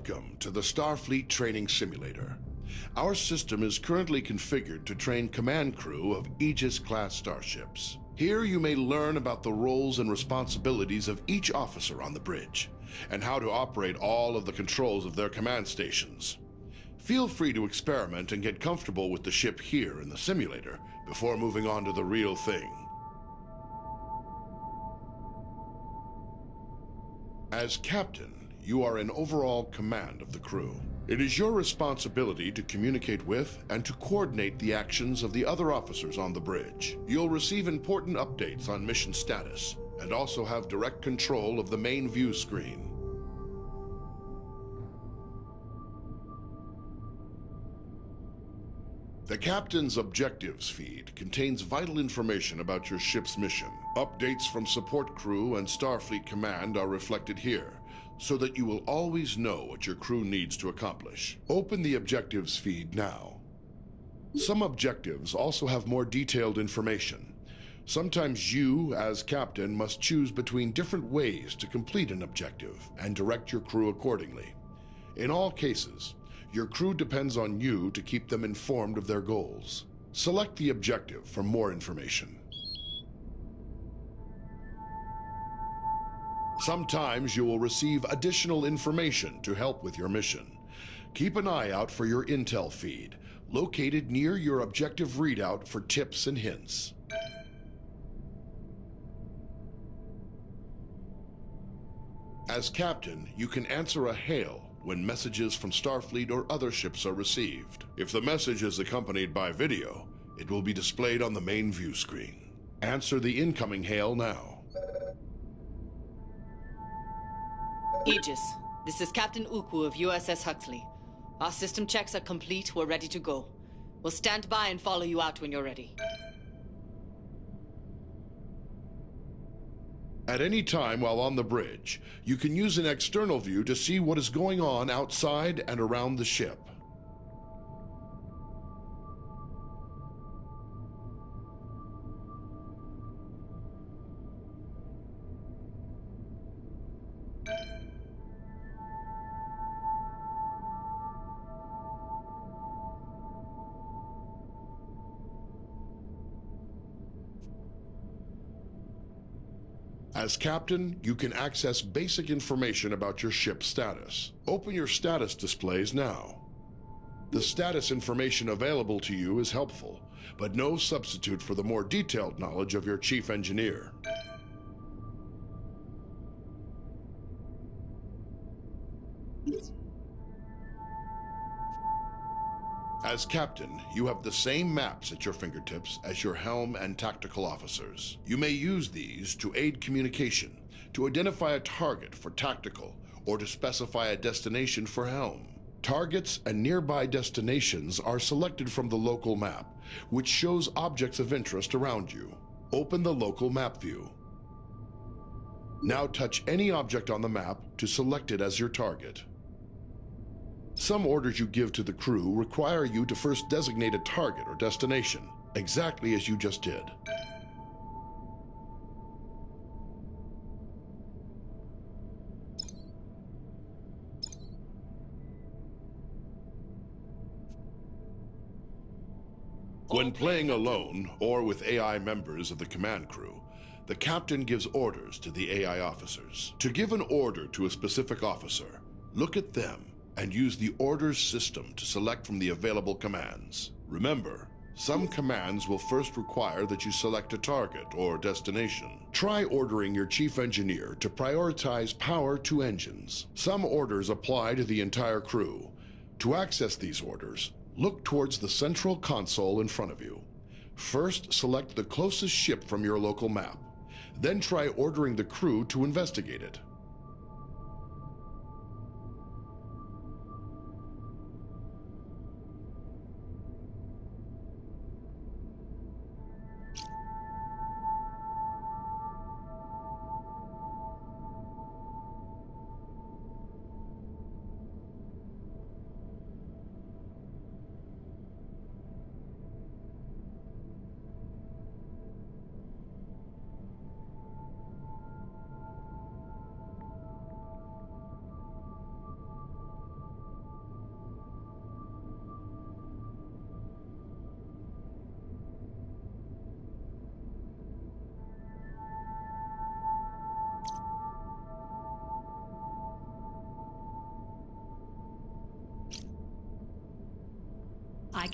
Welcome to the Starfleet Training Simulator. Our system is currently configured to train command crew of Aegis-class starships. Here you may learn about the roles and responsibilities of each officer on the bridge, and how to operate all of the controls of their command stations. Feel free to experiment and get comfortable with the ship here in the simulator before moving on to the real thing. As captain, you are in overall command of the crew. It is your responsibility to communicate with and to coordinate the actions of the other officers on the bridge. You'll receive important updates on mission status and also have direct control of the main view screen. The Captain's Objectives feed contains vital information about your ship's mission. Updates from support crew and Starfleet Command are reflected here, so that you will always know what your crew needs to accomplish. Open the Objectives feed now. Some objectives also have more detailed information. Sometimes you, as Captain, must choose between different ways to complete an objective and direct your crew accordingly. In all cases, your crew depends on you to keep them informed of their goals. Select the objective for more information. Sometimes you will receive additional information to help with your mission. Keep an eye out for your intel feed, located near your objective readout for tips and hints. As captain, you can answer a hail when messages from Starfleet or other ships are received. If the message is accompanied by video, it will be displayed on the main view screen. Answer the incoming hail now. Aegis, this is Captain Ukwu of USS Huxley. Our system checks are complete. We're ready to go. We'll stand by and follow you out when you're ready. At any time while on the bridge, you can use an external view to see what is going on outside and around the ship. As captain, you can access basic information about your ship's status. Open your status displays now. The status information available to you is helpful, but no substitute for the more detailed knowledge of your chief engineer. As captain, you have the same maps at your fingertips as your helm and tactical officers. You may use these to aid communication, to identify a target for tactical, or to specify a destination for helm. Targets and nearby destinations are selected from the local map, which shows objects of interest around you. Open the local map view. Now touch any object on the map to select it as your target. Some orders you give to the crew require you to first designate a target or destination, exactly as you just did. When playing alone or with AI members of the command crew, the captain gives orders to the AI officers. To give an order to a specific officer, look at them and use the orders system to select from the available commands. Remember, some commands will first require that you select a target or destination. Try ordering your chief engineer to prioritize power to engines. Some orders apply to the entire crew. To access these orders, look towards the central console in front of you. First, select the closest ship from your local map. Then try ordering the crew to investigate it.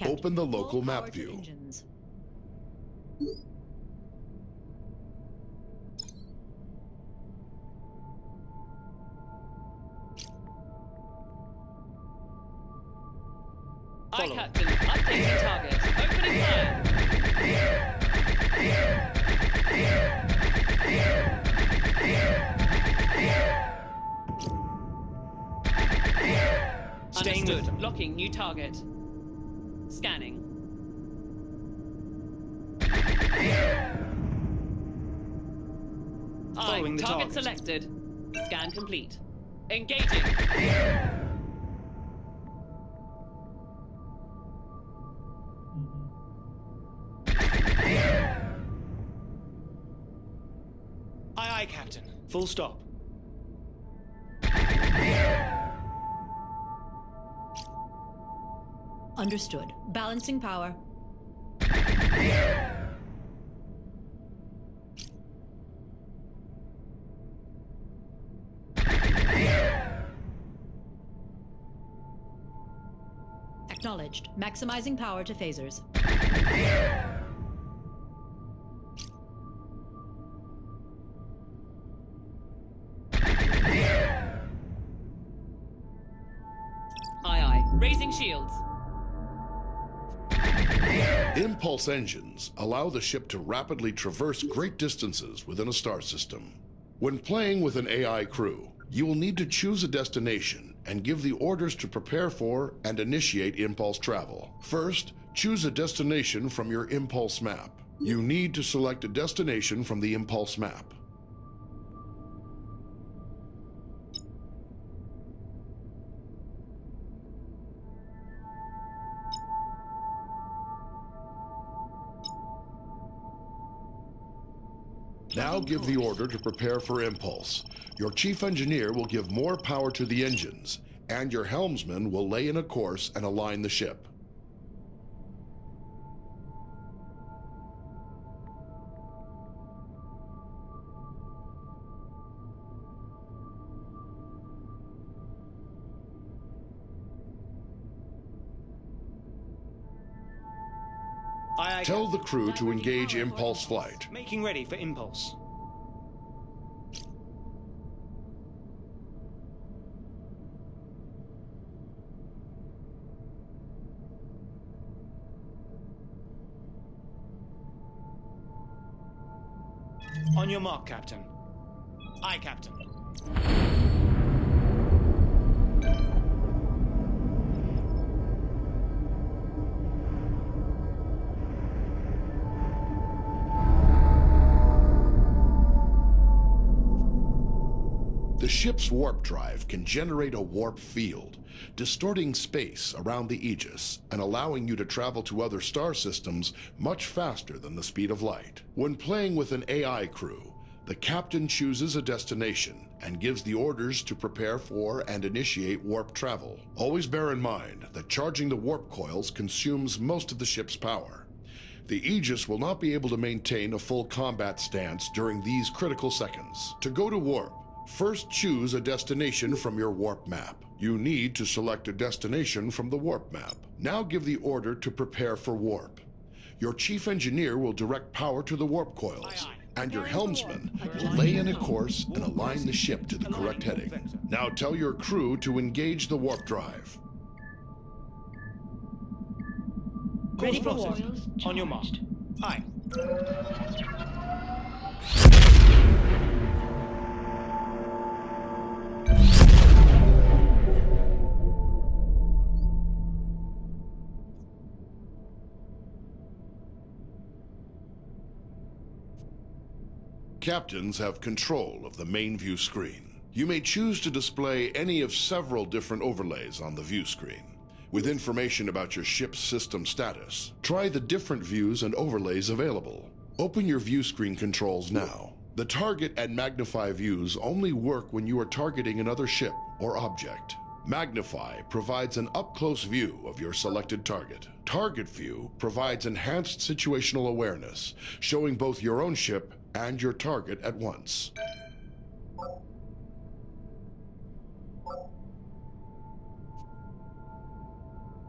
Open the local map view. Engines. Aye, Captain. Updating target. Opening fire. Understood. Locking new target. Scanning. Aye, target selected. Scan complete. Engaging. Aye, Captain. Full stop. Understood. Balancing power. Acknowledged. Maximizing power to phasers. Aye, aye. Raising shields. Impulse engines allow the ship to rapidly traverse great distances within a star system. When playing with an AI crew, you will need to choose a destination and give the orders to prepare for and initiate impulse travel. First, choose a destination from your impulse map. You need to select a destination from the impulse map. Now give the order to prepare for impulse. Your chief engineer will give more power to the engines, and your helmsman will lay in a course and align the ship. Aye, Tell the crew to engage impulse flight. Making ready for impulse. On your mark, Captain. Aye, Captain. The ship's warp drive can generate a warp field, distorting space around the Aegis and allowing you to travel to other star systems much faster than the speed of light. When playing with an AI crew, the captain chooses a destination and gives the orders to prepare for and initiate warp travel. Always bear in mind that charging the warp coils consumes most of the ship's power. The Aegis will not be able to maintain a full combat stance during these critical seconds. To go to warp, first choose a destination from your warp map. You need to select a destination from the warp map. Now give the order to prepare for warp. Your chief engineer will direct power to the warp coils, and your helmsman will lay in a course and align the ship to the correct heading. Now tell your crew to engage the warp drive. Ready for warp. On your mark. Aye. Captains have control of the main view screen. You may choose to display any of several different overlays on the view screen, with information about your ship's system status. Try the different views and overlays available. Open your view screen controls now. The target and magnify views only work when you are targeting another ship or object. Magnify provides an up-close view of your selected target. Target view provides enhanced situational awareness, showing both your own ship and your target at once.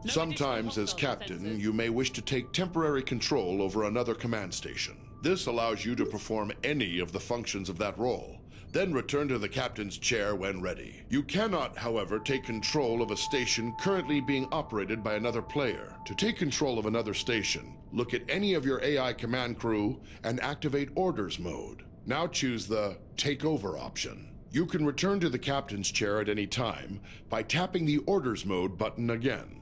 Sometimes, as captain, you may wish to take temporary control over another command station. This allows you to perform any of the functions of that role, then return to the captain's chair when ready. You cannot, however, take control of a station currently being operated by another player. To take control of another station, look at any of your AI command crew and activate Orders mode. Now choose the Take Over option. You can return to the captain's chair at any time by tapping the Orders mode button again.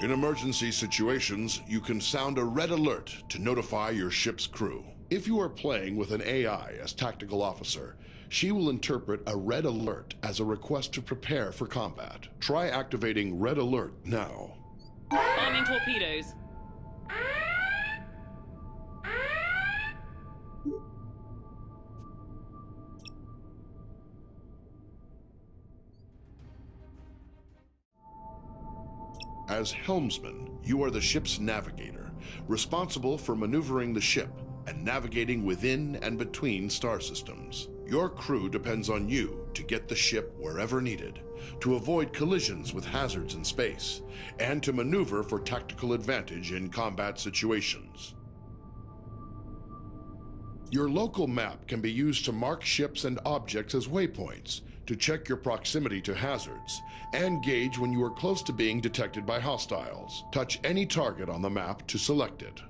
In emergency situations, you can sound a red alert to notify your ship's crew. If you are playing with an AI as tactical officer, she will interpret a red alert as a request to prepare for combat. Try activating Red Alert now. Arming torpedoes. As helmsman, you are the ship's navigator, responsible for maneuvering the ship and navigating within and between star systems. Your crew depends on you to get the ship wherever needed, to avoid collisions with hazards in space, and to maneuver for tactical advantage in combat situations. Your local map can be used to mark ships and objects as waypoints, to check your proximity to hazards, and gauge when you are close to being detected by hostiles. Touch any target on the map to select it.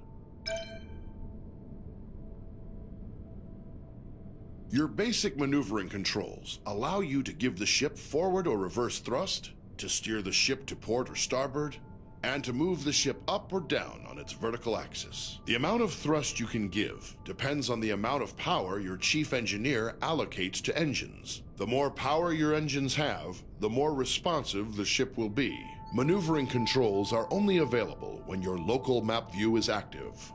Your basic maneuvering controls allow you to give the ship forward or reverse thrust, to steer the ship to port or starboard, and to move the ship up or down on its vertical axis. The amount of thrust you can give depends on the amount of power your chief engineer allocates to engines. The more power your engines have, the more responsive the ship will be. Maneuvering controls are only available when your local map view is active.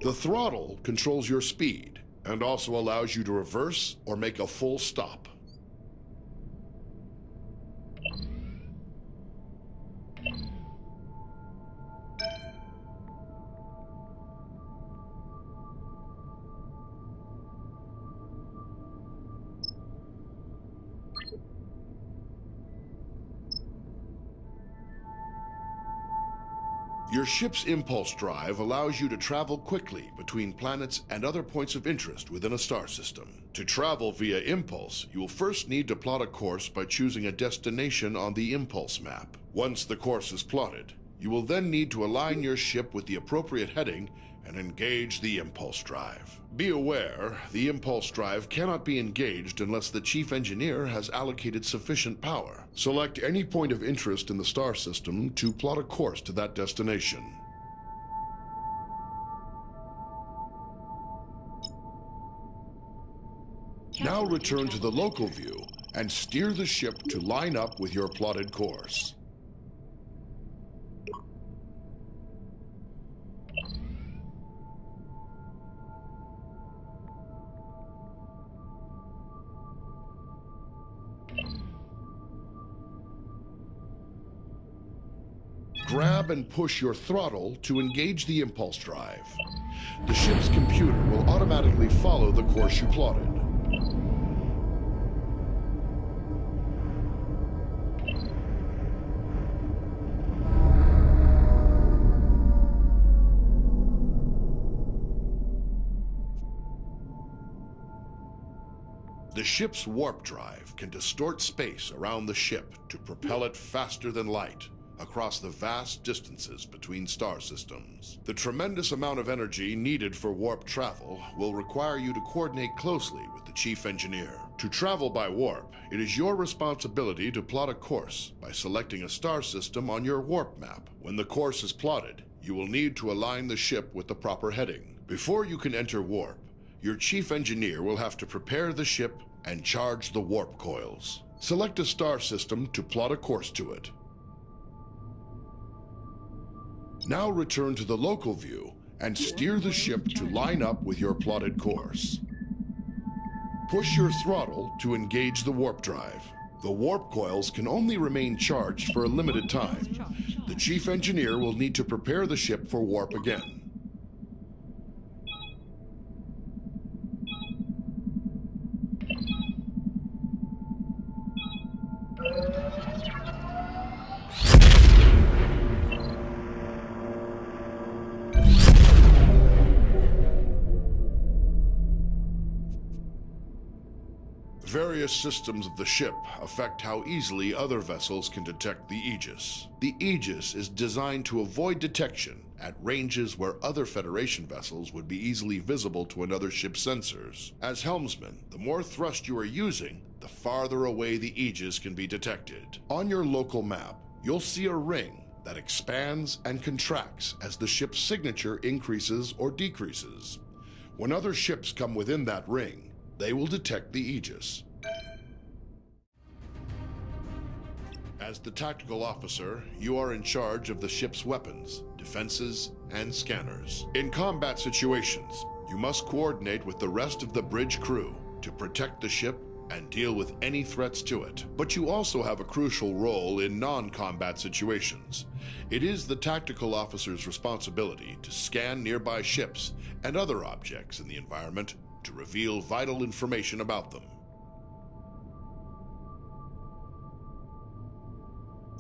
The throttle controls your speed and also allows you to reverse or make a full stop. Your ship's impulse drive allows you to travel quickly between planets and other points of interest within a star system. To travel via impulse, you will first need to plot a course by choosing a destination on the impulse map. Once the course is plotted, you will then need to align your ship with the appropriate heading and engage the impulse drive. Be aware, the impulse drive cannot be engaged unless the chief engineer has allocated sufficient power. Select any point of interest in the star system to plot a course to that destination. Now return to the local view and steer the ship to line up with your plotted course. Grab and push your throttle to engage the impulse drive. The ship's computer will automatically follow the course you plotted. The ship's warp drive can distort space around the ship to propel it faster than light across the vast distances between star systems. The tremendous amount of energy needed for warp travel will require you to coordinate closely with the chief engineer. To travel by warp, it is your responsibility to plot a course by selecting a star system on your warp map. When the course is plotted, you will need to align the ship with the proper heading. Before you can enter warp, your chief engineer will have to prepare the ship and charge the warp coils. Select a star system to plot a course to it. Now return to the local view and steer the ship to line up with your plotted course. Push your throttle to engage the warp drive. The warp coils can only remain charged for a limited time. The chief engineer will need to prepare the ship for warp again. Various systems of the ship affect how easily other vessels can detect the Aegis. The Aegis is designed to avoid detection at ranges where other Federation vessels would be easily visible to another ship's sensors. As helmsman, the more thrust you are using, the farther away the Aegis can be detected. On your local map, you'll see a ring that expands and contracts as the ship's signature increases or decreases. When other ships come within that ring, they will detect the Aegis. As the tactical officer, you are in charge of the ship's weapons, defenses, and scanners. In combat situations, you must coordinate with the rest of the bridge crew to protect the ship and deal with any threats to it. But you also have a crucial role in non-combat situations. It is the tactical officer's responsibility to scan nearby ships and other objects in the environment to reveal vital information about them.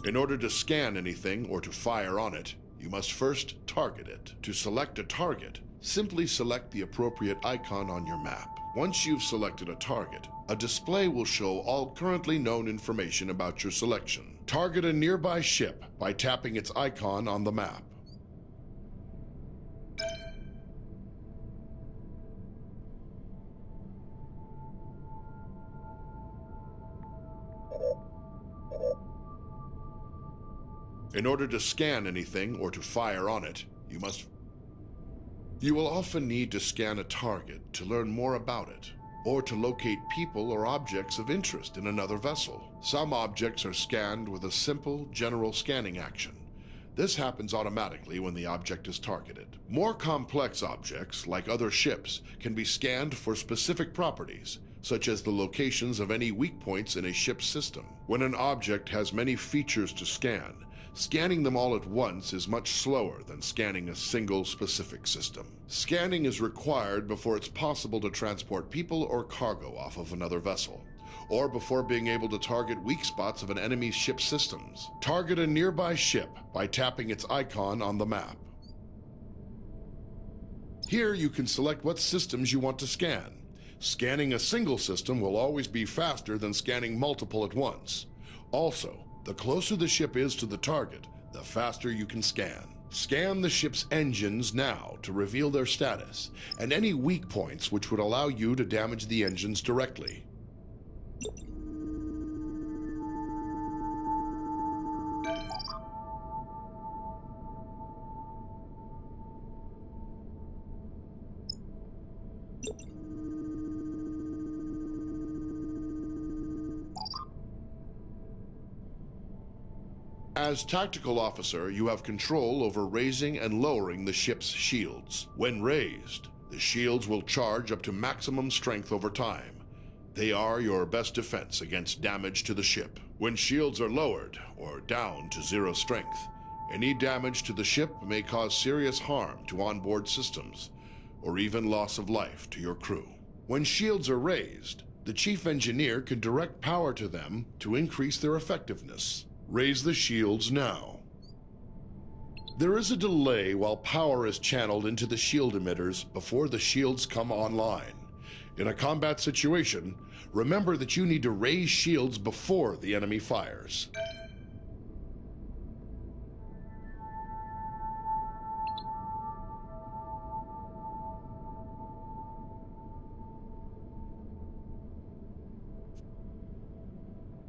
In order to scan anything or to fire on it, you must first target it. To select a target, simply select the appropriate icon on your map. Once you've selected a target, a display will show all currently known information about your selection. Target a nearby ship by tapping its icon on the map. In order to scan anything or to fire on it, you will often need to scan a target to learn more about it, or to locate people or objects of interest in another vessel. Some objects are scanned with a simple, general scanning action. This happens automatically when the object is targeted. More complex objects, like other ships, can be scanned for specific properties, such as the locations of any weak points in a ship's system. When an object has many features to scan, scanning them all at once is much slower than scanning a single specific system. Scanning is required before it's possible to transport people or cargo off of another vessel, or before being able to target weak spots of an enemy's ship's systems. Target a nearby ship by tapping its icon on the map. Here you can select what systems you want to scan. Scanning a single system will always be faster than scanning multiple at once. Also, the closer the ship is to the target, the faster you can scan. Scan the ship's engines now to reveal their status, and any weak points which would allow you to damage the engines directly. As tactical officer, you have control over raising and lowering the ship's shields. When raised, the shields will charge up to maximum strength over time. They are your best defense against damage to the ship. When shields are lowered, or down to 0 strength, any damage to the ship may cause serious harm to onboard systems, or even loss of life to your crew. When shields are raised, the chief engineer can direct power to them to increase their effectiveness. Raise the shields now. There is a delay while power is channeled into the shield emitters before the shields come online. In a combat situation, remember that you need to raise shields before the enemy fires.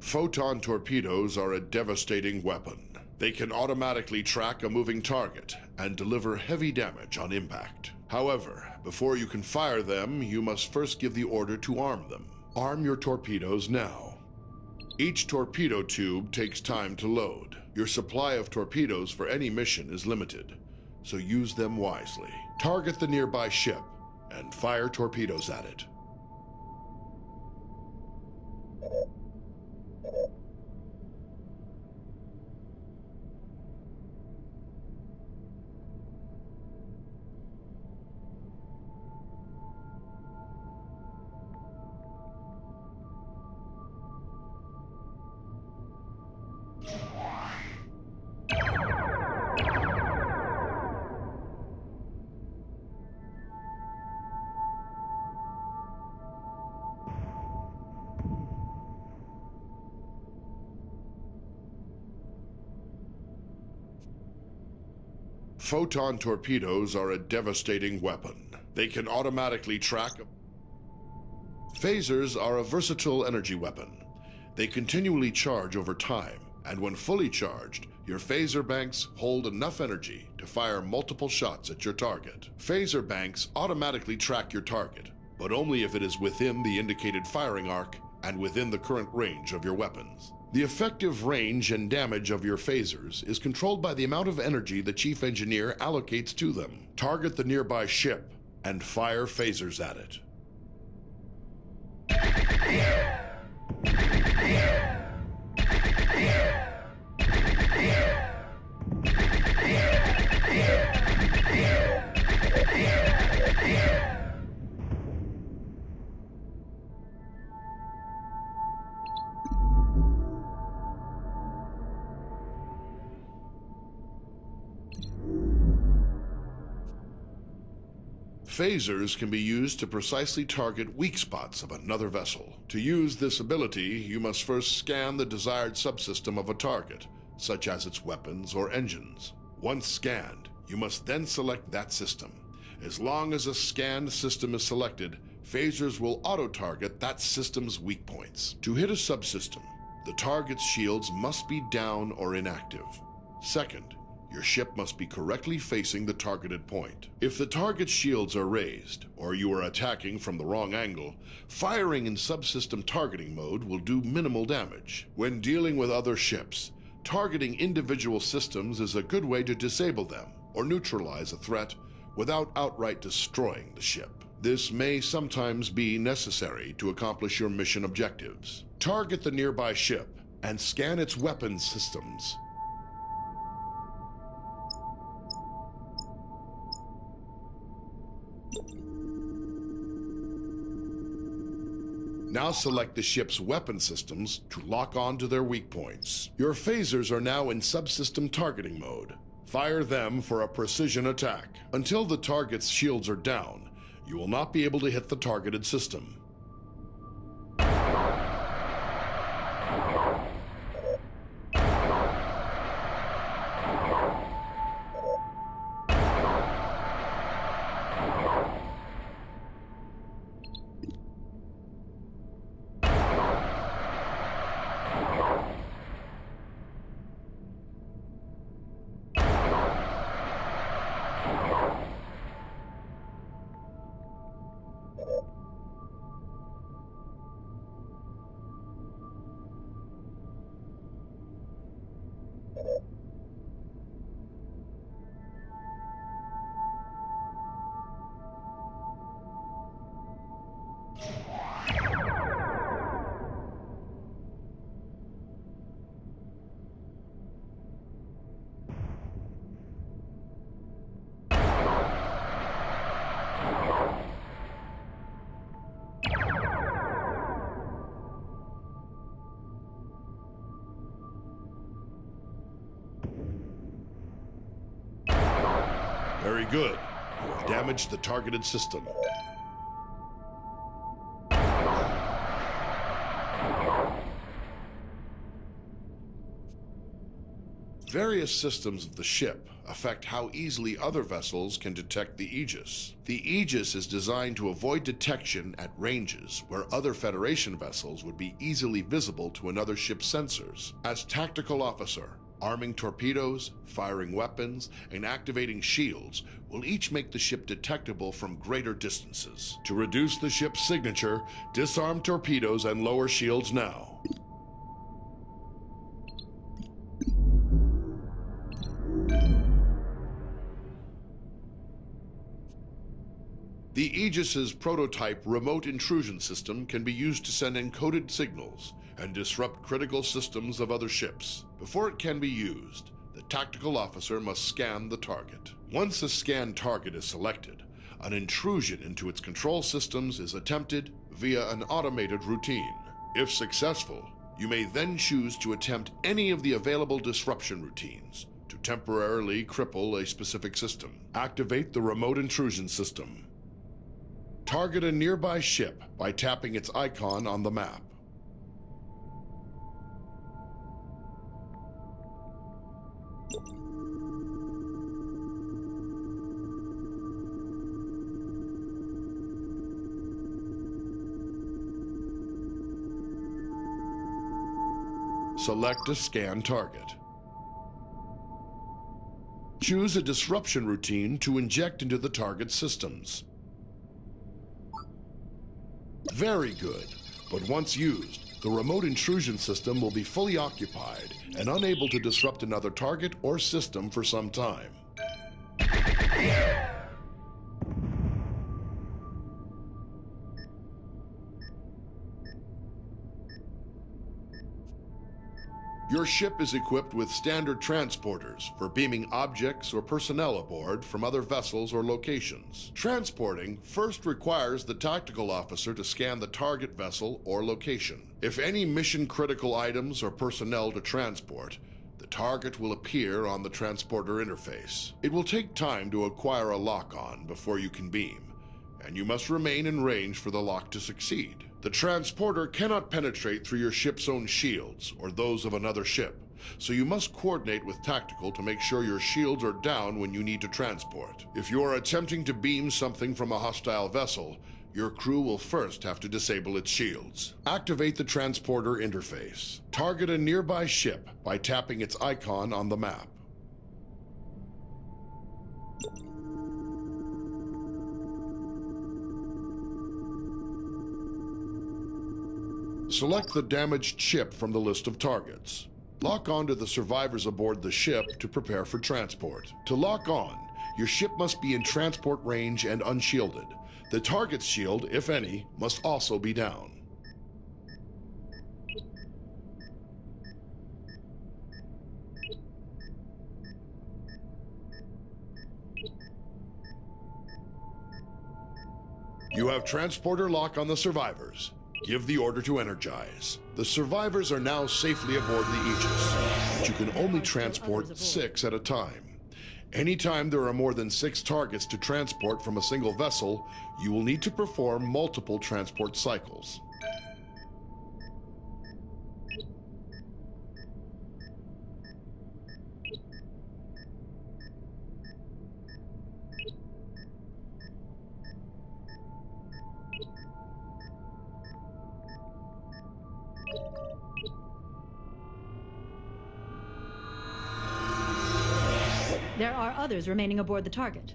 Photon torpedoes are a devastating weapon. They can automatically track a moving target and deliver heavy damage on impact. However, before you can fire them, you must first give the order to arm them. Arm your torpedoes now. Each torpedo tube takes time to load. Your supply of torpedoes for any mission is limited, so use them wisely. Target the nearby ship and fire torpedoes at it. Photon torpedoes are a devastating weapon. They can automatically track... Phasers are a versatile energy weapon. They continually charge over time, and when fully charged, your phaser banks hold enough energy to fire multiple shots at your target. Phaser banks automatically track your target, but only if it is within the indicated firing arc and within the current range of your weapons. The effective range and damage of your phasers is controlled by the amount of energy the chief engineer allocates to them. Target the nearby ship and fire phasers at it. Phasers can be used to precisely target weak spots of another vessel. To use this ability, you must first scan the desired subsystem of a target, such as its weapons or engines. Once scanned, you must then select that system. As long as a scanned system is selected, phasers will auto-target that system's weak points. To hit a subsystem, the target's shields must be down or inactive. Second, your ship must be correctly facing the targeted point. If the target's shields are raised, or you are attacking from the wrong angle, firing in subsystem targeting mode will do minimal damage. When dealing with other ships, targeting individual systems is a good way to disable them or neutralize a threat without outright destroying the ship. This may sometimes be necessary to accomplish your mission objectives. Target the nearby ship and scan its weapons systems. Now select the ship's weapon systems to lock on to their weak points. Your phasers are now in subsystem targeting mode. Fire them for a precision attack. Until the target's shields are down, you will not be able to hit the targeted system. Very good. You have damaged the targeted system. Various systems of the ship affect how easily other vessels can detect the Aegis. The Aegis is designed to avoid detection at ranges where other Federation vessels would be easily visible to another ship's sensors. As tactical officer, arming torpedoes, firing weapons, and activating shields will each make the ship detectable from greater distances. To reduce the ship's signature, disarm torpedoes and lower shields now. The Aegis's prototype remote intrusion system can be used to send encoded signals and disrupt critical systems of other ships. Before it can be used, the tactical officer must scan the target. Once a scanned target is selected, an intrusion into its control systems is attempted via an automated routine. If successful, you may then choose to attempt any of the available disruption routines to temporarily cripple a specific system. Activate the remote intrusion system. Target a nearby ship by tapping its icon on the map. Select a scan target. Choose a disruption routine to inject into the target's systems. Very good, but once used, the remote intrusion system will be fully occupied and unable to disrupt another target or system for some time. Your ship is equipped with standard transporters for beaming objects or personnel aboard from other vessels or locations. Transporting first requires the tactical officer to scan the target vessel or location. If any mission-critical items or personnel to transport, the target will appear on the transporter interface. It will take time to acquire a lock-on before you can beam, and you must remain in range for the lock to succeed. The transporter cannot penetrate through your ship's own shields or those of another ship, so you must coordinate with tactical to make sure your shields are down when you need to transport. If you are attempting to beam something from a hostile vessel, your crew will first have to disable its shields. Activate the transporter interface. Target a nearby ship by tapping its icon on the map. Select the damaged ship from the list of targets. Lock on to the survivors aboard the ship to prepare for transport. To lock on, your ship must be in transport range and unshielded. The target's shield, if any, must also be down. You have transporter lock on the survivors. Give the order to energize. The survivors are now safely aboard the Aegis, but you can only transport 6 at a time. Anytime there are more than 6 targets to transport from a single vessel, you will need to perform multiple transport cycles. There are others remaining aboard the target.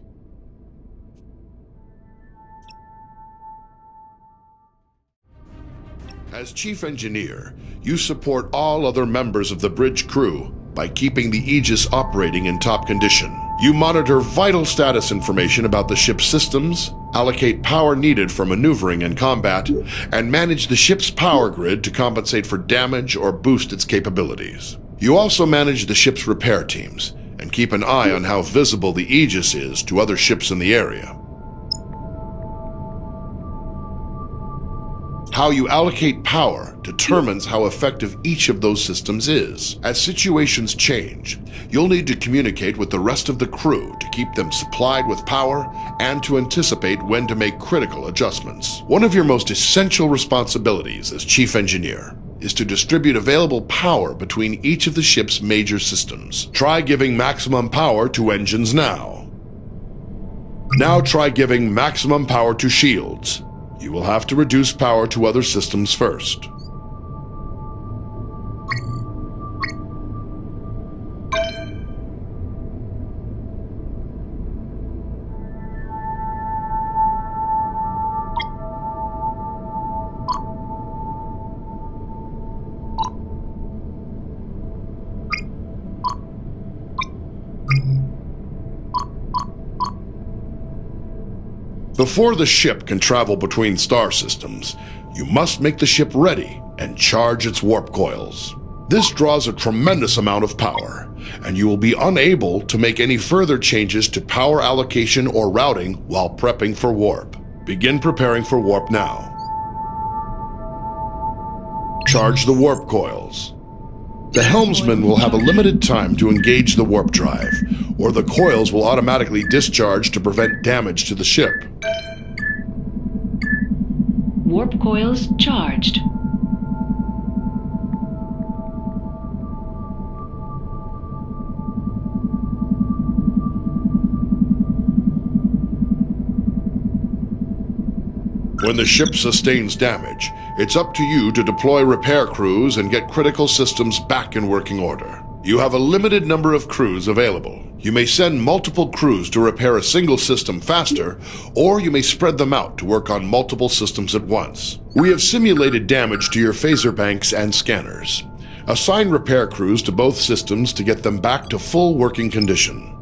As Chief Engineer, you support all other members of the bridge crew by keeping the Aegis operating in top condition. You monitor vital status information about the ship's systems, allocate power needed for maneuvering and combat, and manage the ship's power grid to compensate for damage or boost its capabilities. You also manage the ship's repair teams and keep an eye on how visible the Aegis is to other ships in the area. How you allocate power determines how effective each of those systems is. As situations change, you'll need to communicate with the rest of the crew to keep them supplied with power and to anticipate when to make critical adjustments. One of your most essential responsibilities as Chief Engineer is to distribute available power between each of the ship's major systems. Try giving maximum power to engines now. Now try giving maximum power to shields. You will have to reduce power to other systems first. Before the ship can travel between star systems, you must make the ship ready and charge its warp coils. This draws a tremendous amount of power, and you will be unable to make any further changes to power allocation or routing while prepping for warp. Begin preparing for warp now. Charge the warp coils. The helmsman will have a limited time to engage the warp drive, or the coils will automatically discharge to prevent damage to the ship. Warp coils charged. When the ship sustains damage, it's up to you to deploy repair crews and get critical systems back in working order. You have a limited number of crews available. You may send multiple crews to repair a single system faster, or you may spread them out to work on multiple systems at once. We have simulated damage to your phaser banks and scanners. Assign repair crews to both systems to get them back to full working condition.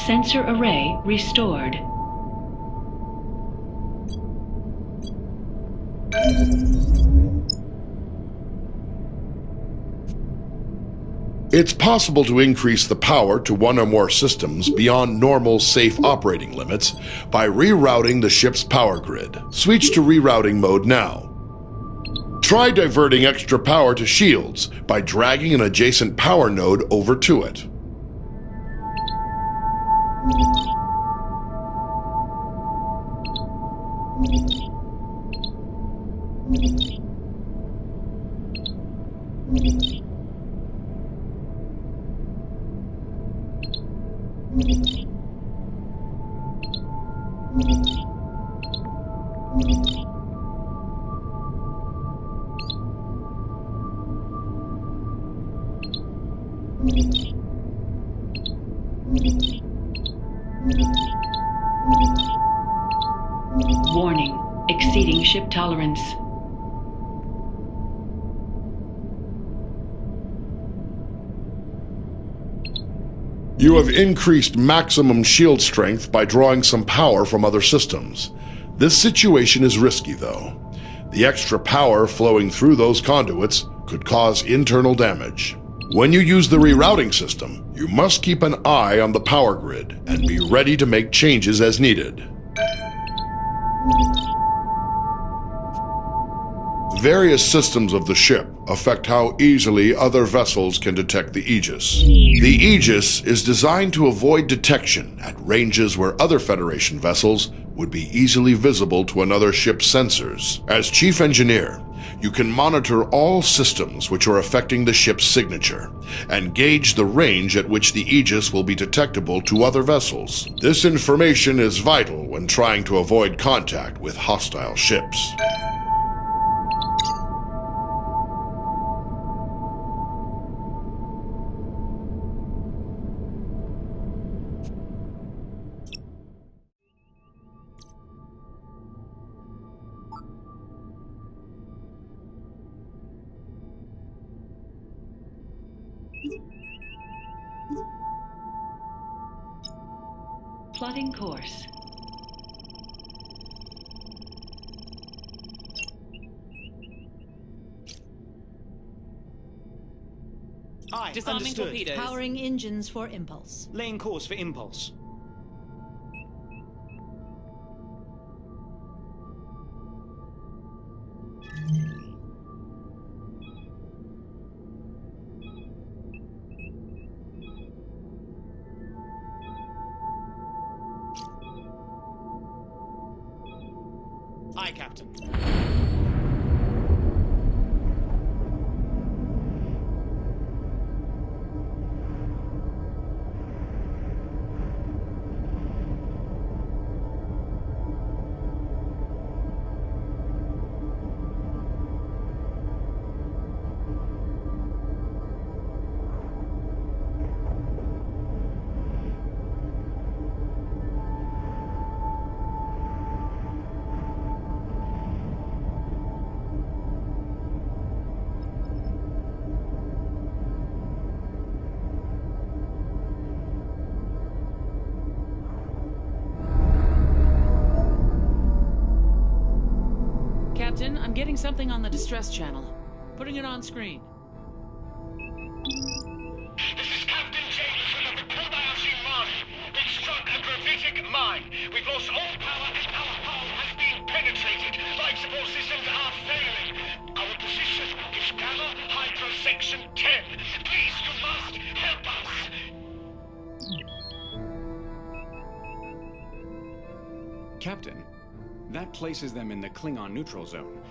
Sensor array restored. It's possible to increase the power to one or more systems beyond normal safe operating limits by rerouting the ship's power grid. Switch to rerouting mode now. Try diverting extra power to shields by dragging an adjacent power node over to it. Warning, exceeding ship tolerance. You have increased maximum shield strength by drawing some power from other systems. This situation is risky, though. The extra power flowing through those conduits could cause internal damage. When you use the rerouting system, you must keep an eye on the power grid and be ready to make changes as needed. Various systems of the ship affect how easily other vessels can detect the Aegis. The Aegis is designed to avoid detection at ranges where other Federation vessels would be easily visible to another ship's sensors. As Chief Engineer, you can monitor all systems which are affecting the ship's signature and gauge the range at which the Aegis will be detectable to other vessels. This information is vital when trying to avoid contact with hostile ships. Plotting course. Aye, Disarming understood. torpedoes. Powering engines for impulse. Laying course for impulse. Aye, Captain. Captain, I'm getting something on the distress channel. Putting it on screen. This is Captain Jameson of the Kobayashi Mine. We've struck a gravitic mine. We've lost all power and our hull has been penetrated. Life support systems are failing. Our position is Gamma Hydro Section 10. Please, you must help us. Captain, that places them in the Klingon neutral zone.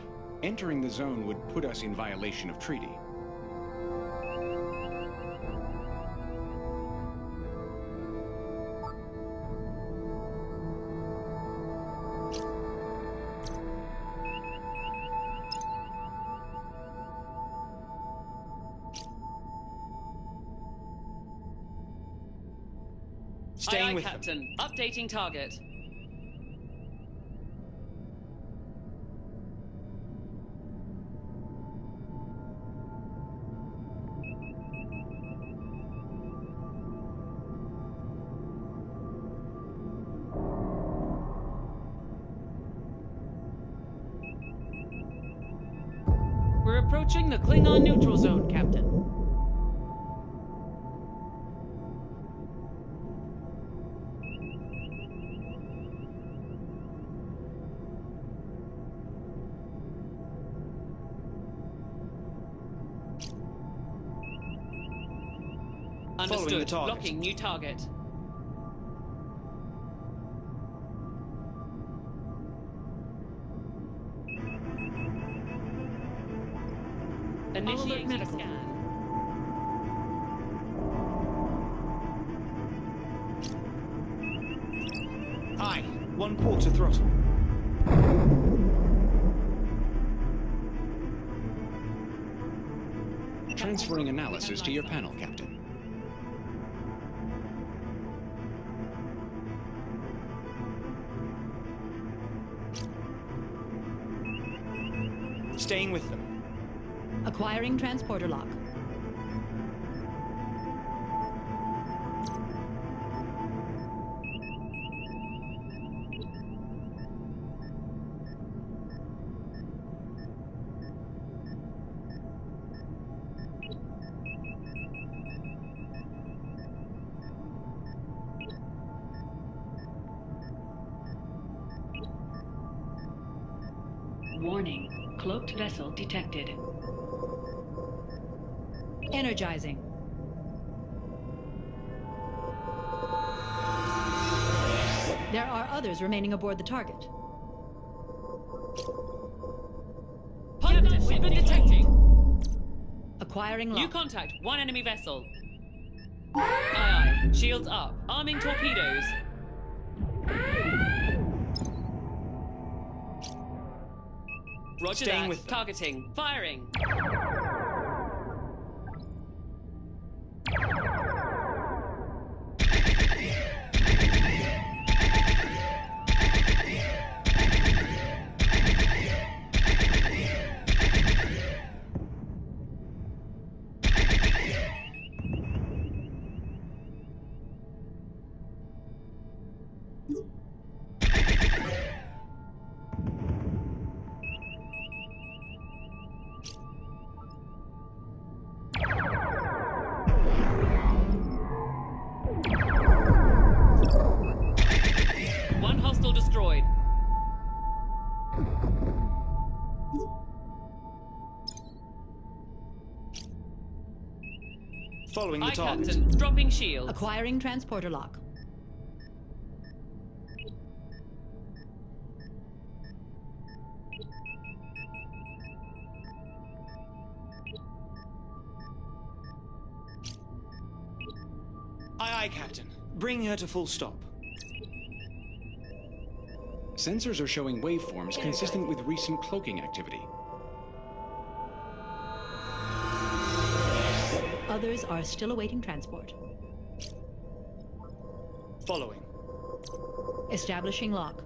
Entering the zone would put us in violation of treaty. Staying Aye, with Captain. Updating target. We're approaching the Klingon neutral zone, Captain. Following the Understood. target. Blocking new target. Initiating medical. scan. Aye. 1/4 throttle. Transferring analysis to your panel, Captain. Staying with them. Acquiring transporter lock. Warning. Cloaked vessel detected. Energizing. There are others remaining aboard the target. Captain, we've been detecting. Acquiring New lock. contact. One enemy vessel. Aye, aye. Shields up. Arming torpedoes. Roger Staying that. with them. Targeting. Firing. One hostile destroyed. Following the Aye, target. Captain. Dropping shields. Acquiring transporter lock. Aye, aye, Captain. Bring her to full stop. Sensors are showing waveforms consistent with recent cloaking activity. Others are still awaiting transport. Following. Establishing lock.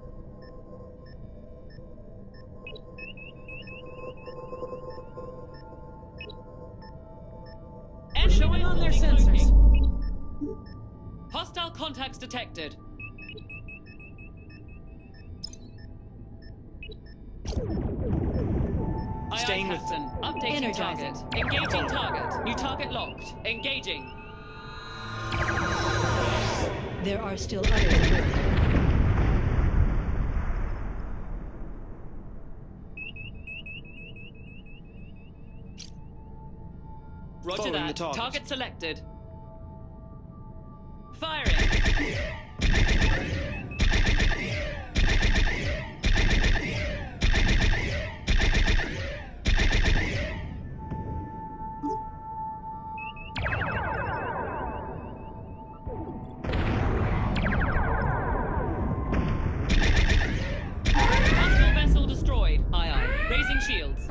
Enemy showing on their cloaking. sensors. Hostile contacts detected. Aye, Staying aye, with Captain. Updating Energizing. target. Engaging target. New target locked. Engaging. There are still others aboard. Roger Following that. the target. Target selected. Firing. shields.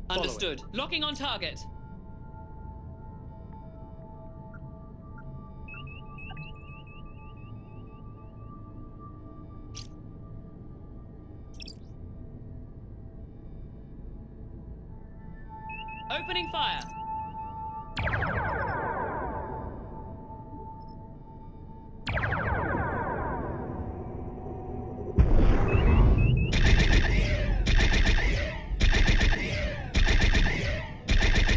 Understood. Locking on target. Opening fire.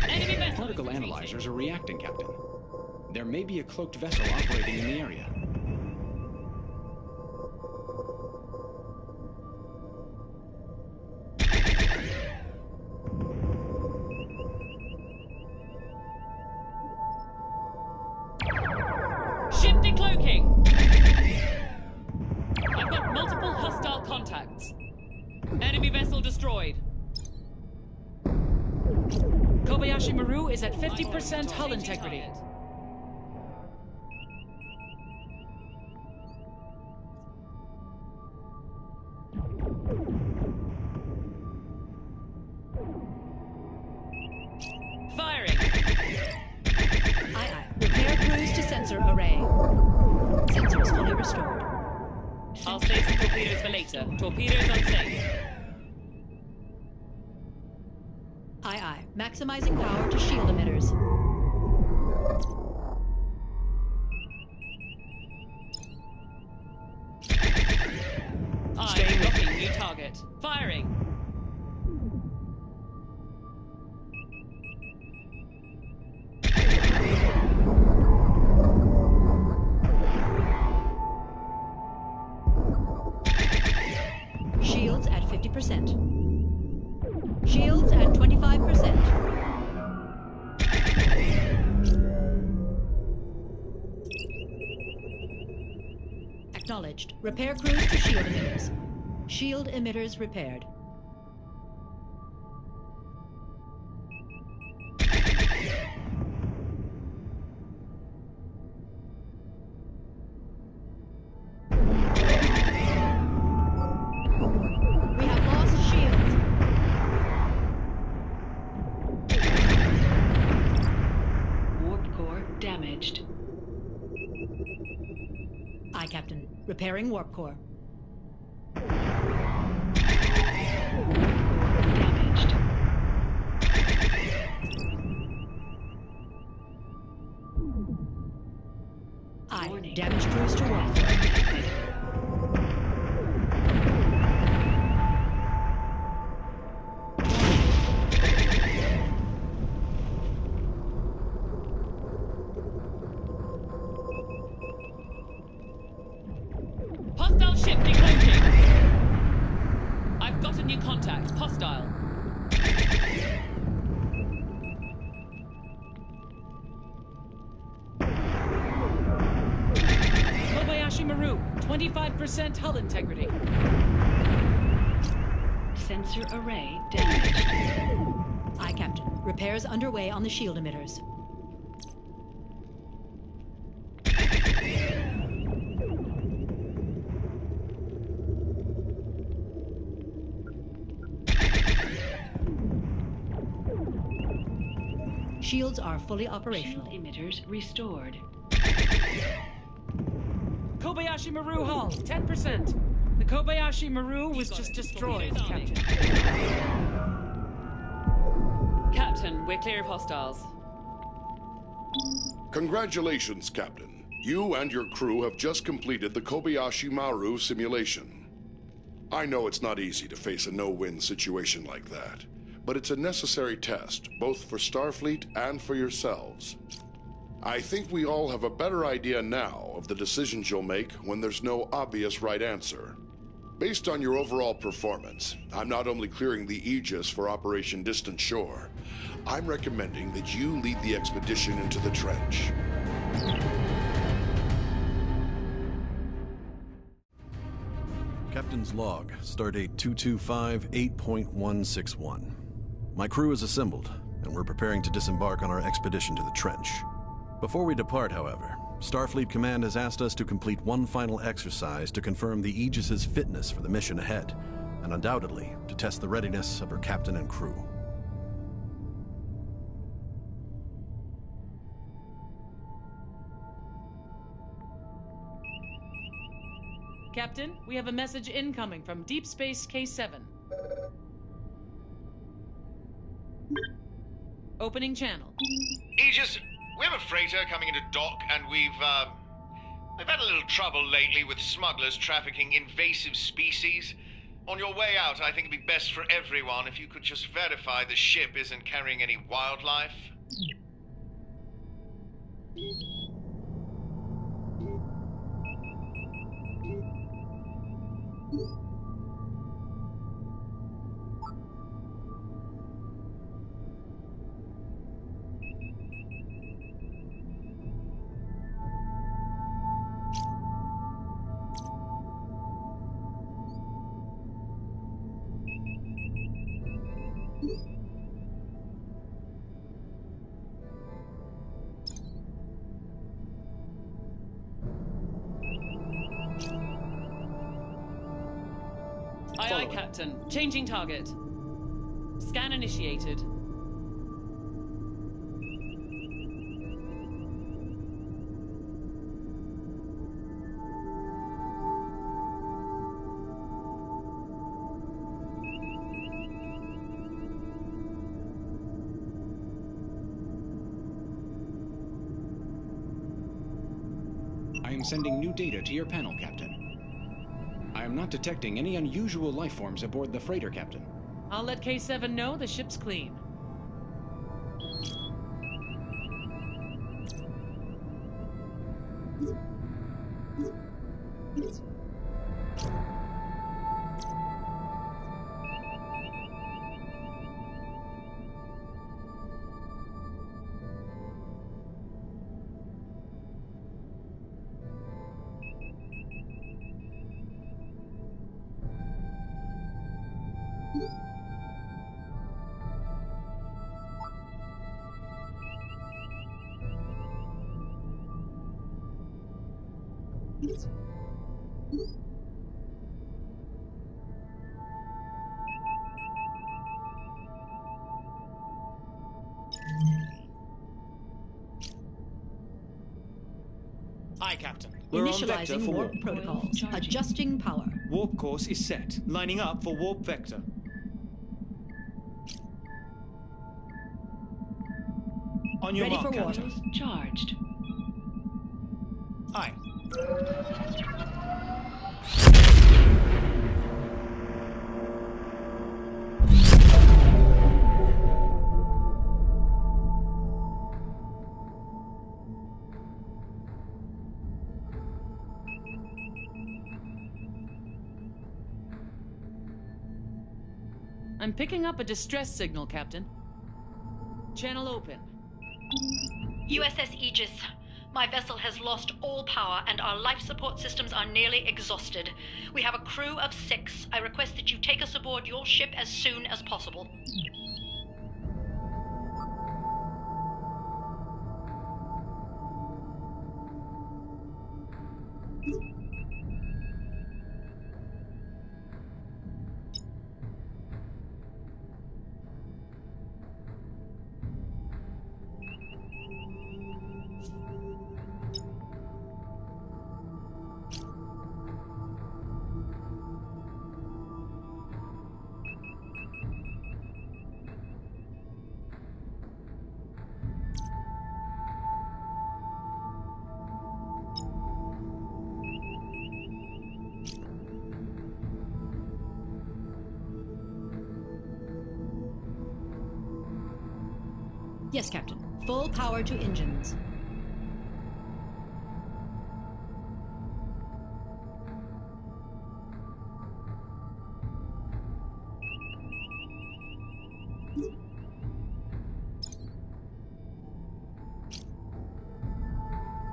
Enemy vessel. Particle analyzers are reacting, Captain. There may be a cloaked vessel operating in the area. Ship decloaking. I've got multiple hostile contacts. Enemy vessel destroyed. Kobayashi Maru is at 50% hull integrity. Firing. Aye. Repair cruise to sensor array. Sensors fully restored. I'll save some torpedoes for later. Torpedoes on safe. Aye. Maximizing power to shield emitters. I'm blocking new target. Firing. Shields at 50%. Shields at 25%. Acknowledged. Repair cruise to shield emitters. Shield emitters repaired. We have lost shields. Warp core damaged. Aye, Captain. Repairing warp core. Damaged. Aye. Warning. Damage cruise to warp core. Detected. Hostile ship decloaking. I've got a new contact. Hostile. Kobayashi Maru, 25% hull integrity. Sensor array damaged. Aye, Captain. Repairs underway on the shield emitters. Shields are fully operational. Shield emitters restored. Kobayashi Maru hull, 10%. The Kobayashi Maru was just destroyed, Captain. Captain, we're clear of hostiles. Congratulations, Captain. You and your crew have just completed the Kobayashi Maru simulation. I know it's not easy to face a no-win situation like that, but it's a necessary test, both for Starfleet and for yourselves. I think we all have a better idea now of the decisions you'll make when there's no obvious right answer. Based on your overall performance, I'm not only clearing the Aegis for Operation Distant Shore, I'm recommending that you lead the expedition into the trench. Captain's log, stardate 225-8.161. My crew is assembled, and we're preparing to disembark on our expedition to the trench. Before we depart, however, Starfleet Command has asked us to complete one final exercise to confirm the Aegis's fitness for the mission ahead. and undoubtedly to test the readiness of her captain and crew. Captain, we have a message incoming from Deep Space K7. Opening channel. Aegis, we have a freighter coming into dock, and we've had a little trouble lately with smugglers trafficking invasive species. On your way out, I think it'd be best for everyone if you could just verify the ship isn't carrying any wildlife. Aye, Captain. Changing target. Scan initiated. I am sending new data to your panel, Captain. I am not detecting any unusual life forms aboard the freighter, Captain. I'll let K7 know the ship's clean. Aye, Captain. We're on vector Initializing for warp warp. protocols. Adjusting power. Warp course is set. Lining up for warp vector. On your Ready mark, for warp. Captain. Coils charged. Aye. I'm picking up a distress signal, Captain. Channel open. USS Aegis. My vessel has lost all power and our life support systems are nearly exhausted. We have a crew of 6. I request that you take us aboard your ship as soon as possible. Yes, Captain. Full power to engines.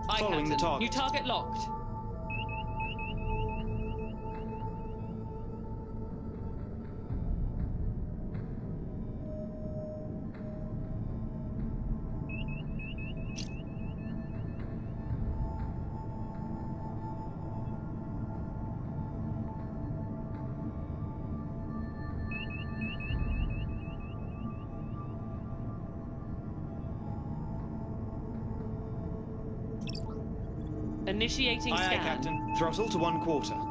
Aye, Following the Captain. target. New target locked. Initiating Aye, aye, scan. Captain. Throttle to 1/4.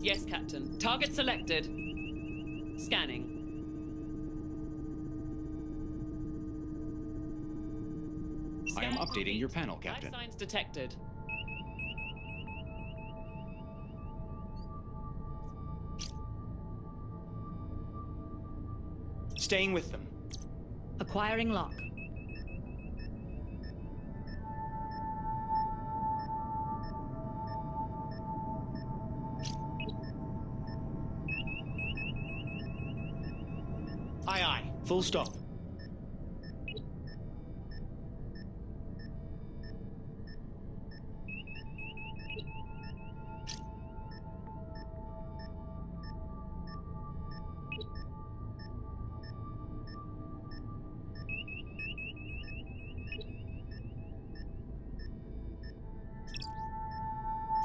Yes, Captain. Target selected. Scanning. I am Scan updating complete. your panel, Life Captain. signs detected. Staying with them. Acquiring lock. Aye, aye. Full stop.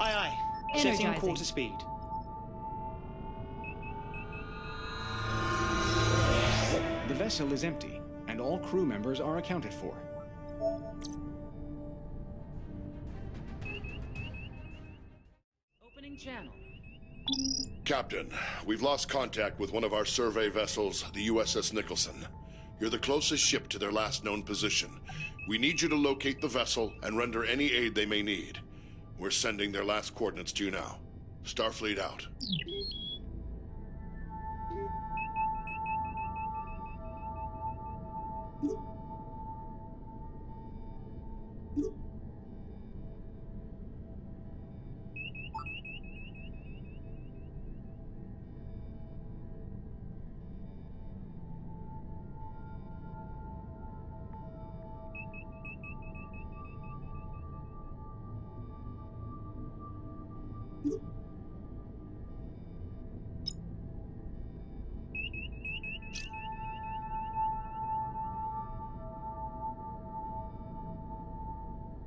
Aye, aye. Setting Energizing. quarter speed. The vessel is empty, and all crew members are accounted for. Opening channel. Captain, we've lost contact with one of our survey vessels, the USS Nicholson. You're the closest ship to their last known position. We need you to locate the vessel and render any aid they may need. We're sending their last coordinates to you now. Starfleet out.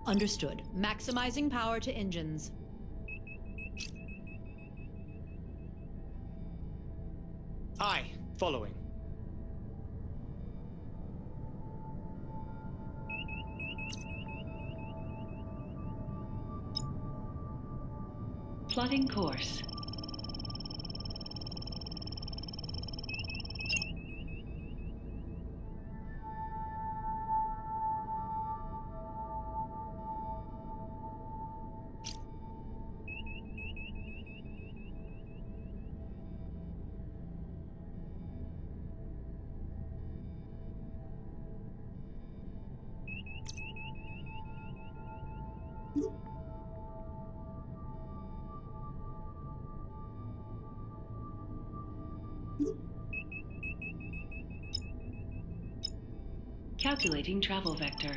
Understood. Maximizing power to engines. Aye. Following. Plotting course. Calculating travel vector.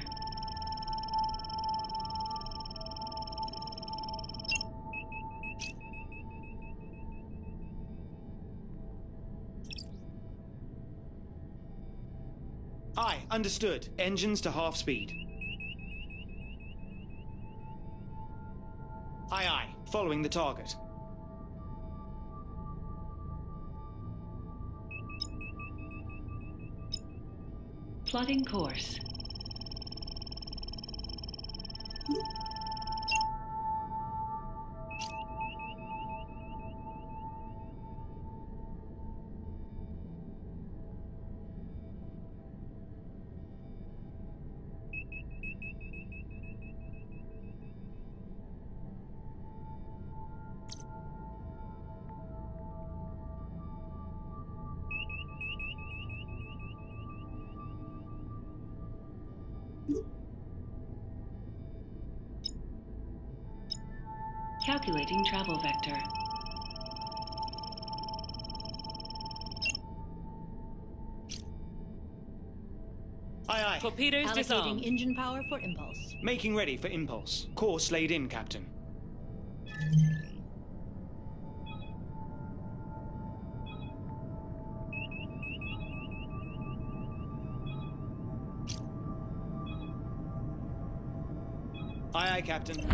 Aye, understood. Engines to half speed. Aye, aye. Following the target. Plotting course. Calculating travel vector. Aye, aye. Torpedoes Allocating disarmed. engine power for impulse. Making ready for impulse. Course laid in, Captain. Aye, aye, Captain.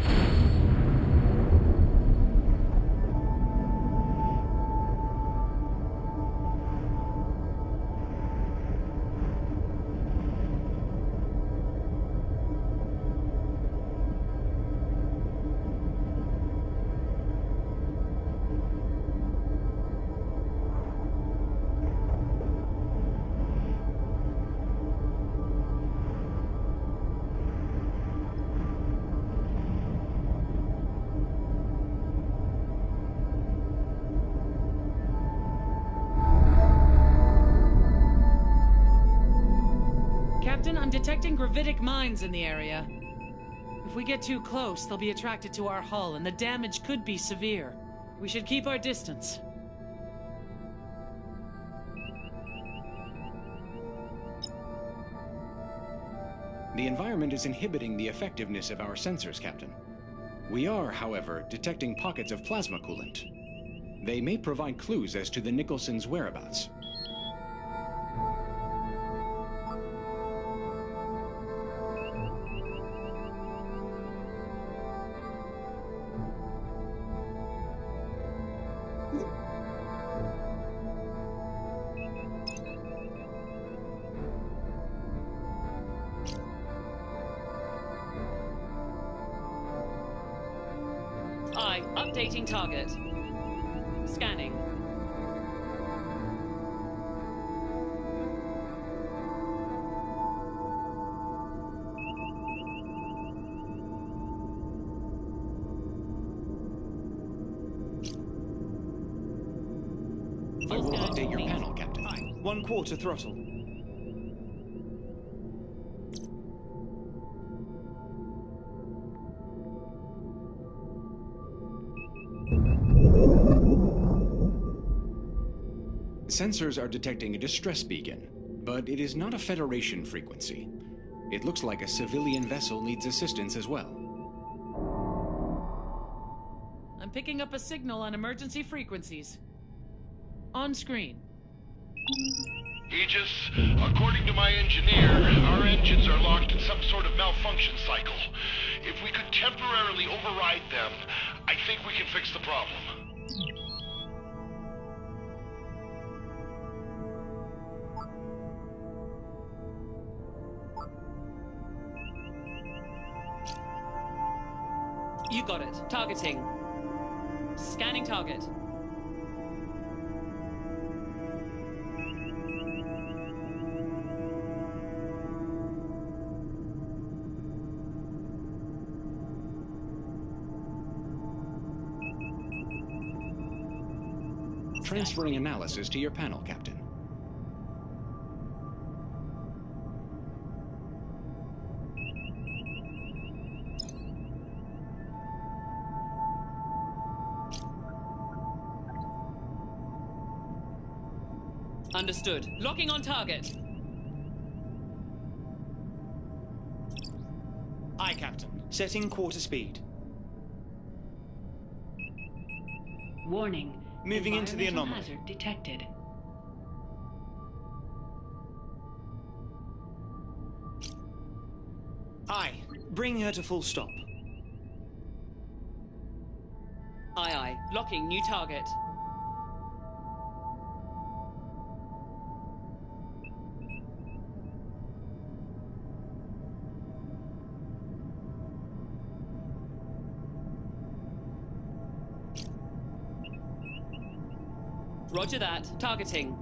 Captain, I'm detecting gravitic mines in the area. If we get too close, they'll be attracted to our hull, and the damage could be severe. We should keep our distance. The environment is inhibiting the effectiveness of our sensors, Captain. We are, however, detecting pockets of plasma coolant. They may provide clues as to the Nicholson's whereabouts. Aye, updating target. Scanning. I will update your panel, Captain. Aye. 1/4 throttle. Sensors are detecting a distress beacon, but it is not a Federation frequency. It looks like a civilian vessel needs assistance as well. I'm picking up a signal on emergency frequencies. On screen. Aegis, according to my engineer, our engines are locked in some sort of malfunction cycle. If we could temporarily override them, I think we can fix the problem. You got it. Targeting. Scanning target. Transferring analysis to your panel, Captain. Understood. Locking on target. Aye, Captain. Setting quarter speed. Warning. Moving into the Environmental anomaly. hazard detected. Aye. Bring her to full stop. Aye, aye. Locking new target. Roger that. Targeting.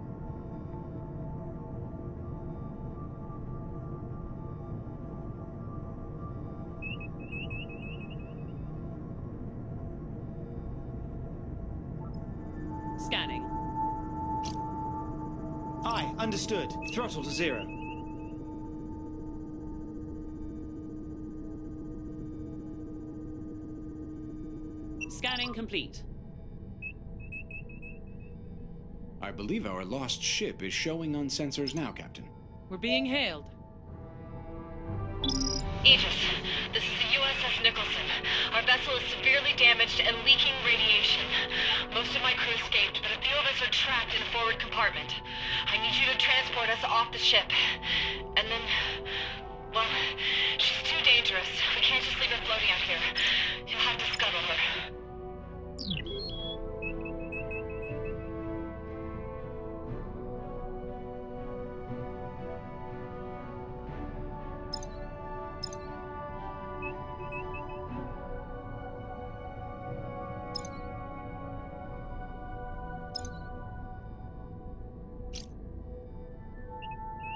Scanning. Aye, understood. Throttle to 0. Scanning complete. I believe our lost ship is showing on sensors now, Captain. We're being hailed. Aegis, this is the USS Nicholson. Our vessel is severely damaged and leaking radiation. Most of my crew escaped, but a few of us are trapped in a forward compartment. I need you to transport us off the ship. And then, well, she's too dangerous. We can't just leave her floating out here. You'll have to scuttle her.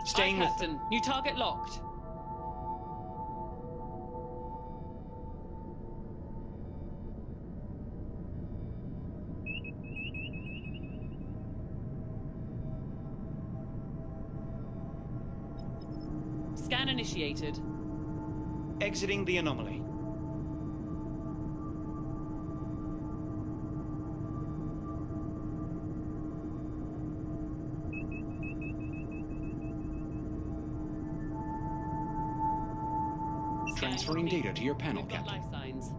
Staying with Captain. New target locked. Scan initiated. exiting the anomaly. Transferring data to your panel, We've got Captain. life signs.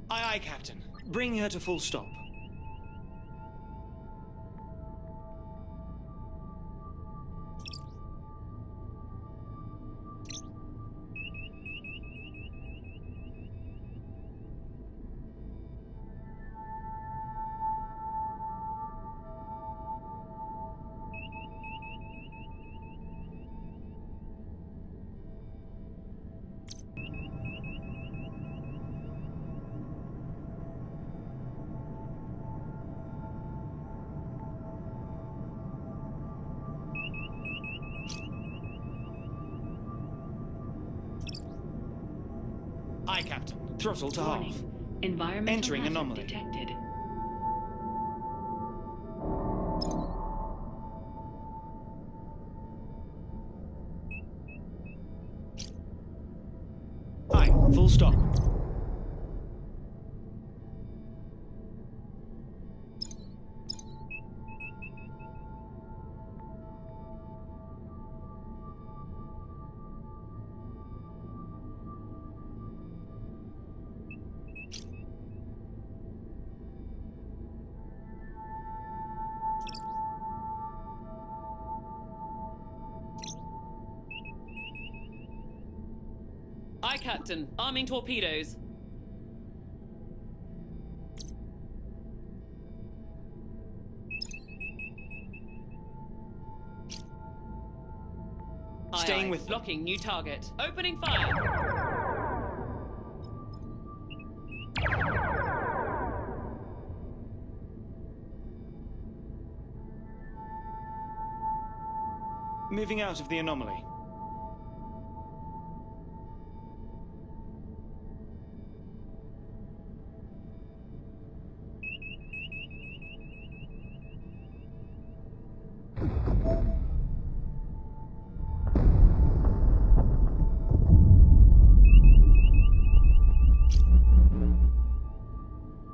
Aye, aye, Captain. Bring her to full stop. Aye, Captain. Throttle to half. Environmental Entering hazard anomaly. detected. Aye, full stop. Aye, Captain. Arming torpedoes. Aye, Staying aye. with them. Blocking new target. Opening fire. Moving out of the anomaly.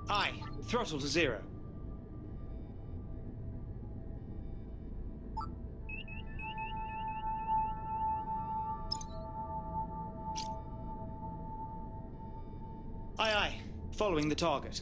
Aye, throttle to 0. Aye, aye, following the target.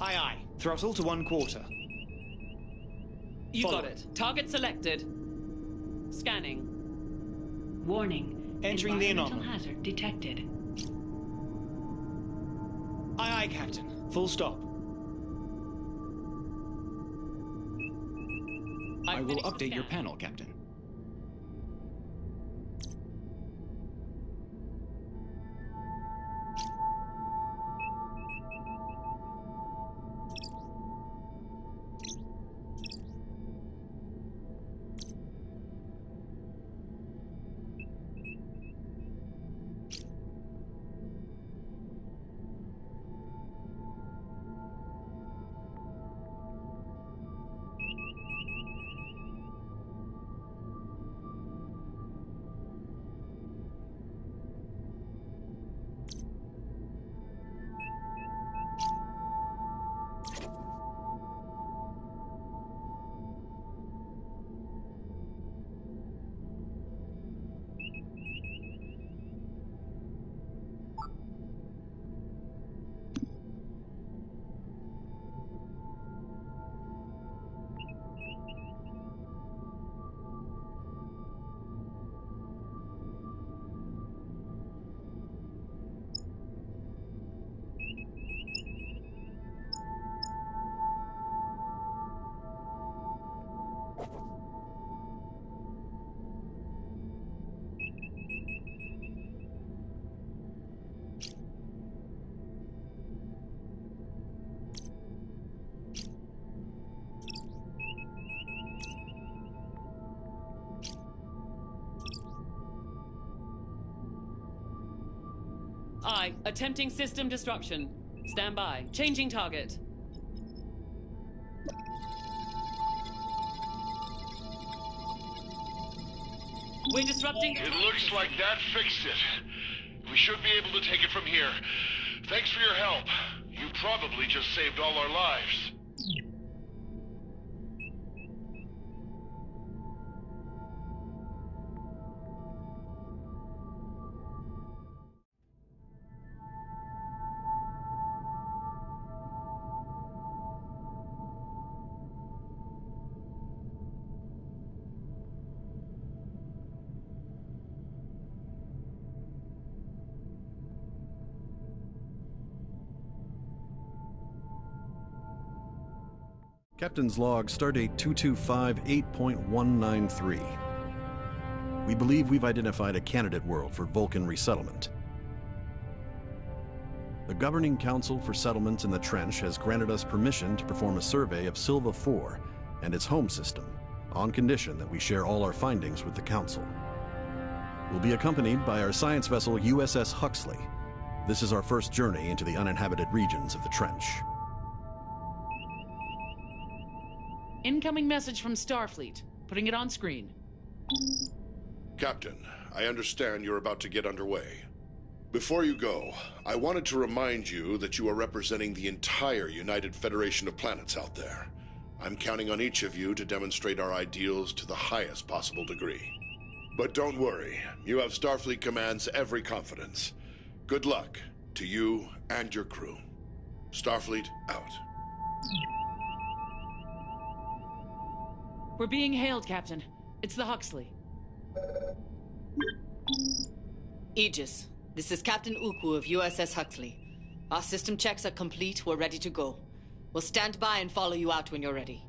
Aye, aye. Throttle to 1/4. You Follow. got it. Target selected. Scanning. Warning. Entering the Environmental anomaly. hazard detected. Aye, aye, Captain. Full stop. I will finished the update your scan. panel, Captain. Aye. Attempting system disruption. Stand by. Changing target. We're disrupting the... It looks like that fixed it. We should be able to take it from here. Thanks for your help. You probably just saved all our lives. Captain's log, stardate 2258.193. We believe we've identified a candidate world for Vulcan resettlement. The Governing Council for Settlements in the Trench has granted us permission to perform a survey of Silva 4 and its home system, on condition that we share all our findings with the Council. We'll be accompanied by our science vessel USS Huxley. This is our first journey into the uninhabited regions of the Trench. Incoming message from Starfleet. Putting it on screen. Captain, I understand you're about to get underway. Before you go, I wanted to remind you that you are representing the entire United Federation of Planets out there. I'm counting on each of you to demonstrate our ideals to the highest possible degree. But don't worry, you have Starfleet Command's every confidence. Good luck to you and your crew. Starfleet out. We're being hailed, Captain. It's the Huxley. Aegis, this is Captain Ukwu of USS Huxley. Our system checks are complete. We're ready to go. We'll stand by and follow you out when you're ready.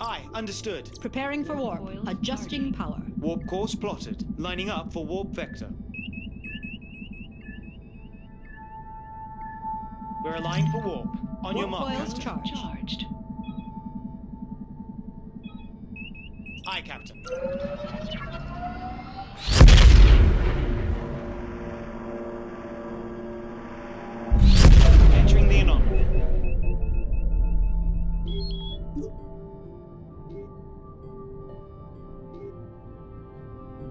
Aye, understood. Preparing for warp. Adjusting power. Warp course plotted. Lining up for warp vector. We're aligned for warp. On your Warp mark. coils Captain. charged. Aye, Captain. Entering the anomaly.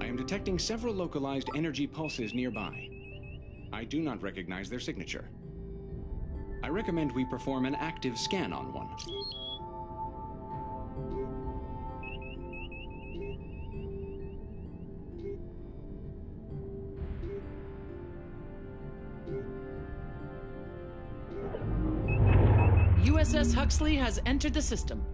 I am detecting several localized energy pulses nearby. I do not recognize their signature. I recommend we perform an active scan on one. USS Huxley has entered the system.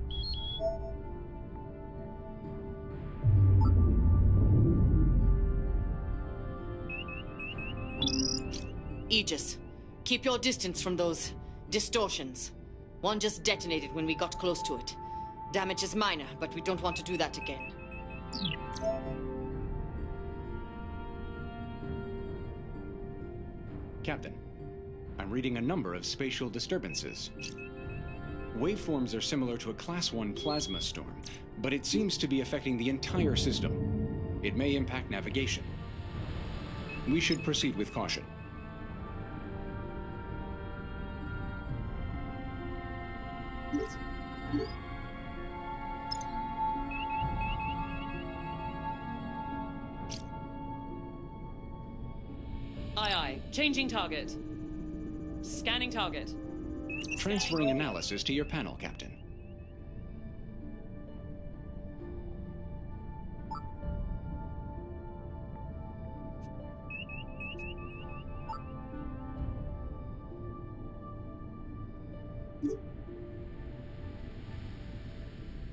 Aegis, keep your distance from those distortions. One just detonated when we got close to it. Damage is minor, but we don't want to do that again. Captain, I'm reading a number of spatial disturbances. Waveforms are similar to a Class 1 plasma storm, but it seems to be affecting the entire system. It may impact navigation. We should proceed with caution. Aye. Changing target. Scanning target. Transferring analysis to your panel, Captain.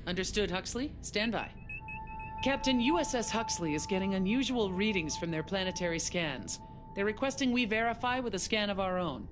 Understood, Huxley. Stand by. Captain, USS Huxley is getting unusual readings from their planetary scans. They're requesting we verify with a scan of our own.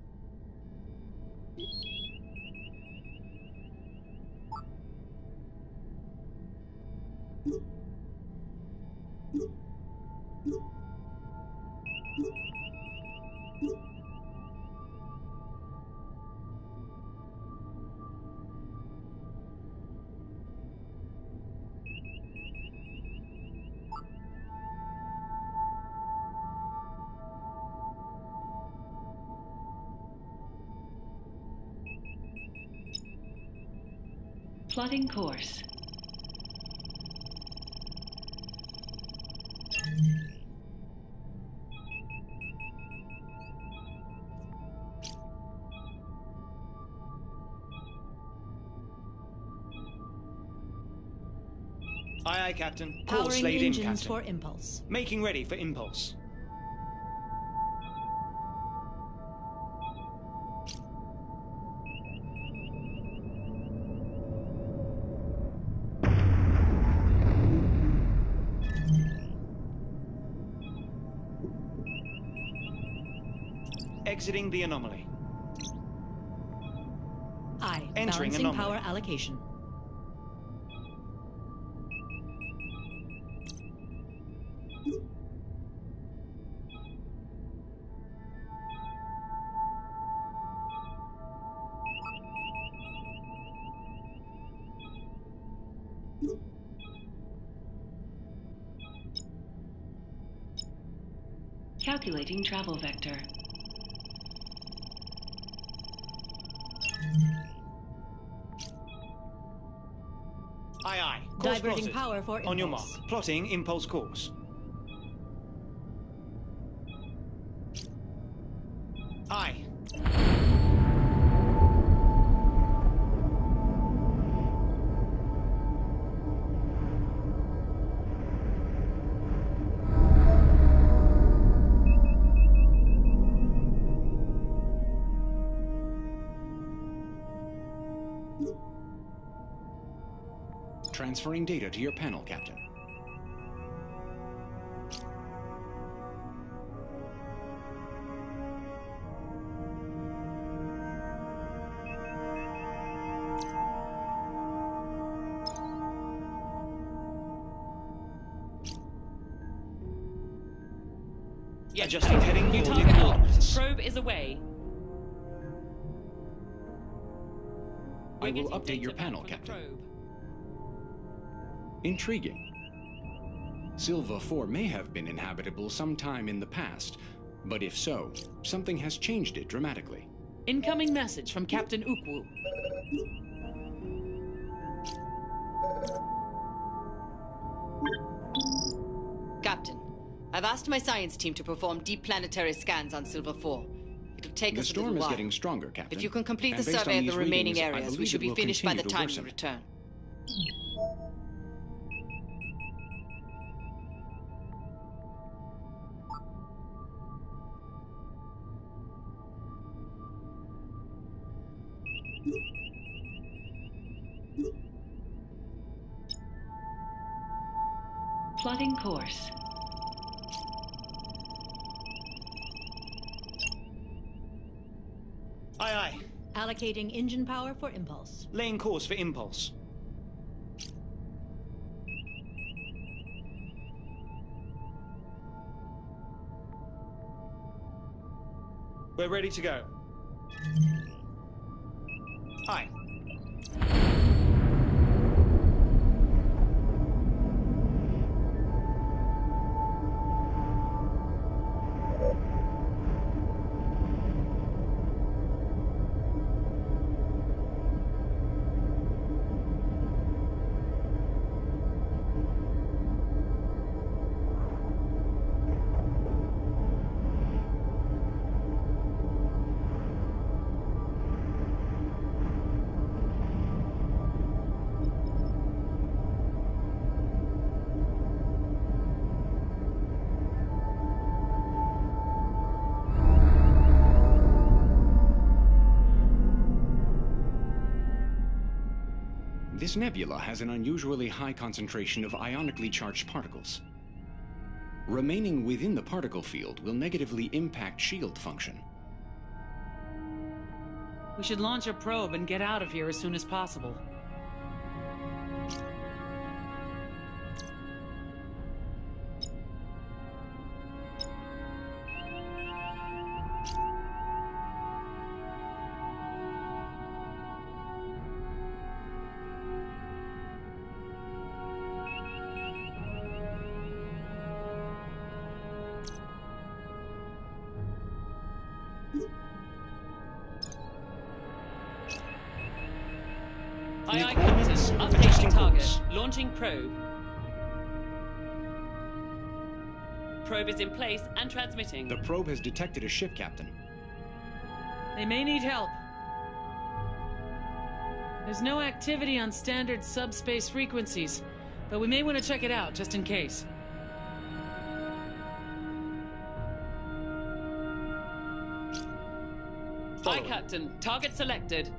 Plotting course. Aye, aye, Captain. Course Powering laid in, engines Captain. for impulse. Making ready for impulse. Exiting the anomaly. Aye. Entering Balancing anomaly. power allocation. Calculating travel vector. Aye, aye. Course Diverting plotted. power for impulse. On your mark. Plotting impulse course. Aye. Transferring data to your panel, Captain. Yes, Adjusting heading New for target the locked. coordinates. Probe is away. I We're will getting update data your back panel, from the Captain. probe. Intriguing. Silva 4 may have been inhabitable sometime in the past, but if so, something has changed it dramatically. Incoming message from Captain Ukwu. Captain, I've asked my science team to perform deep planetary scans on Silver 4. It'll take The us a little storm is while. getting stronger, Captain. If you can complete And the based survey on of the these remaining readings, I areas, we believe should it be will finished by the continue to time you worsen. return. Plotting course. Aye, aye. Allocating engine power for impulse. Laying course for impulse. We're ready to go. Aye. This nebula has an unusually high concentration of ionically charged particles. Remaining within the particle field will negatively impact shield function. We should launch a probe and get out of here as soon as possible. Aye, Captain. Updating target. Launching probe. Probe is in place and transmitting. The probe has detected a ship, Captain. They may need help. There's no activity on standard subspace frequencies, but we may want to check it out just in case. Aye, Captain. Target selected.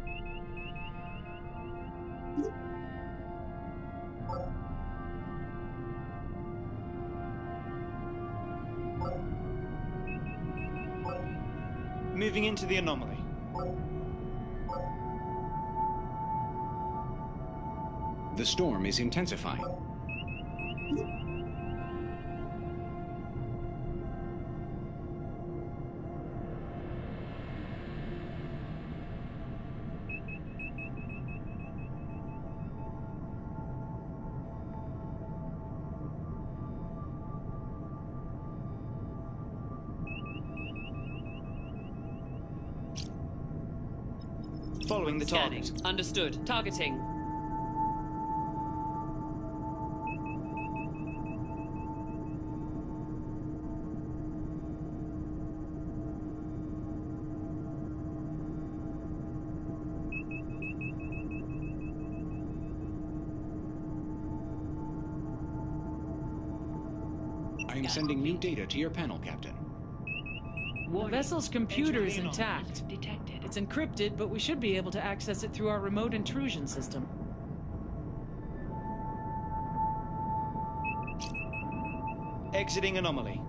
Moving into the anomaly. The storm is intensifying. Following the Scanning. target. Understood. Targeting. I am sending new data to your panel, Captain. The vessel's computer is intact. Detected. It's encrypted, but we should be able to access it through our remote intrusion system. Exiting anomaly.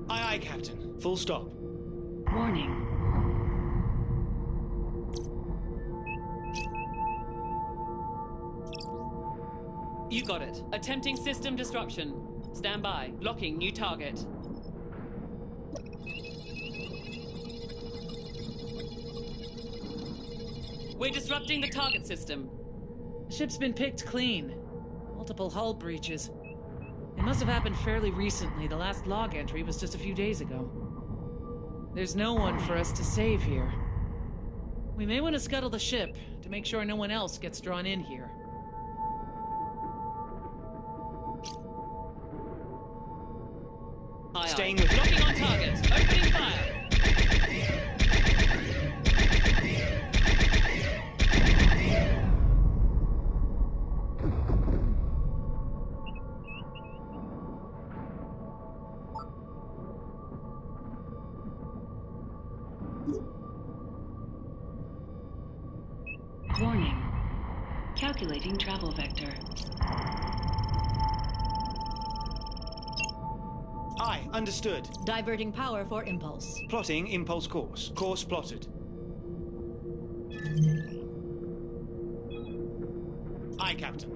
Aye, Captain. Full stop. Warning. You got it. Attempting system disruption. Stand by. Locking new target. We're disrupting the target system. Ship's been picked clean. Multiple hull breaches. It must have happened fairly recently. The last log entry was just a few days ago. There's no one for us to save here. We may want to scuttle the ship to make sure no one else gets drawn in here. Aye, Staying aye. with- Locking on target. Opening fire. Warning. Calculating travel vector. Aye, understood. Diverting power for impulse. Plotting impulse course. Course plotted. Aye, Captain.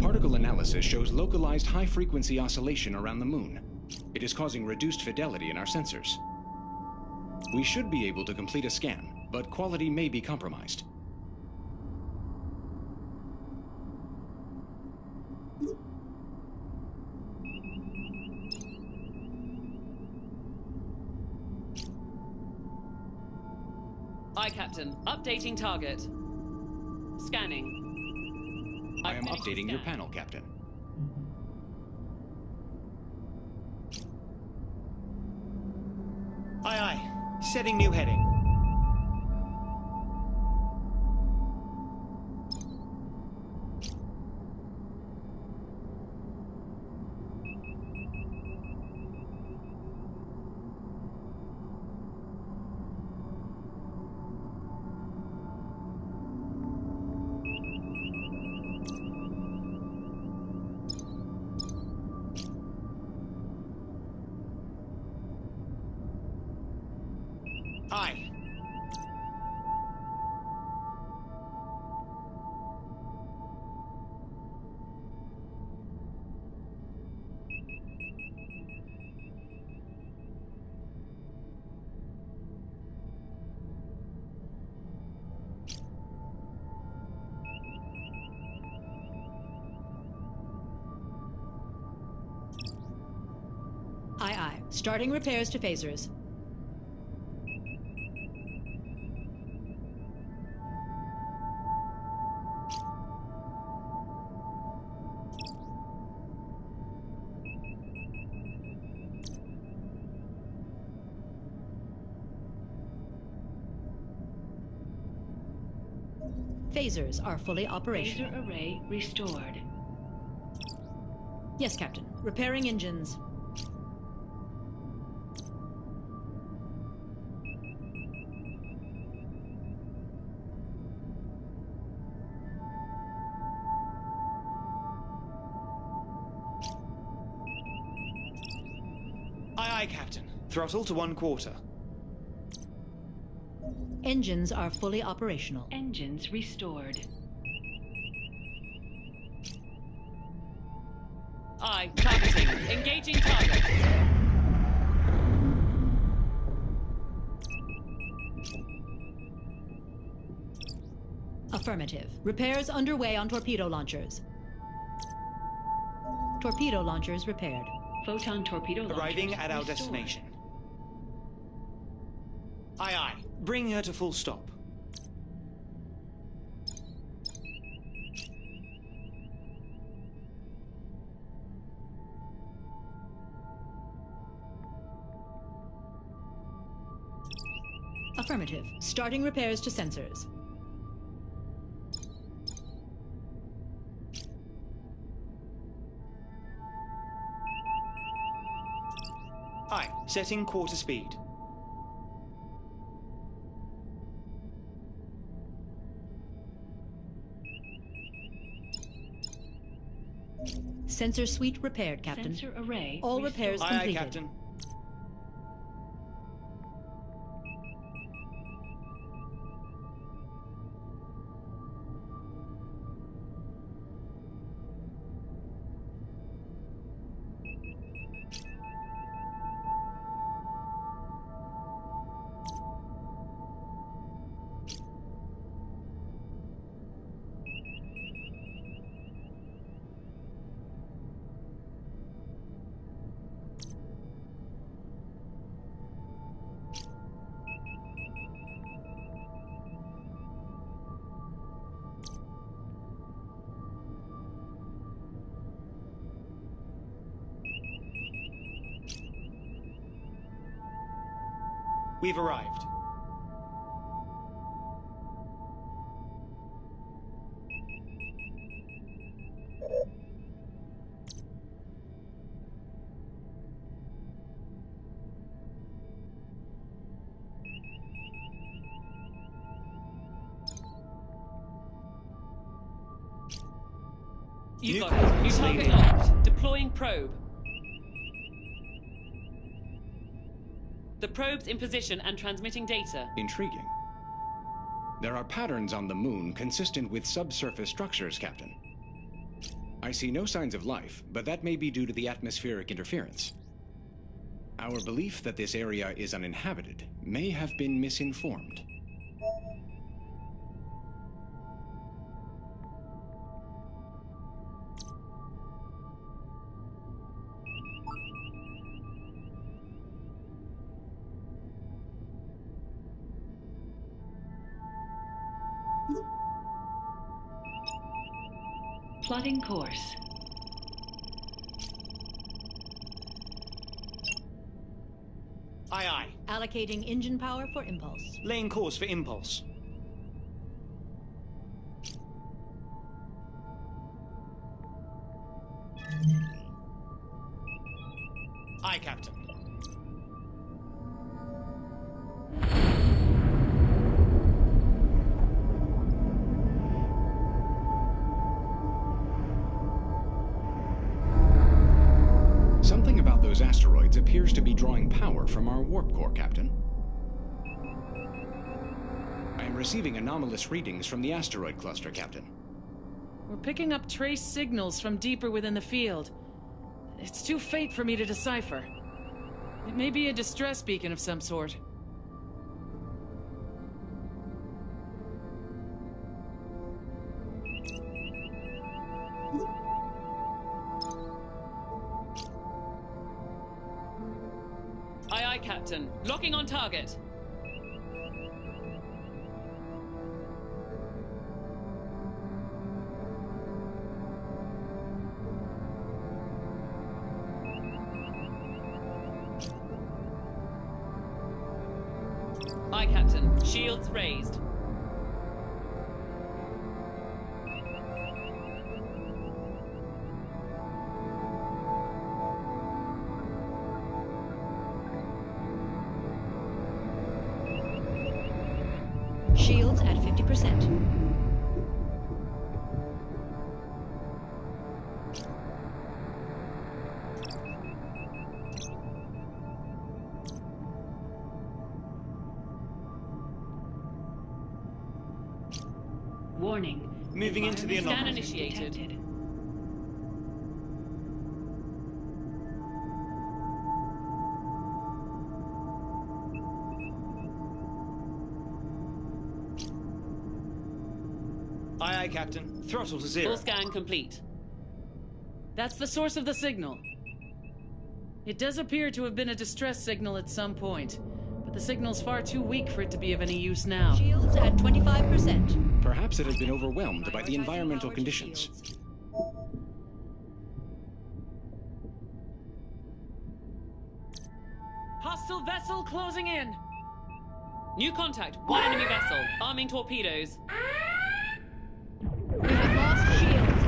Particle analysis shows localized high-frequency oscillation around the moon. It is causing reduced fidelity in our sensors. We should be able to complete a scan, but quality may be compromised. Aye, Captain. Updating target. Scanning. I am finished the updating your scan. panel, Captain. Aye, aye. Setting new heading. Aye. Aye, aye. Starting repairs to phasers. Phasers are fully operational. Phaser array restored. Yes, Captain. Repairing engines. Aye, aye, Captain. Throttle to 1/4. Engines are fully operational. Engines restored. Aye, targeting. Engaging target. Affirmative. Repairs underway on torpedo launchers. Torpedo launchers repaired. Photon torpedo launchers Arriving at our restored. destination. Aye, aye. Bring her to full stop. Affirmative. Starting repairs to sensors. Aye. Setting quarter speed. Sensor suite repaired, Captain. Sensor array All restored. repairs Aye, aye, completed. Captain. We've arrived. You New got it. New coordinates target laid in. locked. Deploying probe. The probe's in position and transmitting data. Intriguing. There are patterns on the moon consistent with subsurface structures, Captain. I see no signs of life, but that may be due to the atmospheric interference. Our belief that this area is uninhabited may have been misinformed. Plotting course. Aye, aye. Allocating engine power for impulse. Laying course for impulse. Aye, Captain. Something about those asteroids appears to be drawing power from our warp core, Captain. I am receiving anomalous readings from the asteroid cluster, Captain. We're picking up trace signals from deeper within the field. It's too faint for me to decipher. It may be a distress beacon of some sort. Aye, aye, Captain. Locking on target. Aye, Captain. Shields raised. Shields at 50%. Warning. Moving into the Environment anomaly. Scan initiated. detected. Aye, aye, Captain. Throttle to zero. Full scan complete. That's the source of the signal. It does appear to have been a distress signal at some point, but the signal's far too weak for it to be of any use now. Shields at 25%. Perhaps it has been overwhelmed by the environmental conditions. Hostile vessel closing in! New contact. One enemy vessel. Arming torpedoes. We have lost shields.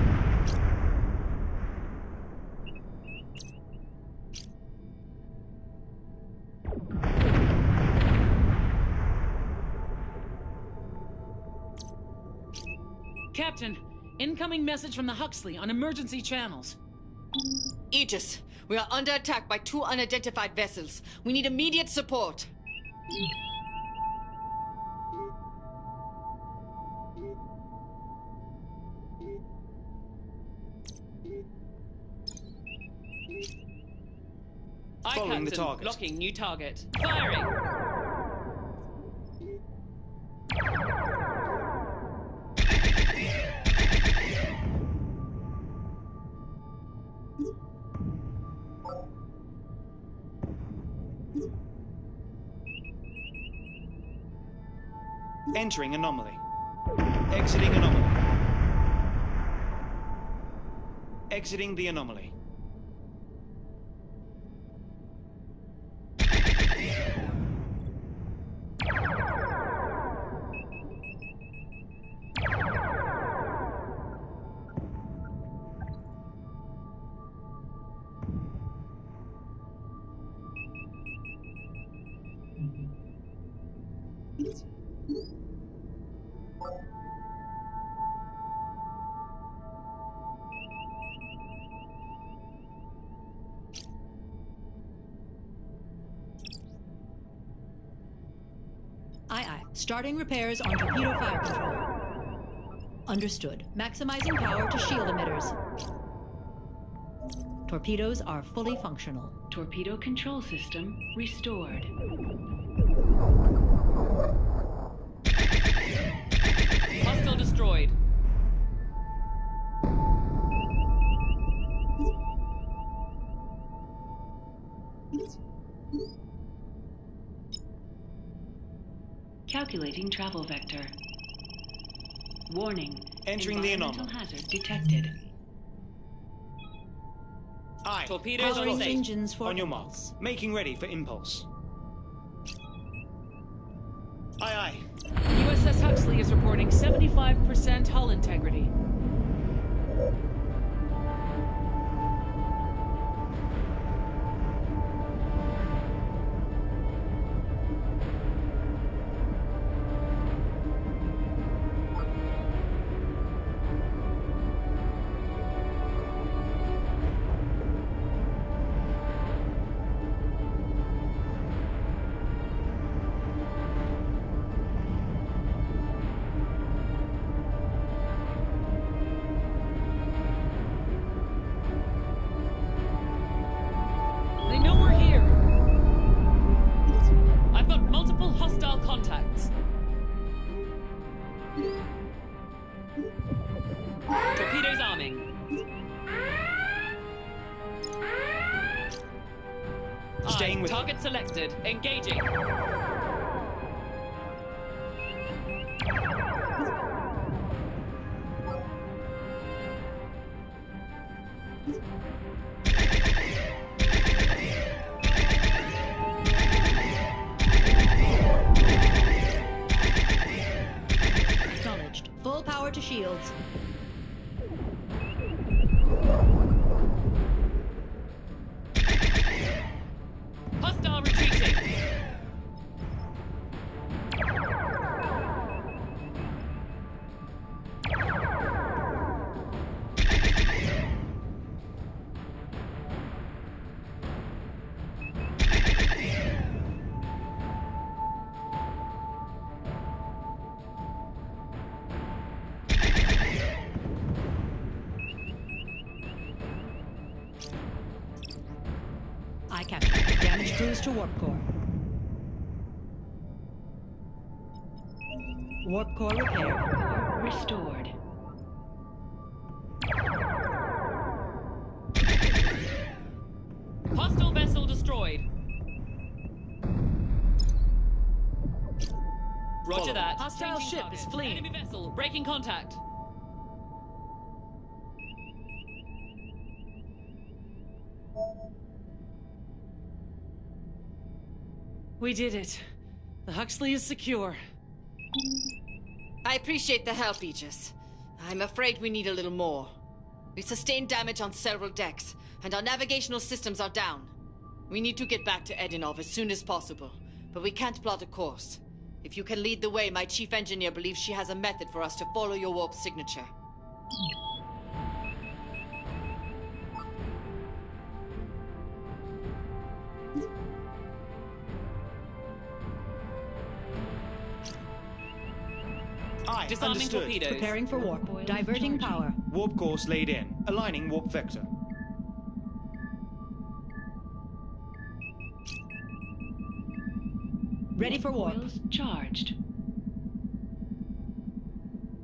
Captain, incoming message from the Huxley on emergency channels. Aegis, we are under attack by 2 unidentified vessels. We need immediate support. Aye, Following Captain. the target. Locking new target. Firing. Entering anomaly. Exiting anomaly. Exiting the anomaly. Aye, aye. Starting repairs on torpedo fire control. Understood. Maximizing power to shield emitters. Torpedoes are fully functional. Torpedo control system restored. Hostile destroyed. Calculating travel vector. Warning. Entering the environmental anomaly. hazard detected. Aye. Torpedoes on Powering station. engines for On your mark. impulse. Making ready for impulse. Aye, aye. USS Huxley is reporting 75% hull integrity. They know we're here. I've got multiple hostile contacts. Torpedoes arming. Staying with Target selected. Engaging. Acknowledged. Full power to shields. Hostile retreating. Aye, Captain. Damage crews to warp core. Warp core repair. Restored. Hostile vessel destroyed. Roger that. Hostile Changing ship target. is fleeing. Enemy vessel breaking contact. We did it. The Huxley is secure. I appreciate the help, Aegis. I'm afraid we need a little more. We've sustained damage on several decks, and our navigational systems are down. We need to get back to Edinov as soon as possible, but we can't plot a course. If you can lead the way, my chief engineer believes she has a method for us to follow your warp signature. Aye, Disarming understood. torpedoes. Preparing for warp. Coils Diverging charging. power. Warp course laid in. Aligning warp vector. Ready for warp. Coils charged.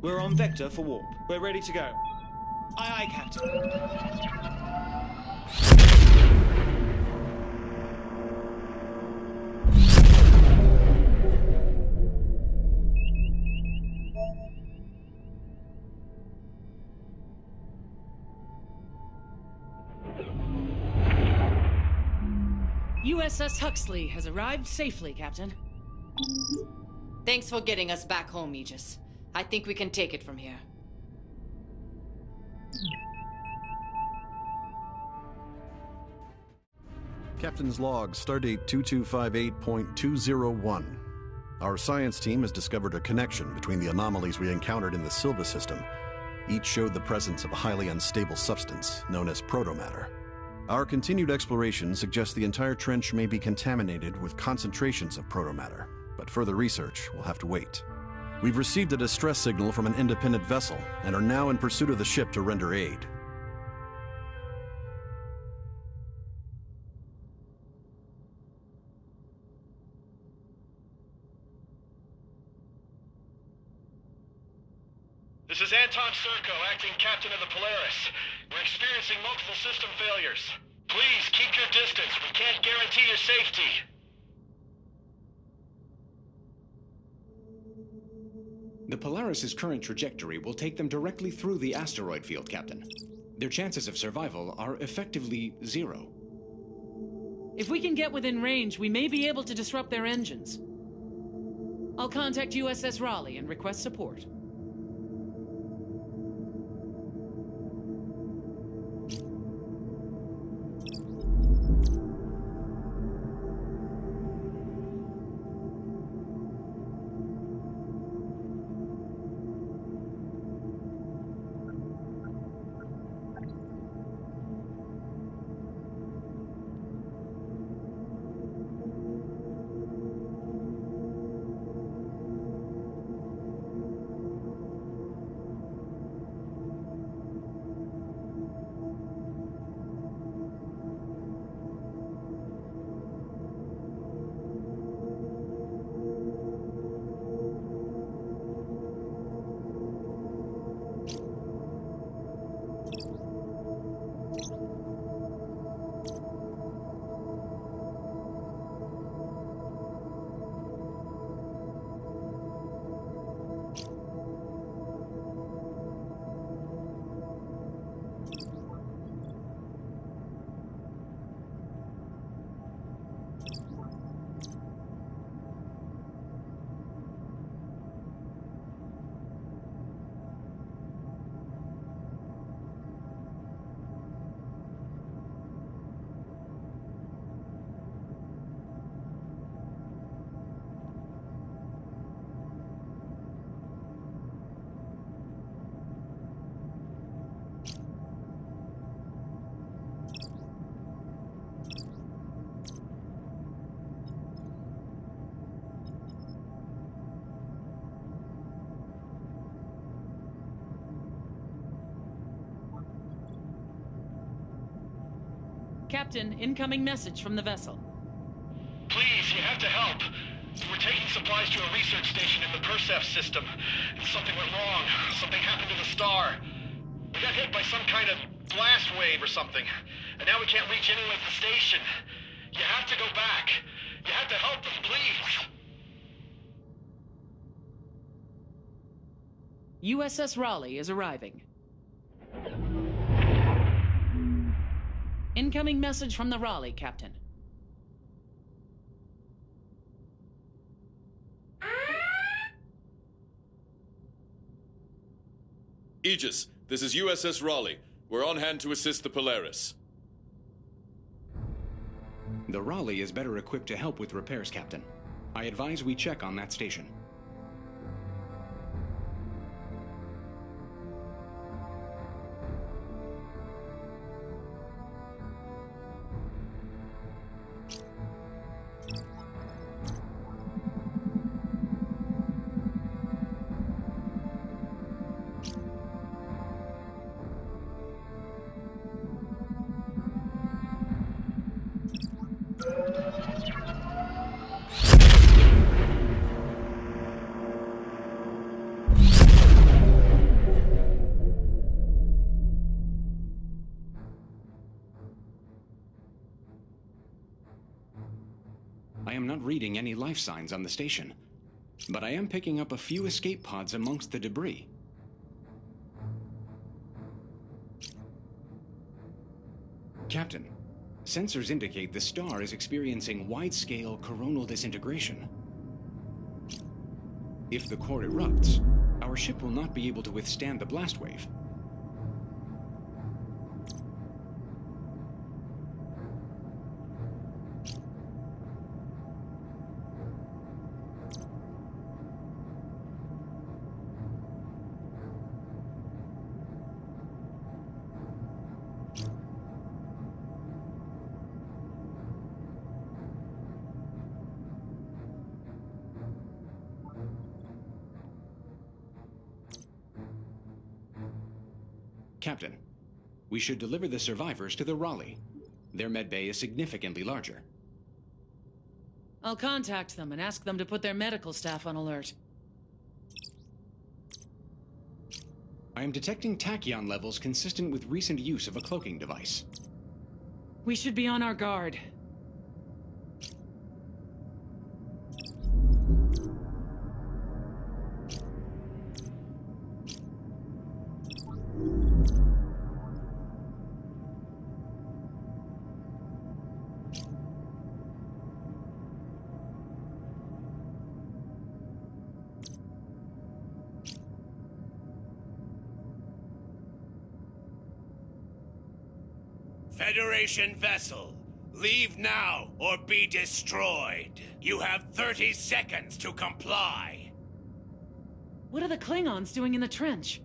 We're on vector for warp. We're ready to go. Aye, aye, Captain. USS Huxley has arrived safely, Captain. Thanks for getting us back home, Aegis. I think we can take it from here. Captain's log, Stardate 2258.201. Our science team has discovered a connection between the anomalies we encountered in the Silva system. Each showed the presence of a highly unstable substance known as protomatter. Our continued exploration suggests the entire trench may be contaminated with concentrations of protomatter, but further research will have to wait. We've received a distress signal from an independent vessel and are now in pursuit of the ship to render aid. This is Anton Serko, acting captain of the Polaris. We're experiencing multiple system failures. Please, keep your distance. We can't guarantee your safety. The Polaris's current trajectory will take them directly through the asteroid field, Captain. Their chances of survival are effectively zero. If we can get within range, we may be able to disrupt their engines. I'll contact USS Raleigh and request support. Captain, incoming message from the vessel. Please, you have to help. We're taking supplies to a research station in the Persef system. Something went wrong. Something happened to the star. We got hit by some kind of blast wave or something. And now we can't reach anyone at the station. You have to go back. You have to help them, please. USS Raleigh is arriving. Incoming message from the Raleigh, Captain. Aegis, this is USS Raleigh. We're on hand to assist the Polaris. The Raleigh is better equipped to help with repairs, Captain. I advise we check on that station. I am not reading any life signs on the station, but I am picking up a few escape pods amongst the debris. Captain, sensors indicate the star is experiencing wide-scale coronal disintegration. If the core erupts, our ship will not be able to withstand the blast wave. Captain, we should deliver the survivors to the Raleigh. Their medbay is significantly larger. I'll contact them and ask them to put their medical staff on alert. I am detecting tachyon levels consistent with recent use of a cloaking device. We should be on our guard. Federation vessel, leave now or be destroyed. You have 30 seconds to comply. What are the Klingons doing in the trench?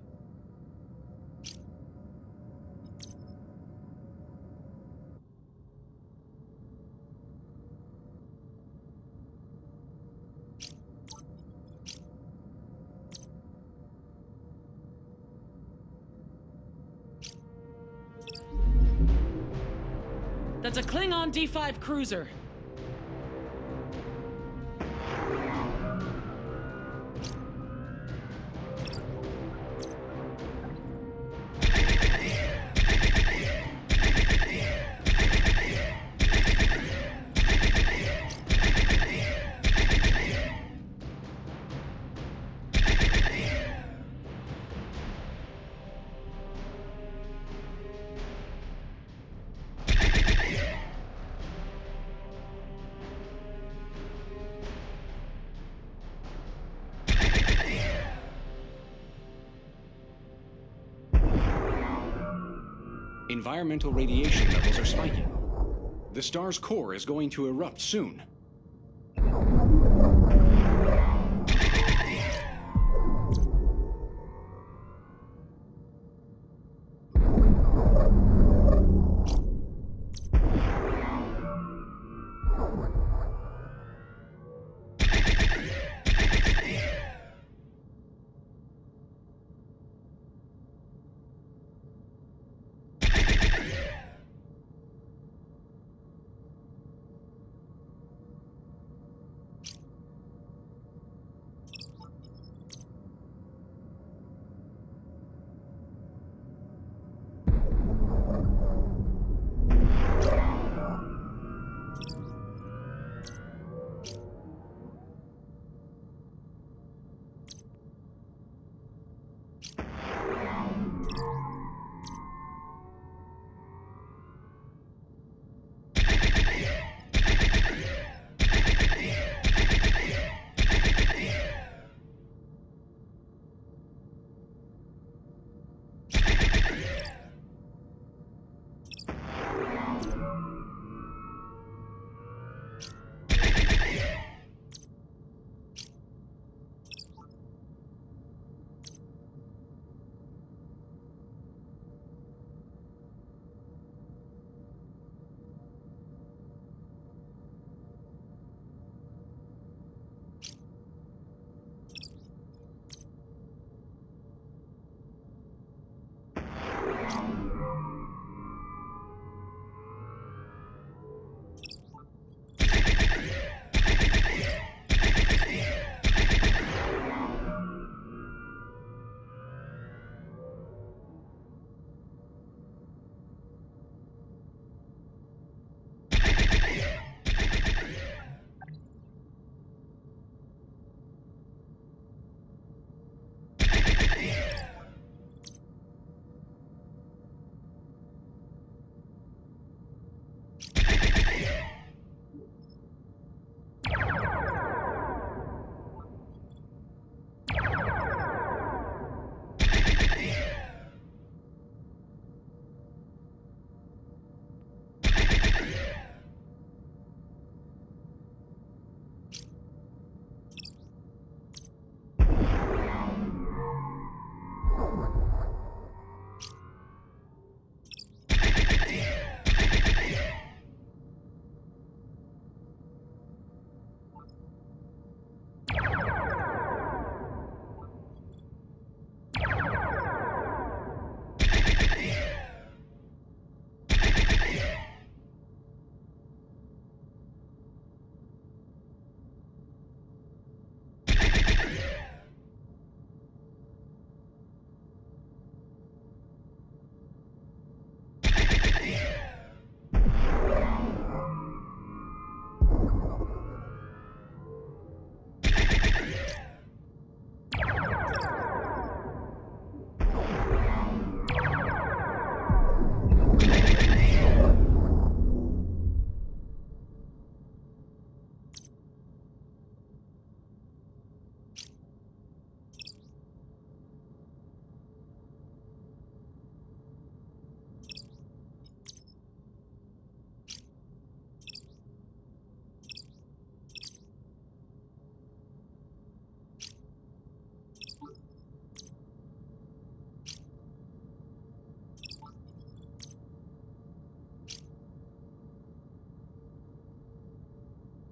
That's a Klingon D5 cruiser. Environmental radiation levels are spiking. The star's core is going to erupt soon.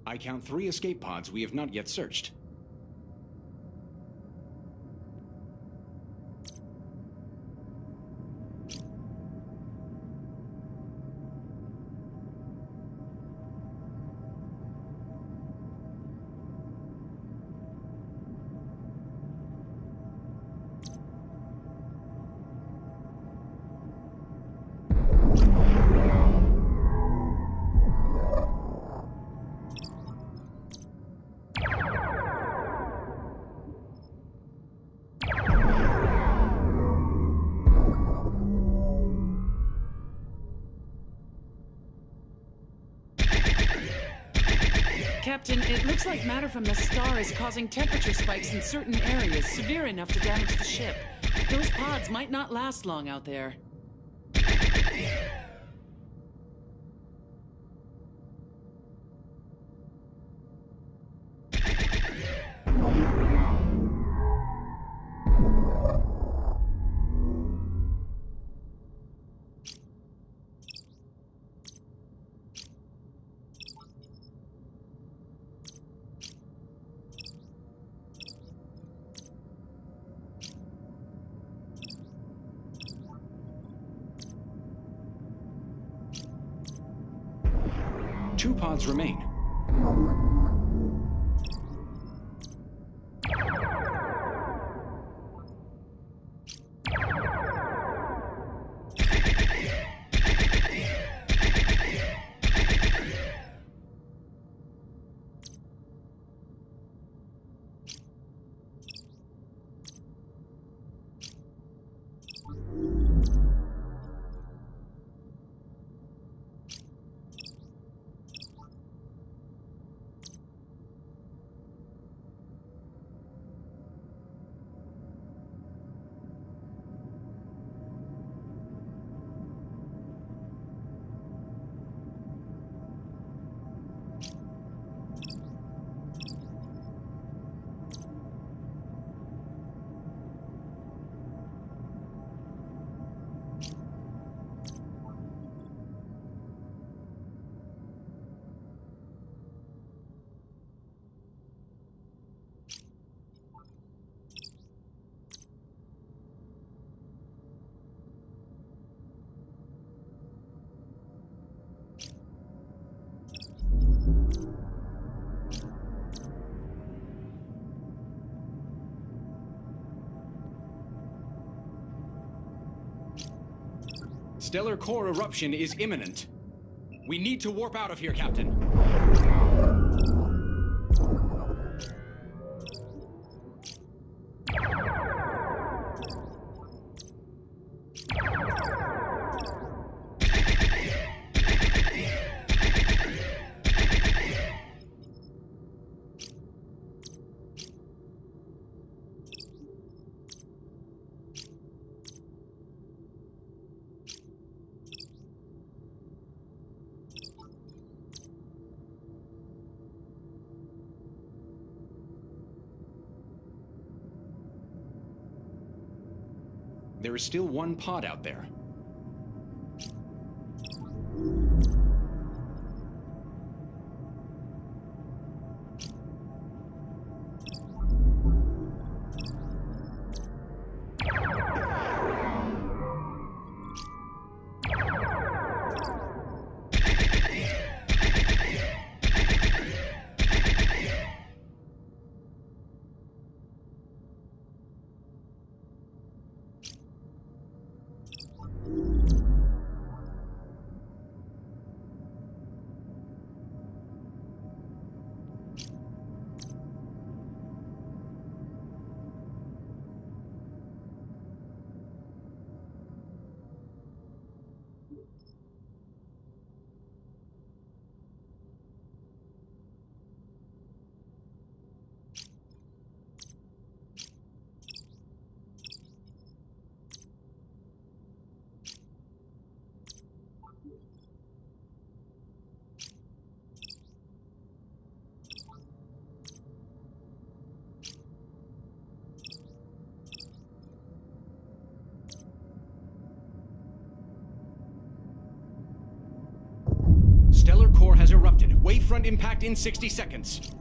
I count 3 escape pods we have not yet searched. Captain, it looks like matter from the star is causing temperature spikes in certain areas, severe enough to damage the ship. Those pods might not last long out there. Two pods remain. Stellar core eruption is imminent. We need to warp out of here, Captain. There is still one pod out there. core has erupted. Wavefront impact in 60 seconds.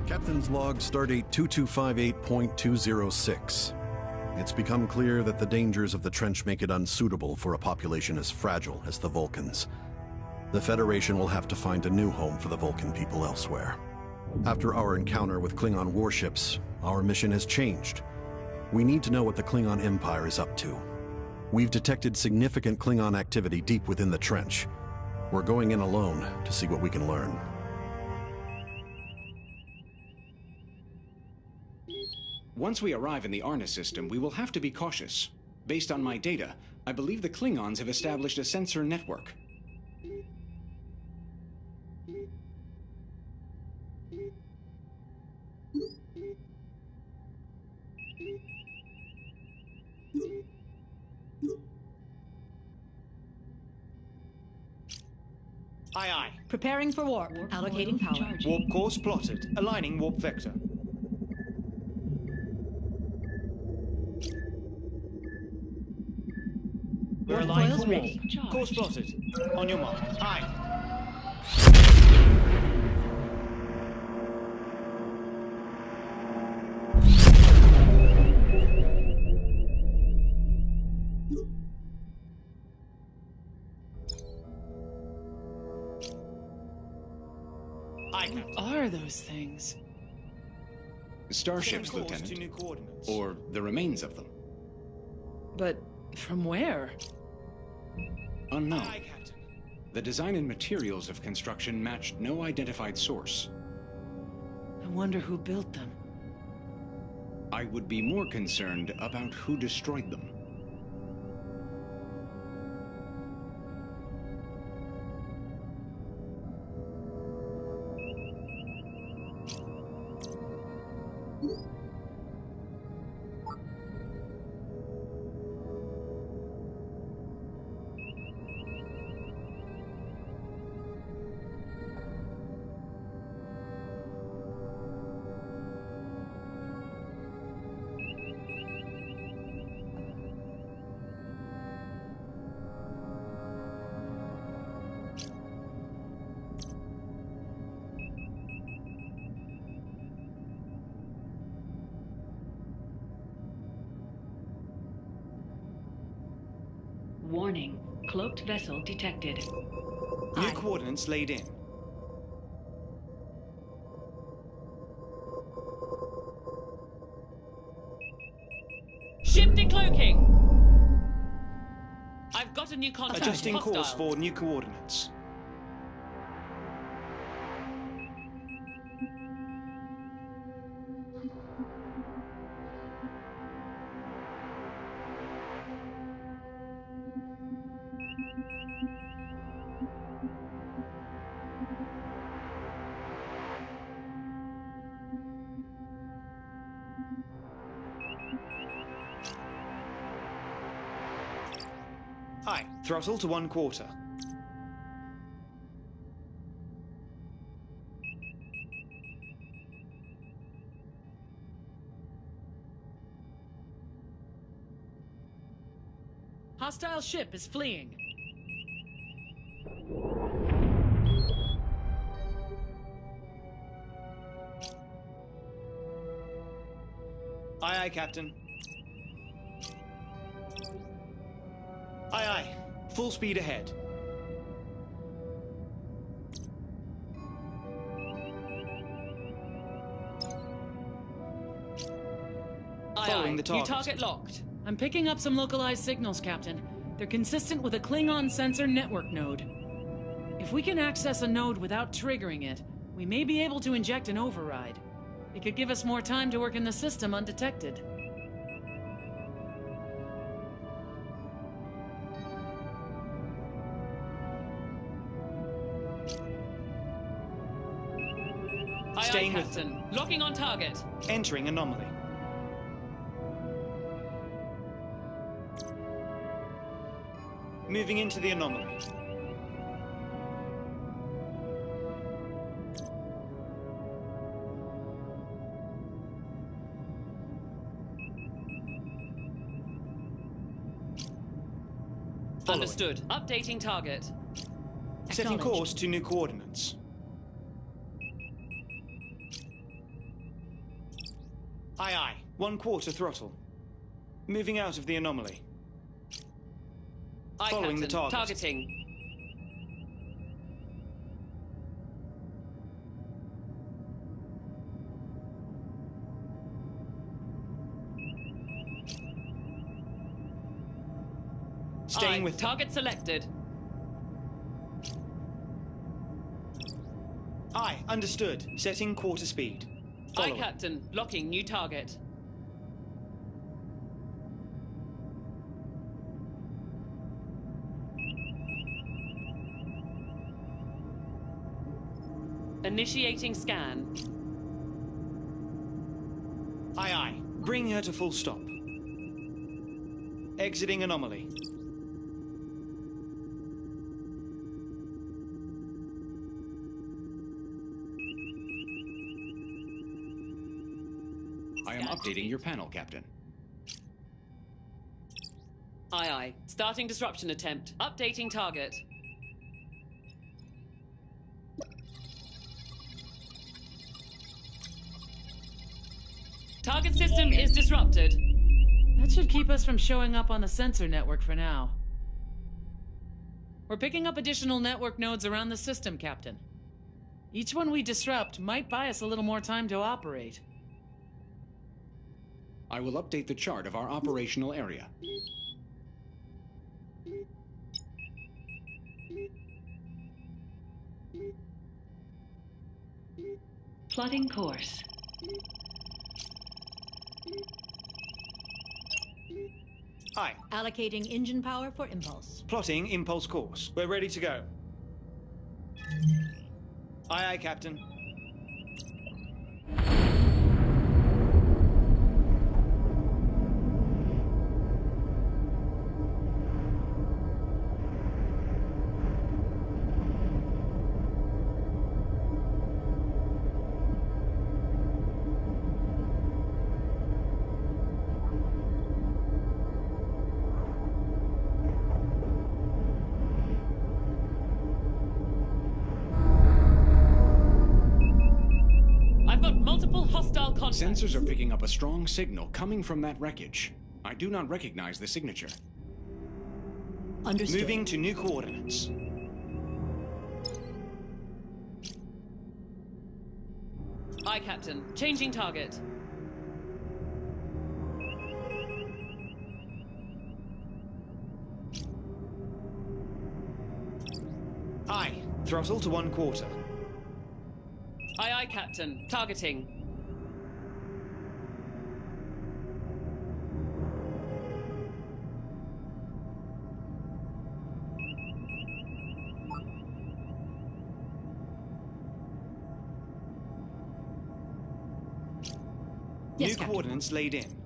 Captain's log, Stardate 2258.206. It's become clear that the dangers of the trench make it unsuitable for a population as fragile as the Vulcans. The Federation will have to find a new home for the Vulcan people elsewhere. After our encounter with Klingon warships, our mission has changed. We need to know what the Klingon Empire is up to. We've detected significant Klingon activity deep within the trench. We're going in alone to see what we can learn. Once we arrive in the Arna system, we will have to be cautious. Based on my data, I believe the Klingons have established a sensor network. Aye, aye. Preparing for warp. Allocating power. Warp course plotted. Aligning warp vector. We're Warp aligned coils for ready. warp. Course plotted. On your mark. Aye. What are those things? Starships, Course to Lieutenant. new coordinates. Or the remains of them. But from where? Unknown. Aye, Captain. The design and materials of construction matched no identified source. I wonder who built them. I would be more concerned about who destroyed them. Warning. Cloaked vessel detected. New coordinates laid in. Ship decloaking! I've got a new contact. Adjusting Hostile. course for new coordinates. Aye. Throttle to 1/4. Hostile ship is fleeing. Aye, aye, Captain. Aye, aye. Full speed ahead. Aye, Following aye. the New target. target locked. I'm picking up some localized signals, Captain. They're consistent with a Klingon sensor network node. If we can access a node without triggering it, we may be able to inject an override. It could give us more time to work in the system undetected. Aye, Staying aye, with them. Captain. Locking on target. Entering anomaly. Moving into the anomaly. Following. Understood. Updating target. Setting course to new coordinates. Aye, aye. 1/4 throttle. Moving out of the anomaly. Aye, Following Captain. the target. Targeting. Staying Aye. with them. Target selected. Aye, understood. Setting quarter speed. Aye, Following. Captain. Locking new target. Initiating scan. Aye, aye. Bring her to full stop. Exiting anomaly. I am updating your panel, Captain. Aye, aye. Starting disruption attempt. Updating target. Target system is disrupted. That should keep us from showing up on the sensor network for now. We're picking up additional network nodes around the system, Captain. Each one we disrupt might buy us a little more time to operate. I will update the chart of our operational area. Plotting course. Aye. Allocating engine power for impulse. Plotting impulse course. We're ready to go. Aye, aye, Captain. I've got multiple hostile contacts. Sensors are picking up a strong signal coming from that wreckage. I do not recognize the signature. Understood. Moving to new coordinates. Aye, Captain. Changing target. Aye. Throttle to 1/4. Aye, aye, Captain. Targeting. Yes, New Captain. coordinates laid in.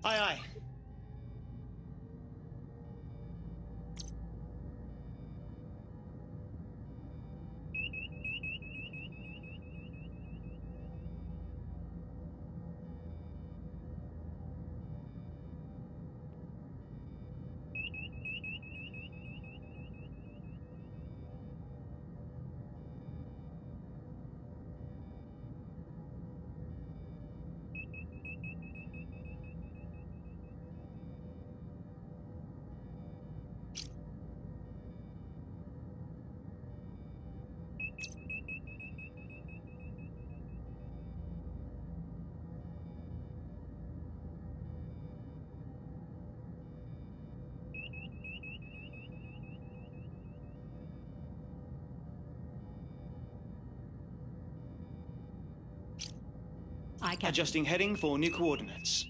Aye, aye. Aye, Captain. Adjusting heading for new coordinates.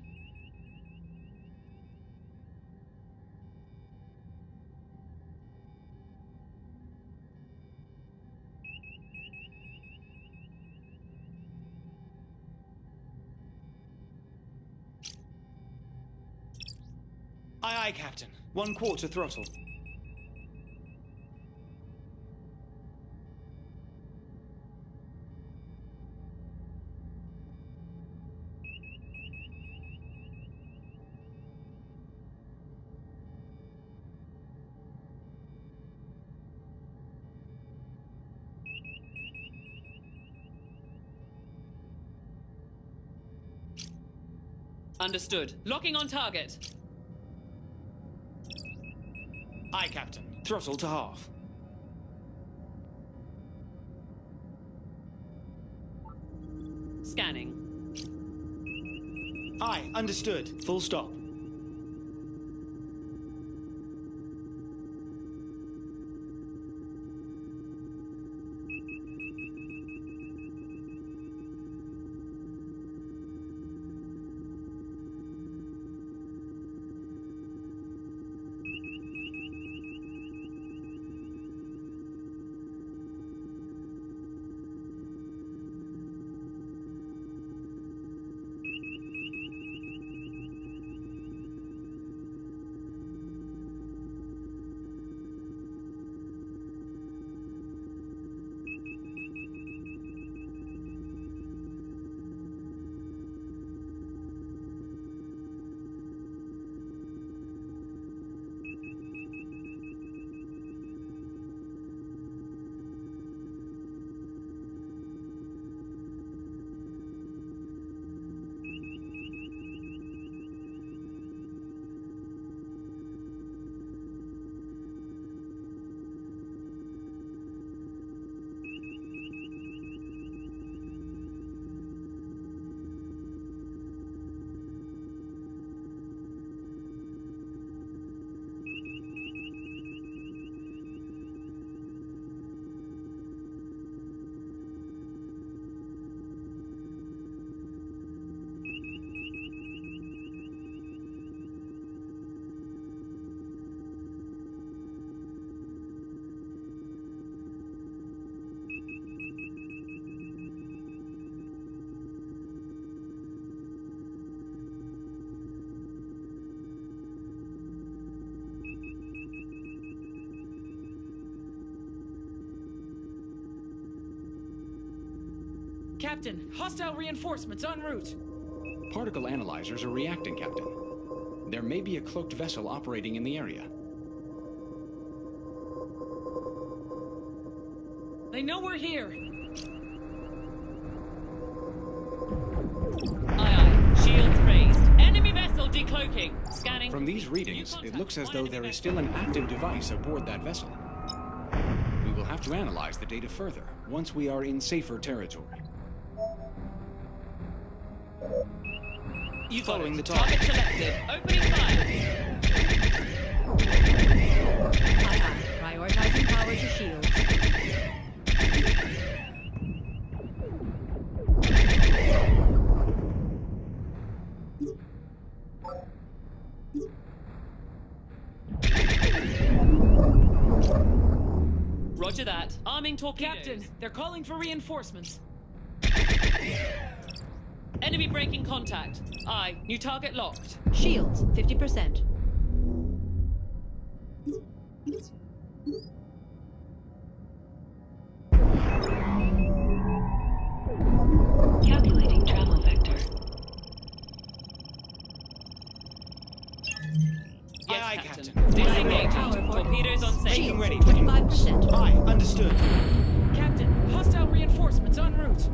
Aye, aye, Captain. 1/4 throttle. Understood. Locking on target. Aye, Captain. Throttle to half. Scanning. Aye, understood. Full stop. Captain, hostile reinforcements en route. Particle analyzers are reacting, Captain. There may be a cloaked vessel operating in the area. They know we're here. Aye, aye. Shields raised. Enemy vessel decloaking. Scanning. From these readings, it looks as though there is still an active device aboard that vessel. We will have to analyze the data further once we are in safer territory. You following the Target target? selected. Opening fire. Aye, aye. Prioritizing power to shields. Roger that. Arming torpedoes. Captain, they're calling for reinforcements. Enemy breaking contact. Aye. New target locked. Shields, 50%. Calculating travel vector. Yes, Aye, aye, Captain. Captain. Disengaging. Power for- Torpedoes on safe. Making ready. 25%. Aye, understood. Captain, hostile reinforcements en route.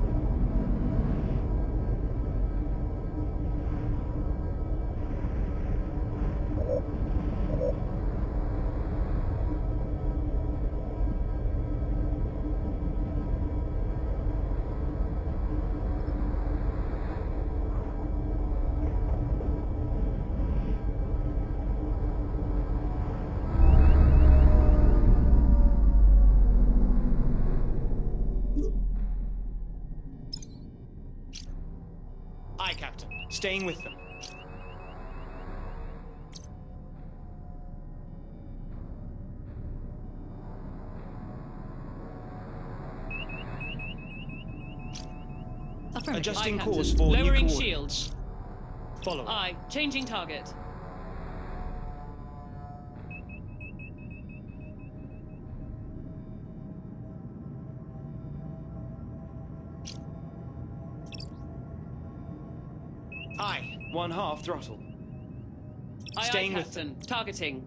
Aye, Captain. Staying with them. Affirmative. Adjusting Aye, course Captain. for Lowering new shields. coordinates. Follow. Aye. Changing target. Aye. 1/2 throttle. Aye, Staying aye, with them. Captain. Targeting.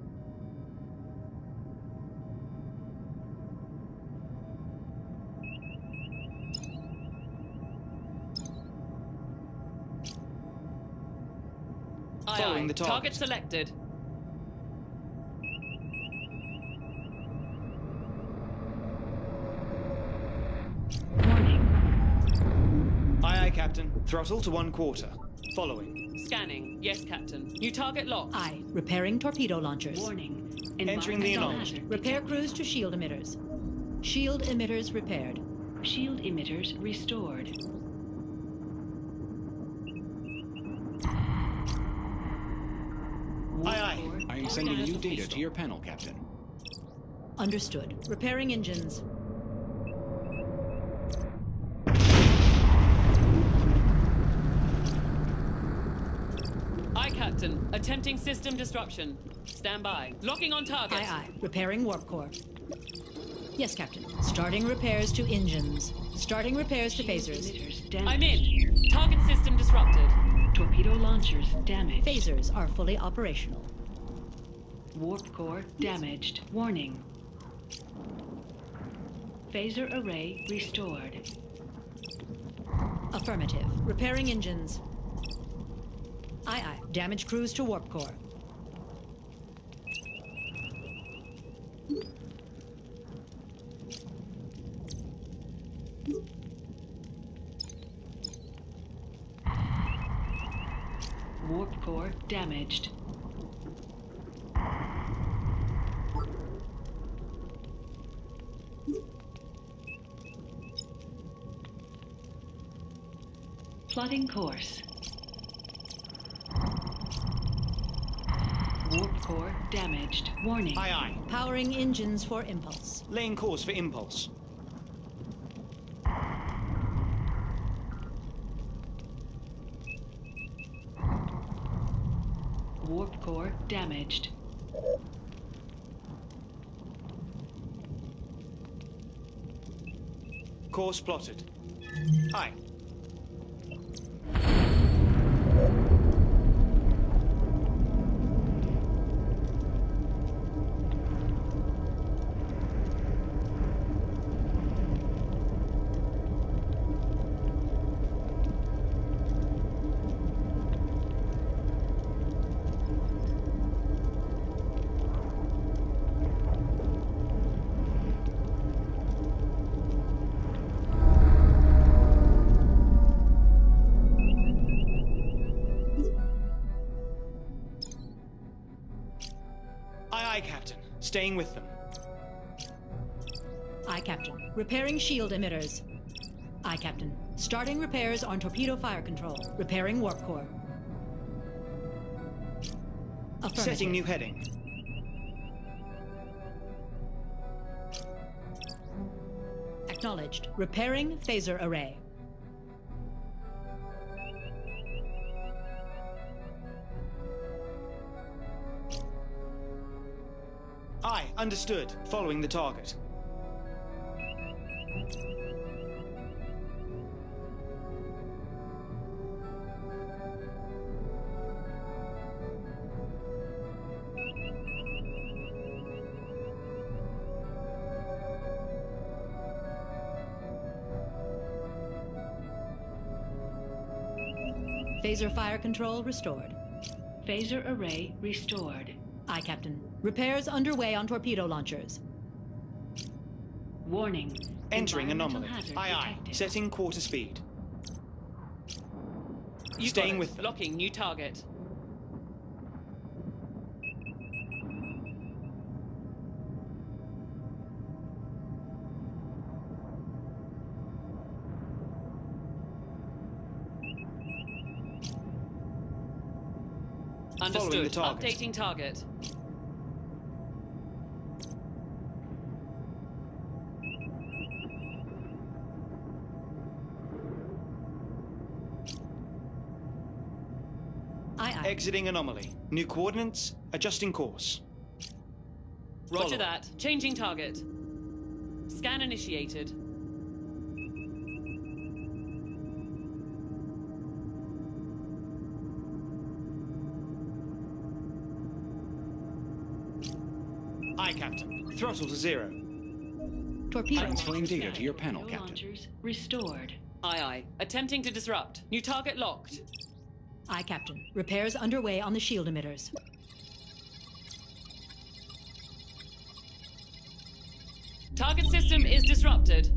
Aye, Following aye. the target. Selected. Warning. Aye, aye, Captain. Throttle to 1/4. Following. Scanning. Yes, Captain. New target locked. Aye. Repairing torpedo launchers. Warning. Entering the Environmental anomaly. hazard Repair detected. crews to shield emitters. Shield emitters repaired. Shield emitters restored. Aye, aye. Warp I am core sending status new data pistol. to your panel, Captain. Understood. Repairing engines. Aye, Captain. Attempting system disruption. Stand by. Locking on target. Aye, aye. Repairing warp core. Yes, Captain. Starting repairs to engines. Starting repairs to Shield phasers. emitters damaged. I'm in. Target system disrupted. Torpedo launchers damaged. Phasers are fully operational. Warp core damaged. Warning. Phaser array restored. Affirmative. Repairing engines. Aye, aye. Damage crews to warp core. Warp core damaged. Plotting course. Warp core damaged. Warning. Aye, aye. Powering engines for impulse. Laying course for impulse. Warp core damaged. Course plotted. Aye. Aye, aye, Captain. Staying with them. Aye, Captain. Repairing shield emitters. Aye, Captain. Starting repairs on torpedo fire control. Repairing warp core. Affirmative. Setting new heading. Acknowledged. Repairing phaser array. Aye, understood. Following the target. Phaser fire control restored. Phaser array restored. Aye, Captain. Repairs underway on torpedo launchers. Warning. Entering Environmental anomaly. hazard Aye, aye. detected. Setting quarter speed. You Staying got it. with them. Locking new target. Following the Understood. target. Updating target. Aye, aye. Exiting anomaly. New coordinates. Adjusting course. Roger Follow. that. Changing target. Scan initiated. Aye, Captain. Throttle to 0. Torpedo. Transferring data to your panel, Fuel Captain. launchers restored. Aye, aye. Attempting to disrupt. New target locked. Aye, Captain. Repairs underway on the shield emitters. Target system is disrupted.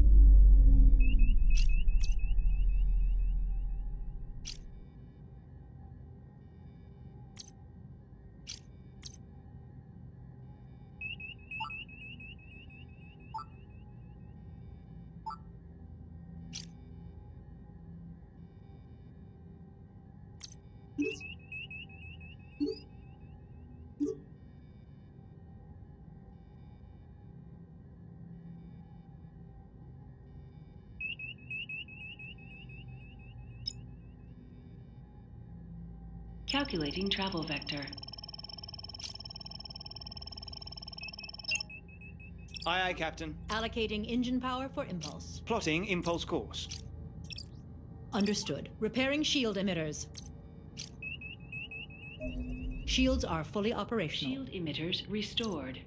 Calculating travel vector. Aye, aye, Captain. Allocating engine power for impulse. Plotting impulse course. Understood. Repairing shield emitters. Shields are fully operational. Shield emitters restored.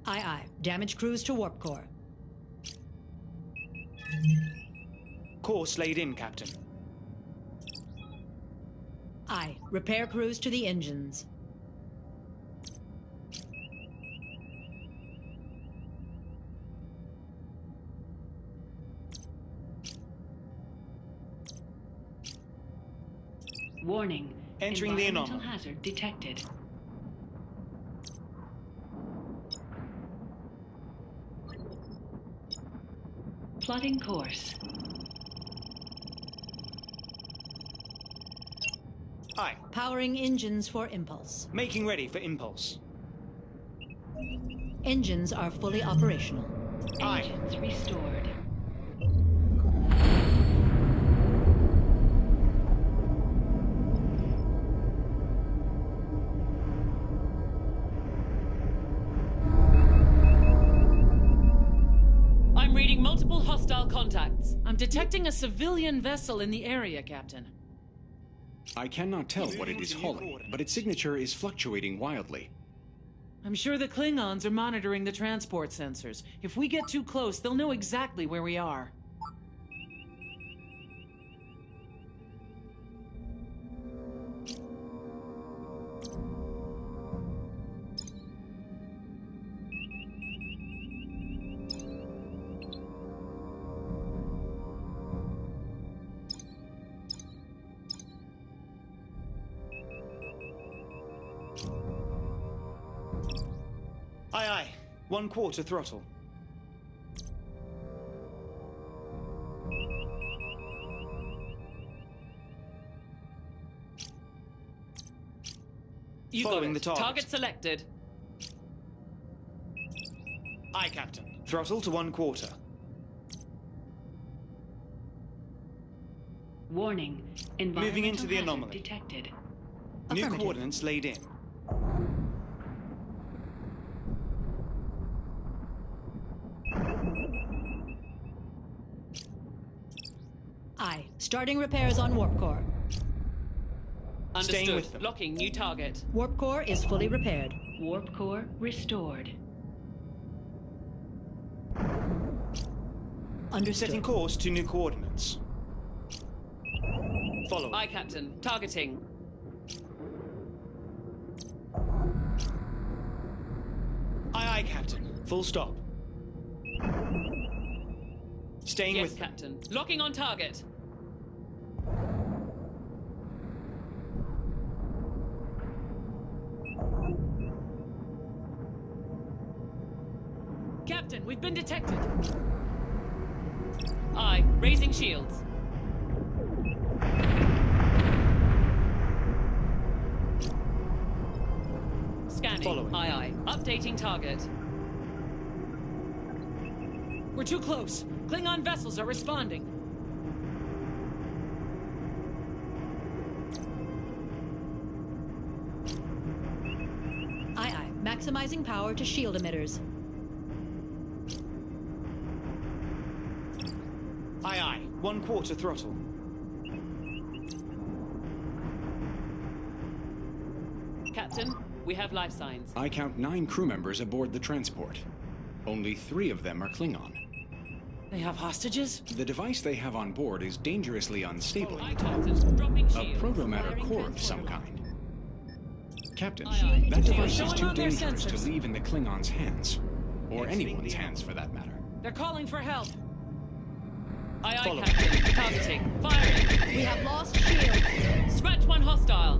Aye, aye. Damage crews to warp core. Course laid in, Captain. Aye. Repair crews to the engines. Warning. Entering the Environmental anomaly. hazard detected. Plotting course. Aye. Powering engines for impulse. Making ready for impulse. Engines are fully operational. Aye. Engines restored. I'm reading multiple hostile contacts. I'm detecting a civilian vessel in the area, Captain. I cannot tell what it is hauling, but its signature is fluctuating wildly. I'm sure the Klingons are monitoring the transport sensors. If we get too close, they'll know exactly where we are. Aye, aye. 1/4 throttle. You got Following it. the target. Target selected. Aye, Captain. Throttle to 1/4. Warning. Moving into the Environmental hazard anomaly. detected. New Affirmative. coordinates laid in. Aye. Starting repairs on warp core. Understood. Staying with them. Locking new target. Warp core is fully repaired. Warp core restored. Understood. Setting course to new coordinates. Follow. Aye, Captain. Targeting. Aye, aye, Captain. Full stop. Staying Yes, with Captain. Locking on target. Captain, we've been detected. Aye. Raising shields. ready. Following. Aye, aye. Updating target. We're too close. Klingon vessels are responding. Aye, aye. Maximizing power to shield emitters. Aye, aye. 1/4 throttle. Captain, we have life signs. I count 9 crew members aboard the transport. Only 3 of them are Klingon. They have hostages? The device they have on board is dangerously unstable. Aye, Captain. Dropping A shield. proto-matter core of some kind. Captain, Aye, aye. that device is Showing too on their dangerous to sensors. leave in the Klingons' hands. Or Exiting anyone's the hands, for that matter. They're calling for help. Aye, aye, Following. Captain. Targeting. Firing. We have lost shields. Scratch one hostile.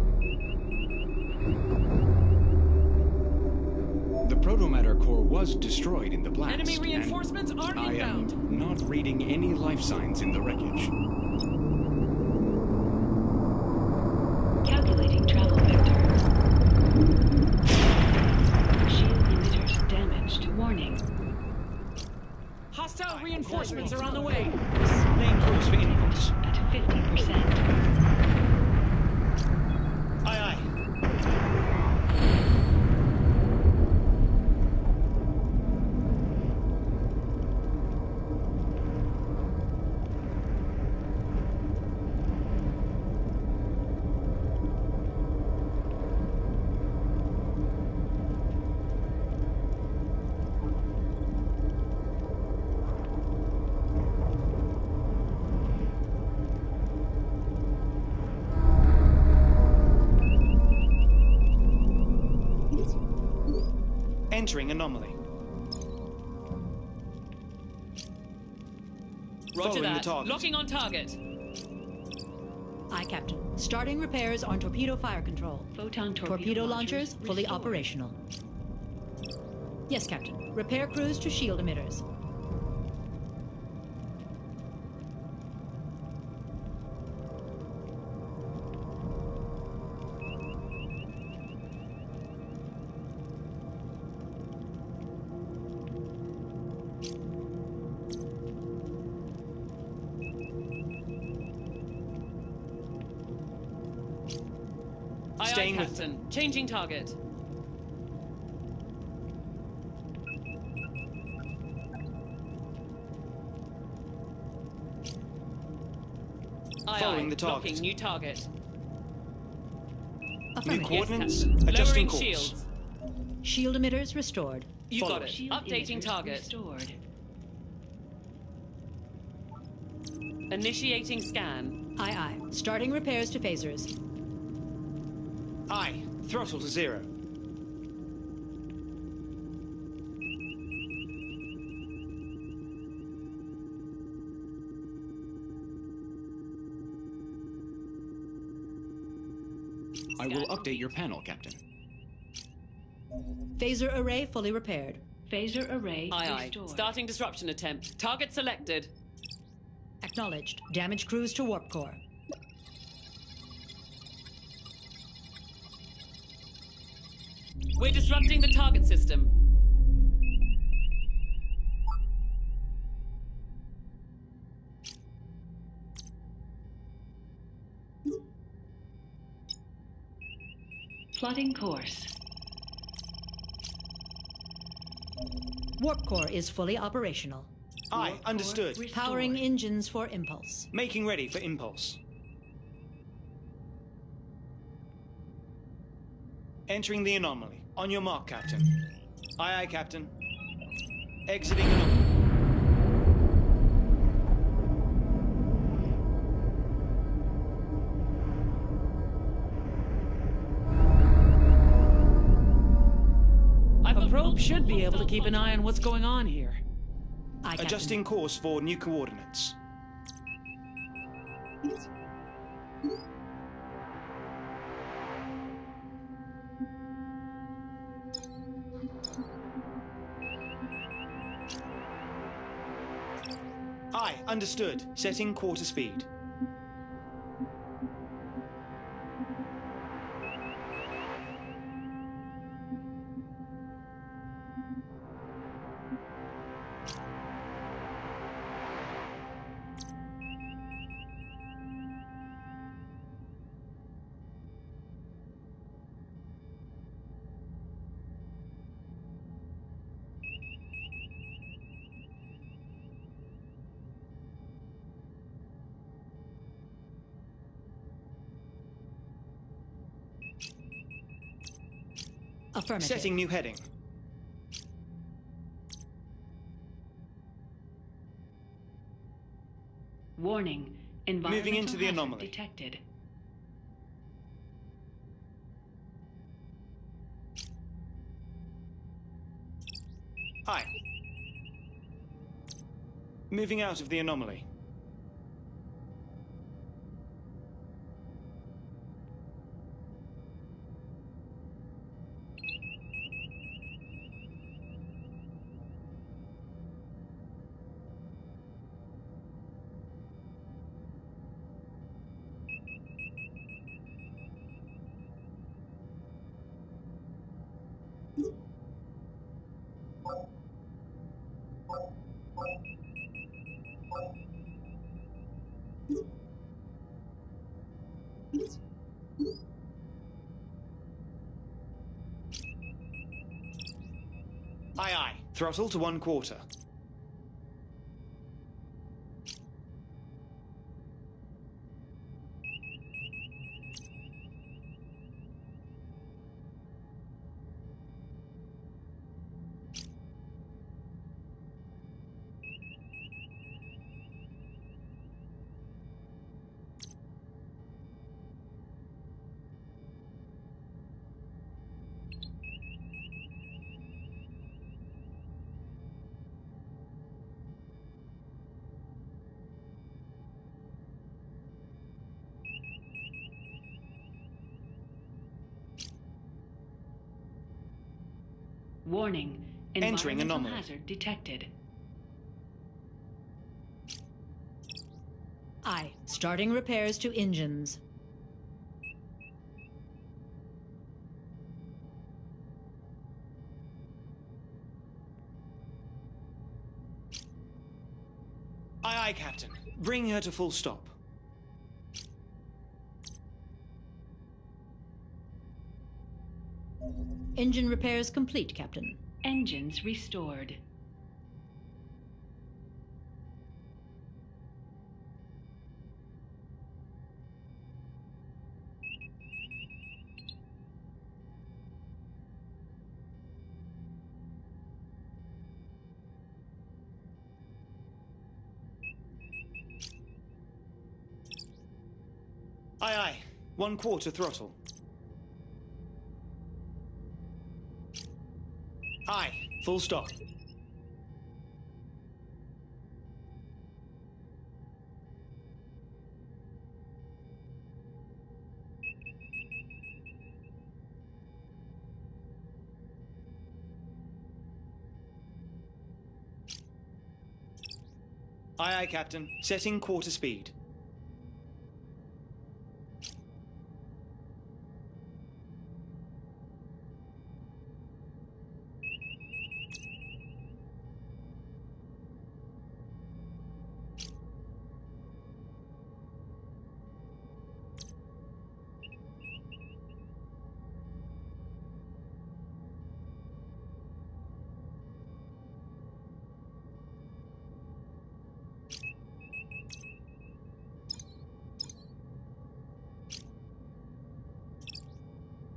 The proto-matter core was destroyed in the blast. Enemy and reinforcements are I inbound. am not reading any life signs in the wreckage. Calculating travel vector. Shield emitters damaged. Warning. Hostile reinforcements are on the way. Laying course for impulse. At 50%. Aye, aye. Entering anomaly. Roger Following the that. target. Locking on target. Aye, Captain. Starting repairs on torpedo fire control. Photon Torpedo launchers fully restored. operational. Yes, Captain. Repair crews to shield emitters. Aye, Staying aye, with Captain. Changing target. Aye, Following aye. the target. Locking new target. New Affirmative. coordinates. Captain. Adjusting Lowering course. shields. Shield emitters restored. You Follow. got it. Shield Updating emitters target. restored. Initiating scan. Aye, aye. Starting repairs to phasers. Aye. Throttle to 0. I will update your panel, Captain. Phaser array fully repaired. Phaser array Aye, aye. restored. Starting disruption attempt. Target selected. Acknowledged. Damage crews to warp core. We're disrupting the target system. Plotting course. Warp core is fully operational. Aye. Understood. Restored. Powering engines for impulse. Making ready for impulse. Entering the anomaly. On your mark, Captain. Aye, aye, Captain. Exiting anomaly. A probe should be able to keep an eye on what's going on here. Aye, Captain. Adjusting course for new coordinates. Aye, understood. Setting quarter speed. Affirmative. Setting new heading. Warning. Environmental Moving into the hazard anomaly. detected. Aye. Moving out of the anomaly. Aye, aye. Throttle to 1/4. Warning. Entering Environmental anomaly. hazard detected. Aye. Starting repairs to engines. Aye, aye, Captain. Bring her to full stop. Engine repairs complete, Captain. Engines restored. Aye, aye. 1/4 throttle. Aye. Full stop. Aye, aye, Captain. Setting quarter speed.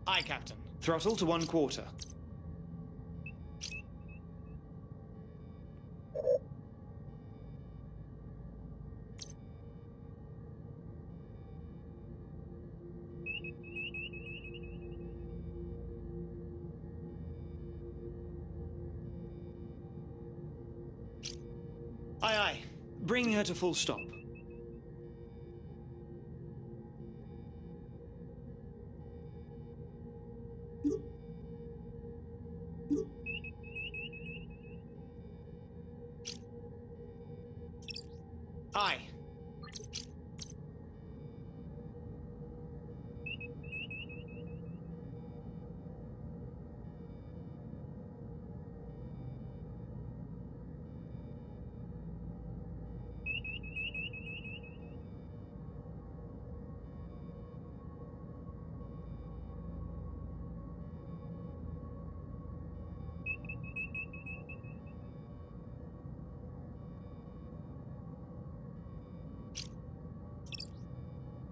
Aye, Captain. Throttle to 1/4. Aye, aye. Bring her to full stop. Aye.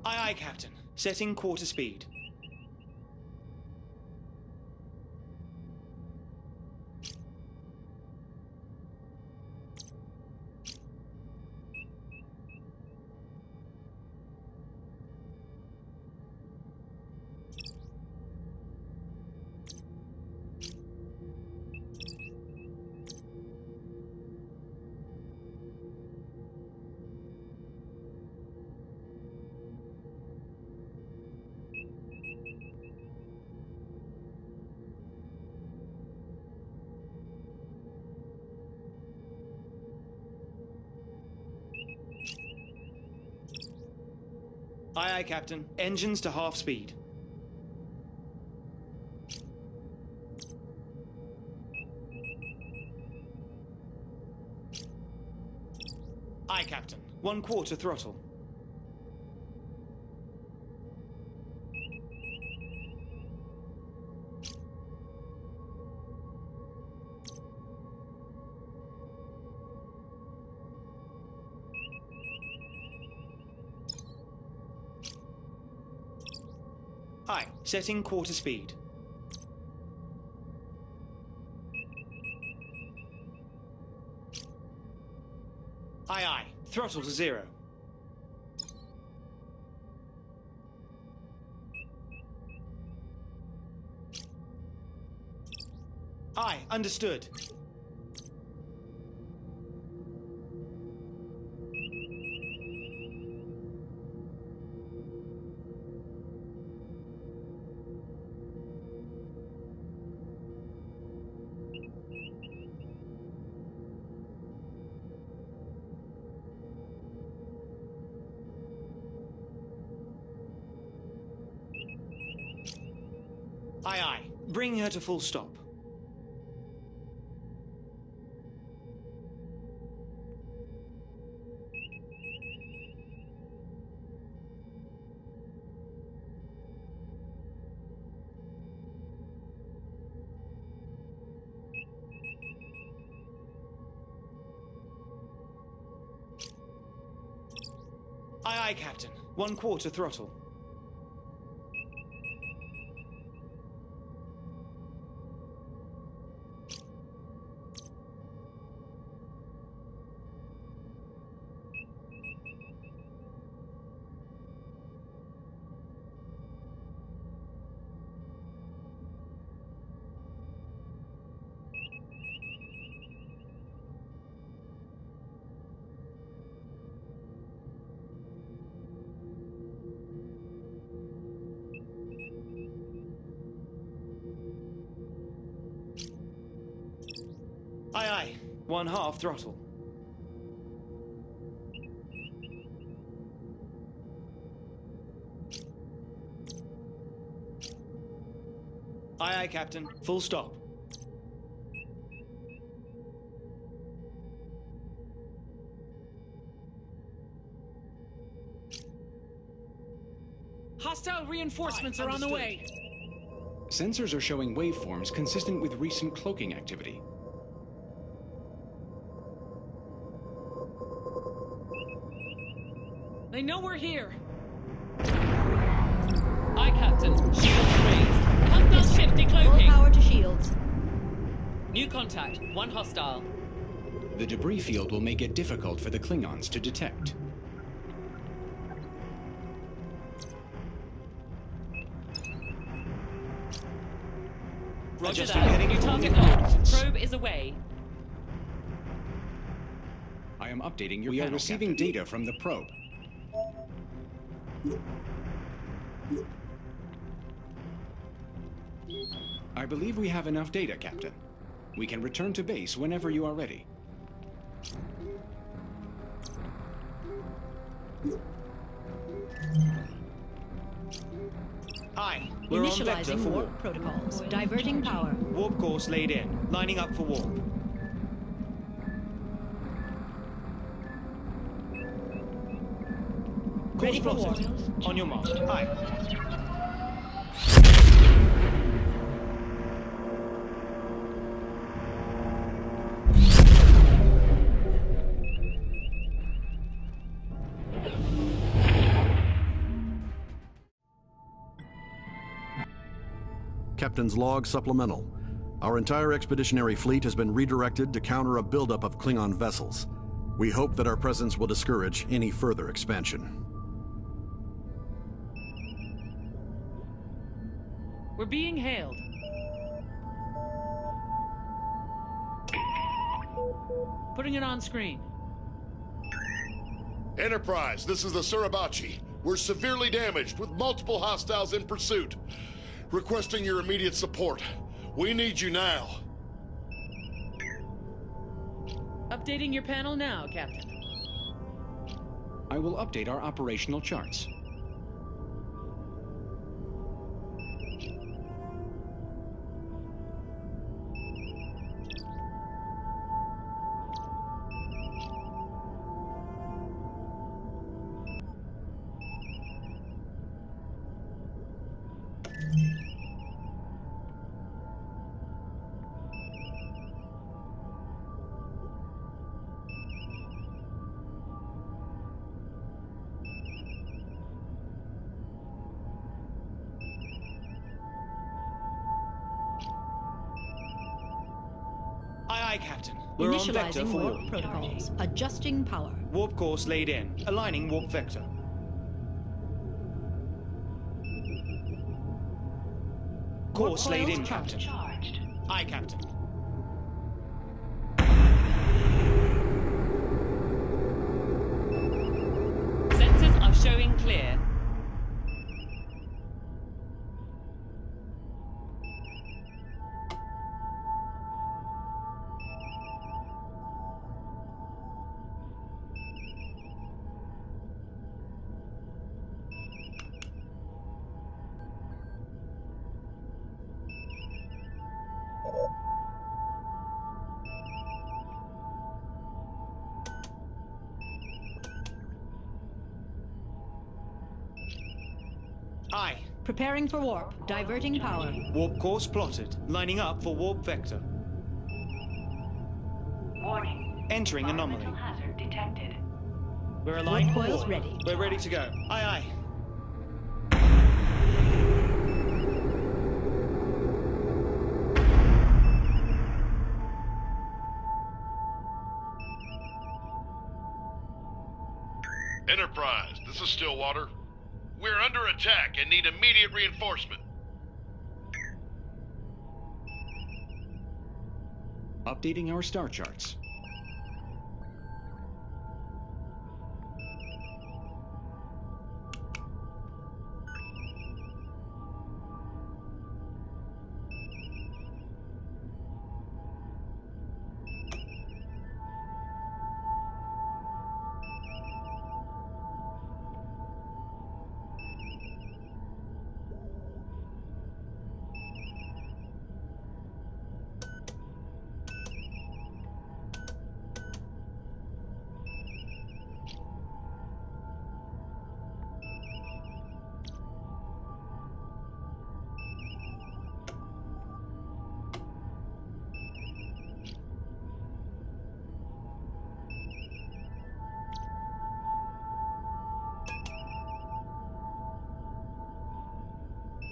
Aye, aye, Captain. Setting quarter speed. Aye, aye, Captain. Engines to half speed. Aye, Captain. 1/4 throttle. Aye, setting quarter speed. Aye, aye. Throttle to 0. Aye, understood. Aye, aye. Bring her to full stop. Aye, aye, Captain. 1/4 throttle. Aye, aye. 1/2 throttle. Aye, aye, Captain. Full stop. Hostile reinforcements are on the way. Sensors are showing waveforms consistent with recent cloaking activity. They know we're here. Aye, Captain. Shields raised. Hostile ship Full decloaking. power to shields. New contact. 1 hostile. The debris field will make it difficult for the Klingons to detect. Roger Adjusting that. heading New for target new locked. coordinates. Probe is away. I am updating your We are panel, receiving Captain. Data from the probe. I believe we have enough data, Captain. We can return to base whenever you are ready. Aye, we're on vector Initializing for warp warp. protocols. Diverting power. Warp course laid in. Lining up for warp. Ready Course for plotted. warp. On your mark. Aye. Captain's log supplemental. Our entire expeditionary fleet has been redirected to counter a buildup of Klingon vessels. We hope that our presence will discourage any further expansion. We're being hailed. Putting it on screen. Enterprise, this is the Suribachi. We're severely damaged with multiple hostiles in pursuit. Requesting your immediate support. We need you now. Updating your panel now, Captain. I will update our operational charts. Aye, Captain. We're on vector Initializing for warp warp. protocols. Adjusting power. Warp course laid in. Aligning warp vector. Course laid in, Captain. Charged. Aye, Captain. Sensors are showing clear. Aye. Preparing for warp. Diverting power. Warp course plotted. Lining up for warp vector. Warning. Entering anomaly. Environmental hazard detected. We're aligned for Coils warp. ready. We're ready to go. Aye, aye. Enterprise, this is Stillwater. We're under attack and need immediate reinforcement. Updating our star charts.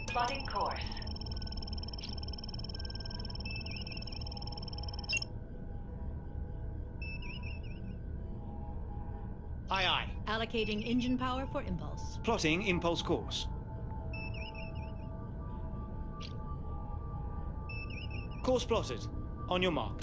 Plotting course. Aye, aye. Allocating engine power for impulse. Plotting impulse course. Course plotted. On your mark.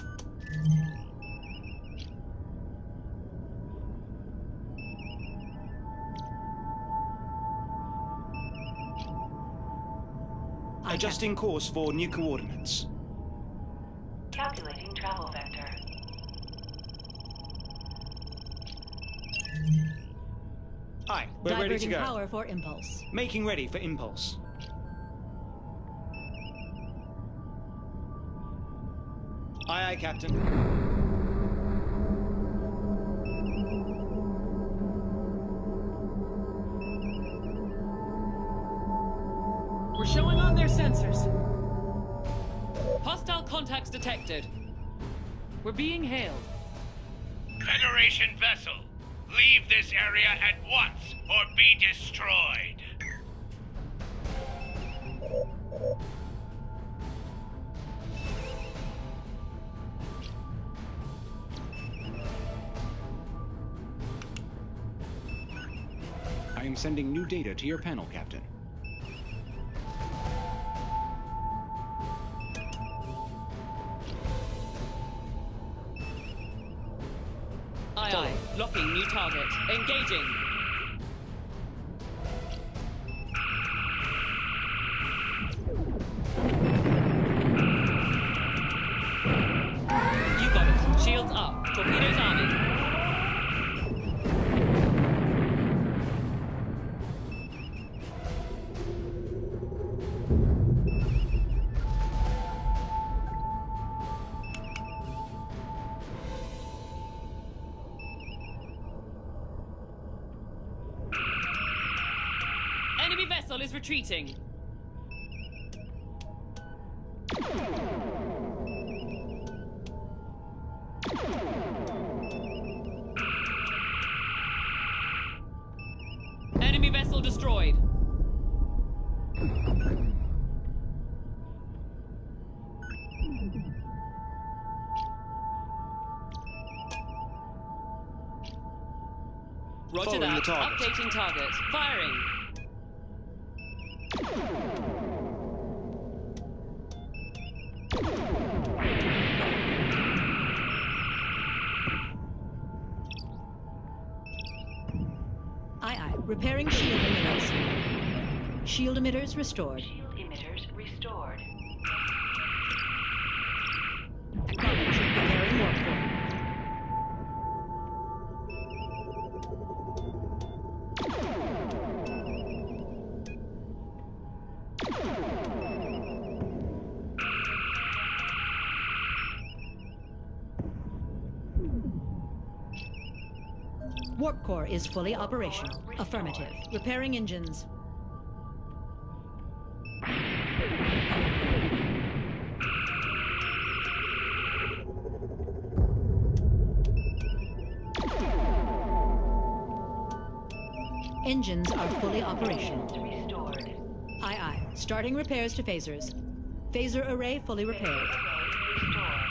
Adjusting course for new coordinates. Calculating travel vector. Aye, we're ready to Diverting go. power for impulse. Making ready for impulse. Aye, aye, Captain. We're showing on their sensors. Hostile contacts detected. We're being hailed. Federation vessel, leave this area at once or be destroyed. I am sending new data to your panel, Captain. Aye, aye. Locking new target. Engaging. You got it. Shields up. Torpedoes arming. Enemy vessel is retreating. Enemy vessel destroyed. Roger Following that. the target. Updating target. Firing. Aye. Repairing shield emitters. Shield emitters restored. Shield emitters restored. Acknowledge. Repairing warp core. Warp core is fully operational. Affirmative. Repairing engines. Engines are fully operational. Restored. Aye. Starting repairs to phasers. Phaser array fully repaired. Restored.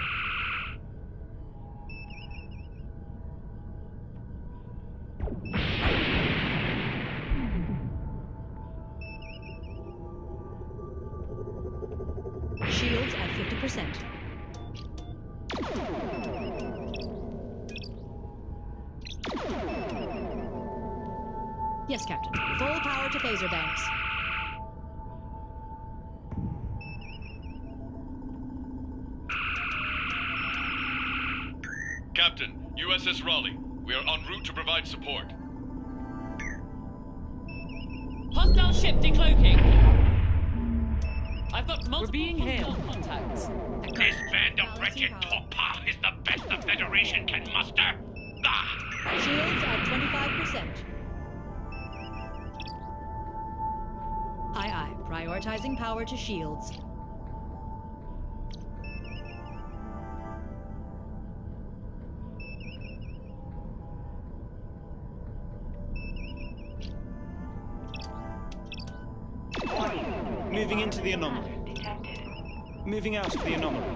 Shields at 50%. Yes, Captain. Full power to phaser banks. Captain, USS Raleigh. We are en route to provide support. Hostile ship decloaking. I've got multiple being hailed. contacts. This band of wretched Toppa is the best the Federation can muster. Ah! Shields at 25%. Aye. Prioritizing power to shields. Moving into the anomaly. Detected. Moving out of the anomaly.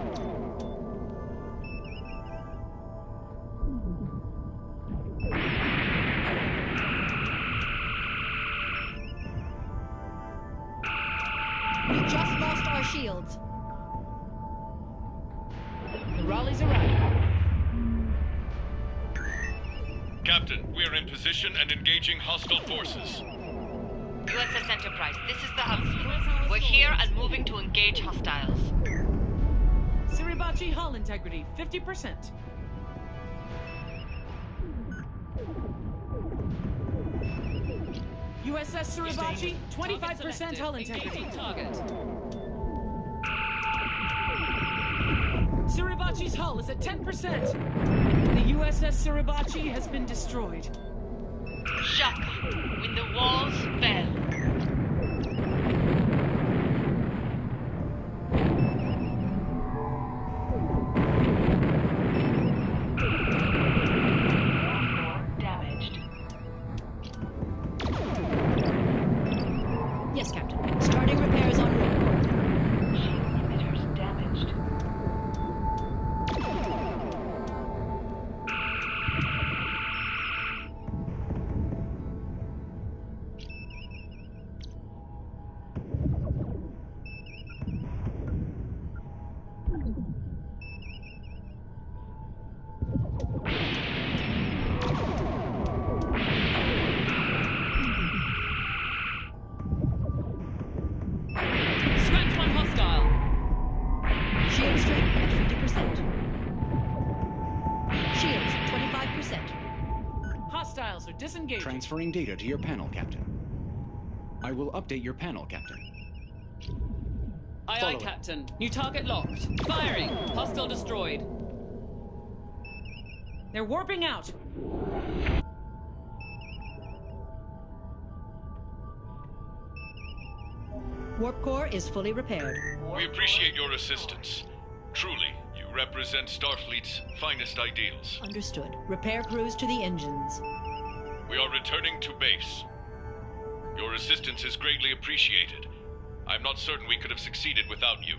We just lost our shields. The Raleigh's arriving. Captain, we are in position and engaging hostile forces. USS Enterprise, this is the hub. We're here and moving to engage hostiles. Suribachi hull integrity, 50%. USS Suribachi, 25% hull integrity. Engaging target. Suribachi's hull is at 10%. The USS Suribachi has been destroyed. Shaka, when the walls fell. Damaged. Yes, Captain. Starting repairs on warp core. Shield emitters damaged. Scratch one hostile. Shield strength at 50%. Shields 25%. Hostiles are disengaging. Transferring data to your panel, Captain. I will update your panel, Captain. Aye, Following. Captain. New target locked. Firing. Hostile destroyed. They're warping out. Warp core is fully repaired. We appreciate your assistance. Truly, you represent Starfleet's finest ideals. Understood. Repair crews to the engines. We are returning to base. Your assistance is greatly appreciated. I'm not certain we could have succeeded without you.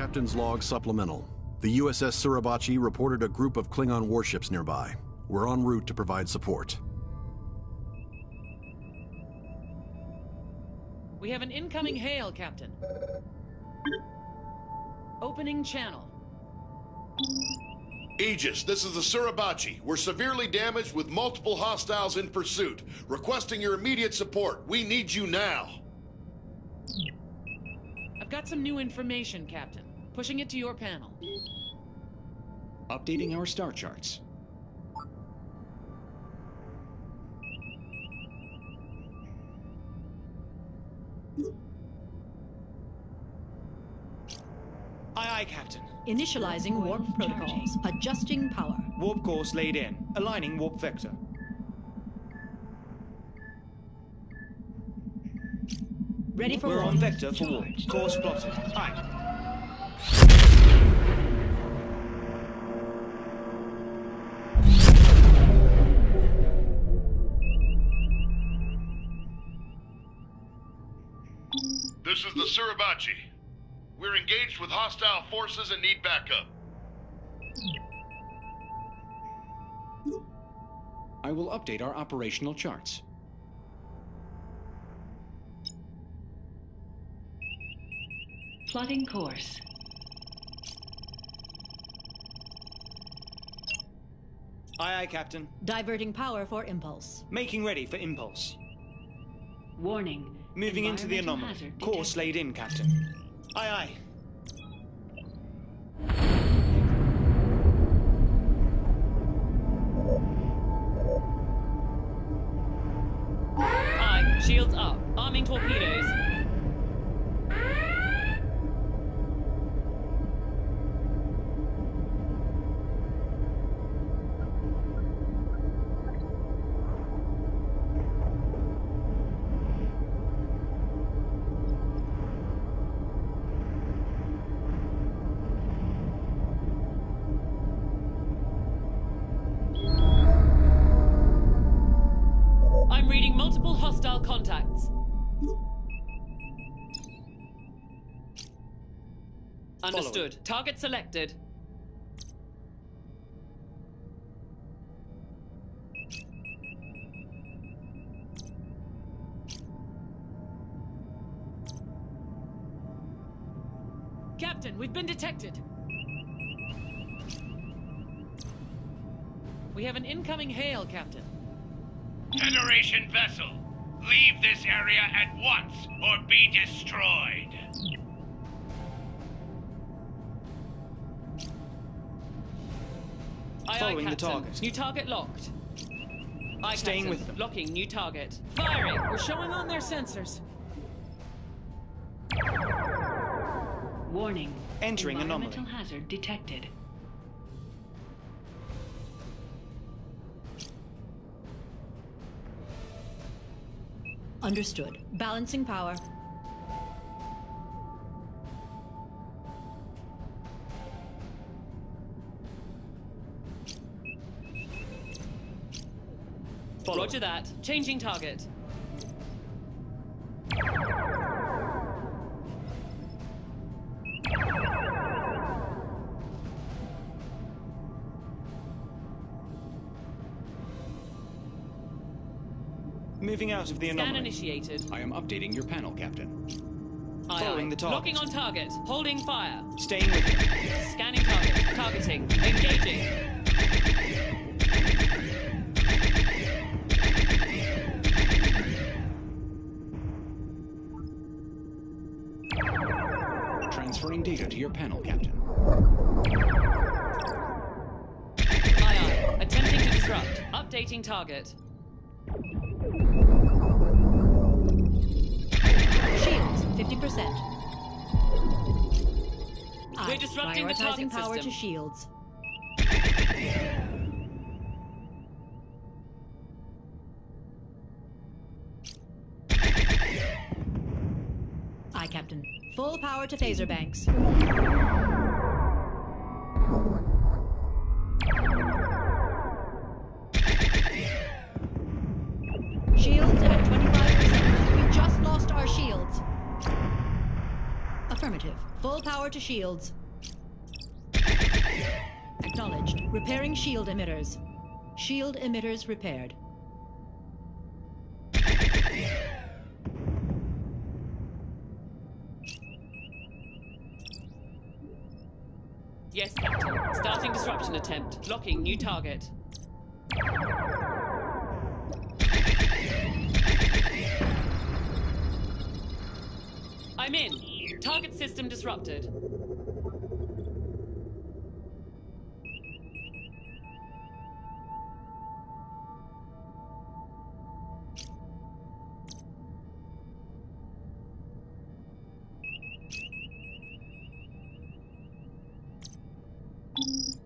Captain's log supplemental. The USS Suribachi reported a group of Klingon warships nearby. We're en route to provide support. We have an incoming hail, Captain. Opening channel. Aegis, this is the Suribachi. We're severely damaged with multiple hostiles in pursuit. Requesting your immediate support. We need you now. I've got some new information, Captain. Pushing it to your panel. Updating our star charts. Aye, Captain. Initializing warp protocols. Adjusting power. Warp course laid in. Aligning warp vector. Ready for We're warp. on vector for warp. Course plotted. Aye. This is the Suribachi. We're engaged with hostile forces and need backup. I will update our operational charts. Plotting course. Aye, Captain. Diverting power for impulse. Making ready for impulse. Warning. Moving into the Environmental anomaly. hazard Course detected. laid in, Captain. Aye, aye. Aye. Shields up. Arming torpedoes. I'm reading multiple hostile contacts. Understood. Target selected. Captain, we've been detected. We have an incoming hail, Captain. Federation vessel, leave this area at once or be destroyed. Aye, Following aye, the Captain. target. New target locked. Aye, Staying Captain. with them. Locking new target. Firing. We're showing on their sensors. Warning. Entering anomaly. Environmental hazard detected. Understood. Balancing power. Follow. Roger that. Changing target. Moving out of the Scan anomaly. initiated. I am updating your panel, Captain. Aye, Following aye. the target. Locking on target. Holding fire. Staying with them. Scanning target. Targeting. Engaging. Transferring data to your panel, Captain. Aye, aye. Attempting to disrupt. Updating target. Shields, 50%. We're disrupting the Prioritizing target power system. to shields. Aye, Captain. Full power to phaser banks. Shields at 25%. We just lost our shields. Affirmative. Full power to shields. Acknowledged. Repairing shield emitters. Shield emitters repaired. Yes, Captain. Starting disruption attempt. Locking new target. I'm in. Target system disrupted.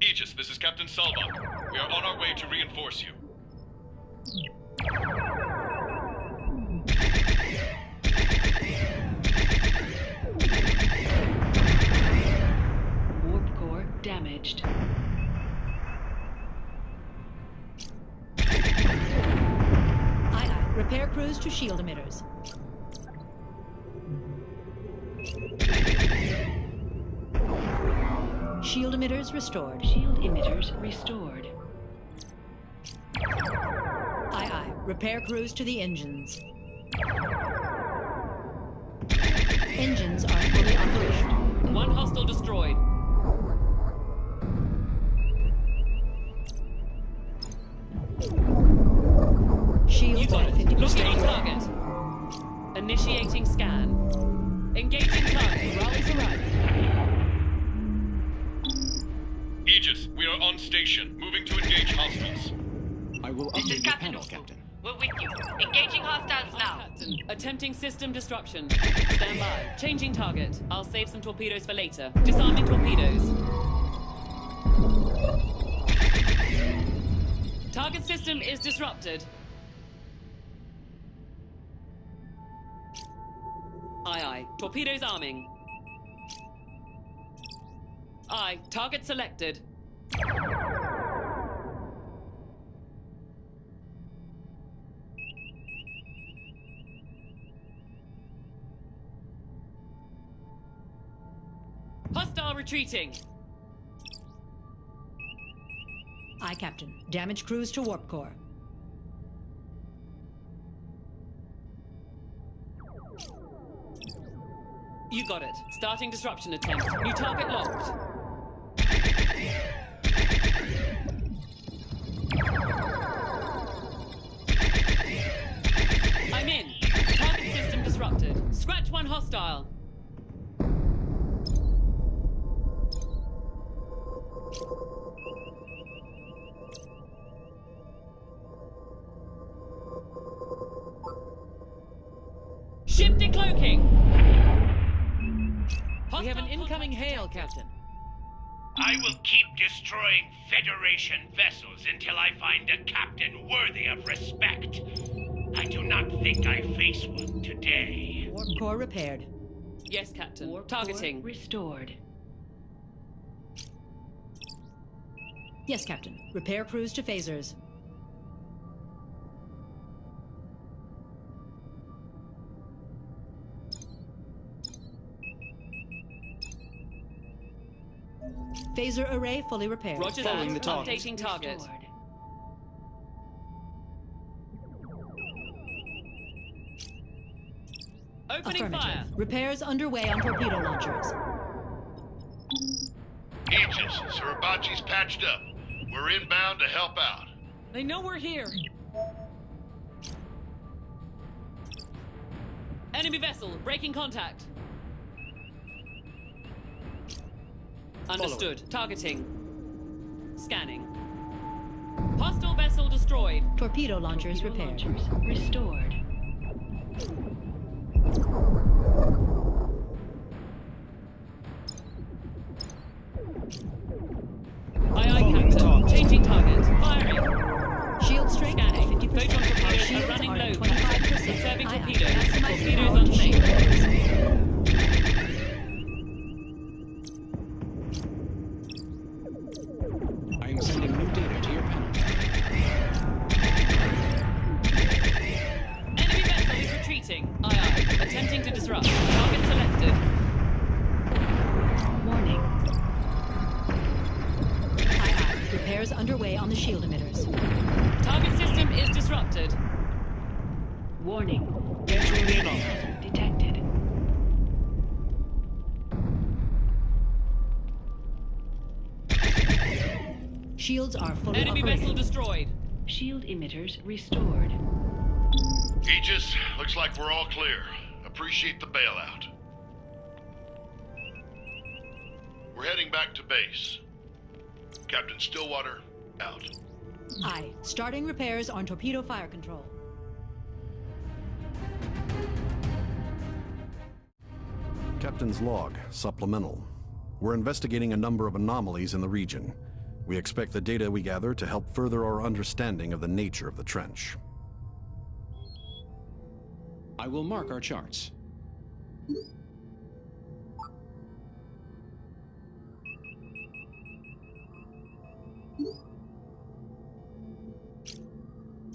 Aegis, this is Captain Salbach. We are on our way to reinforce you. Warp core damaged. Aye. Repair crews to shield emitters. Shield emitters restored. Shield emitters restored. Aye. Repair crews to the engines. Engines are fully operational. One hostile destroyed. Shields You got at it. 50%. Looking on target. Initiating scan. Engaging target. Rallies arrived. Aegis, we are on station. Moving to engage hostiles. I will This is update the Captain panel, Ufu. Captain. We're with you. Engaging hostiles now. Captain. Attempting system disruption. Stand by. Changing target. I'll save some torpedoes for later. Disarming torpedoes. Target system is disrupted. Aye. Torpedoes arming. Aye. Target selected. Hostile retreating. Aye, Captain. Damage crews to warp core. You got it. Starting disruption attempt. New target locked. I'm in. Target system disrupted. Scratch one hostile. Ship decloaking. We have an incoming hail, Captain. I will keep destroying Federation vessels until I find a captain worthy of respect. I do not think I face one today. Warp core repaired. Yes, Captain. Warp Targeting. core restored. Yes, Captain. Repair crews to phasers. Phaser array fully repaired. Roger that. Following the target. Updating target. Restored. Opening Affirmative. fire. Repairs underway on torpedo launchers. Aegis, Suribachi's patched up. We're inbound to help out. They know we're here. Enemy vessel breaking contact. Understood. Targeting. Scanning. Hostile vessel destroyed. Torpedo launchers Torpedo repaired. launchers restored. Aye, Captain. Changing target. Firing. Shield strength at Scanning. 50%. Photon Our torpedoes are shields running are low. at 25%. Conserving Aye, aye. torpedoes. Maximizing Torpedoes power to shield unsafe. emitters. I am sending new data to your panel. shield emitters. Target system is disrupted. Warning. Entering the anomaly. Hazard detected. Shields are fully Enemy operational. vessel destroyed. Shield emitters restored. Aegis, looks like we're all clear. Appreciate the bailout. We're heading back to base. Captain Stillwater, out. Aye. Starting repairs on torpedo fire control. Captain's log, supplemental. We're investigating a number of anomalies in the region. We expect the data we gather to help further our understanding of the nature of the trench. I will mark our charts.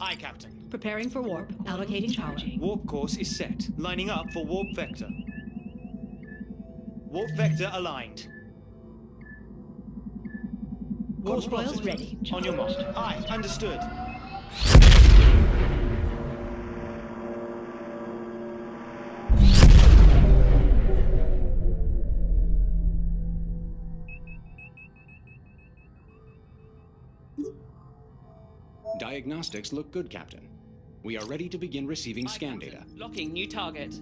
Aye, Captain. Preparing for warp. Allocating power. Warp course is set. Lining up for warp vector. Warp vector aligned. Warp Course coils plotted. ready. On your mark. Aye, understood. Diagnostics look good, Captain. We are ready to begin receiving scan data. Locking new target.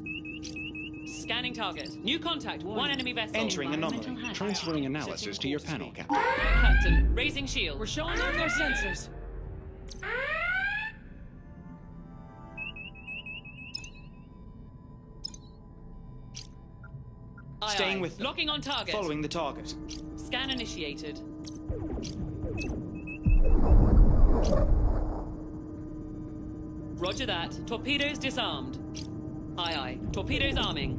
Scanning target. New contact. One enemy vessel. Entering anomaly. Environmental hazard. Transferring analysis to your panel, Captain. Captain, raising shield. We're showing off their sensors. Aye, Staying aye. with them. Locking on target. Following the target. Scan initiated. Roger that. Torpedoes disarmed. Aye, aye. Torpedoes arming.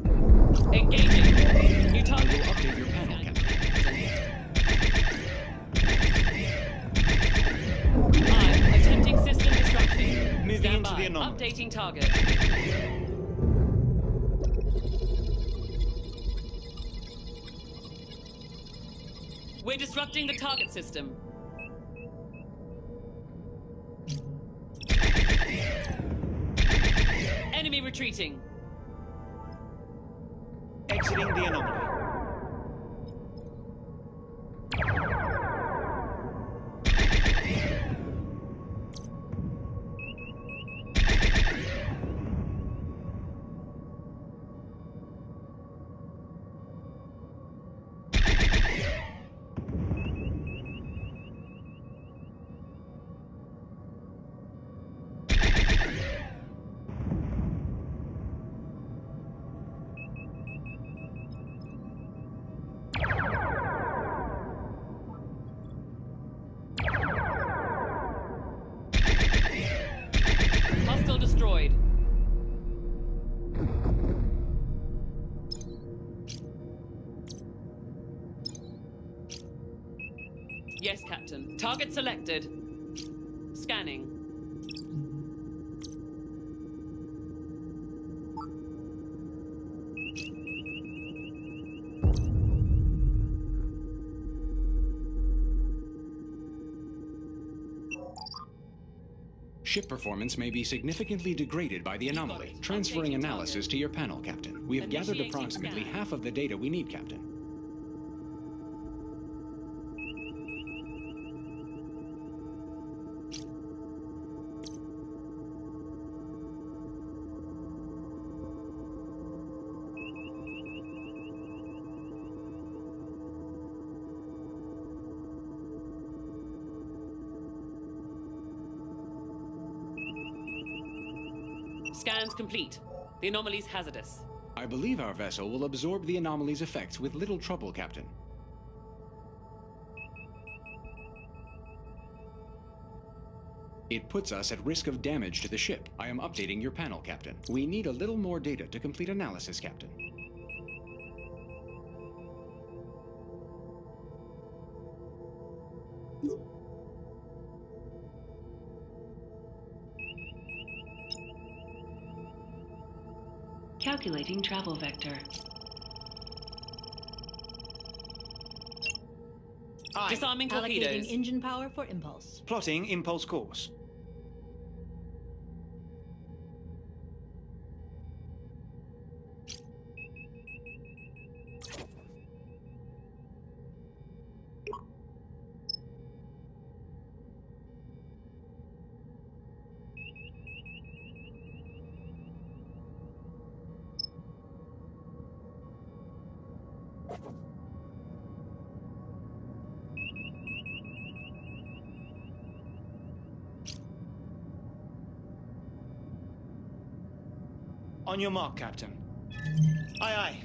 Engaging. New target. Update your panel, Captain. Aye. Attempting system disruption. Moving Stand into by. the anomaly. Updating target. We're disrupting the target system. Enemy retreating. Exiting the anomaly. Hostile destroyed. Yes, Captain. Target selected. Scanning. Ship performance may be significantly degraded by the anomaly. Transferring analysis to your panel, Captain. We have gathered Initiating approximately scan. half of the data we need, Captain. Scans complete. The anomaly's hazardous. I believe our vessel will absorb the anomaly's effects with little trouble, Captain. It puts us at risk of damage to the ship. I am updating your panel, Captain. We need a little more data to complete analysis, Captain. Calculating travel vector. Aye. Disarming Allocating torpedoes. engine power for impulse. Plotting impulse course. On your mark, Captain. Aye, aye.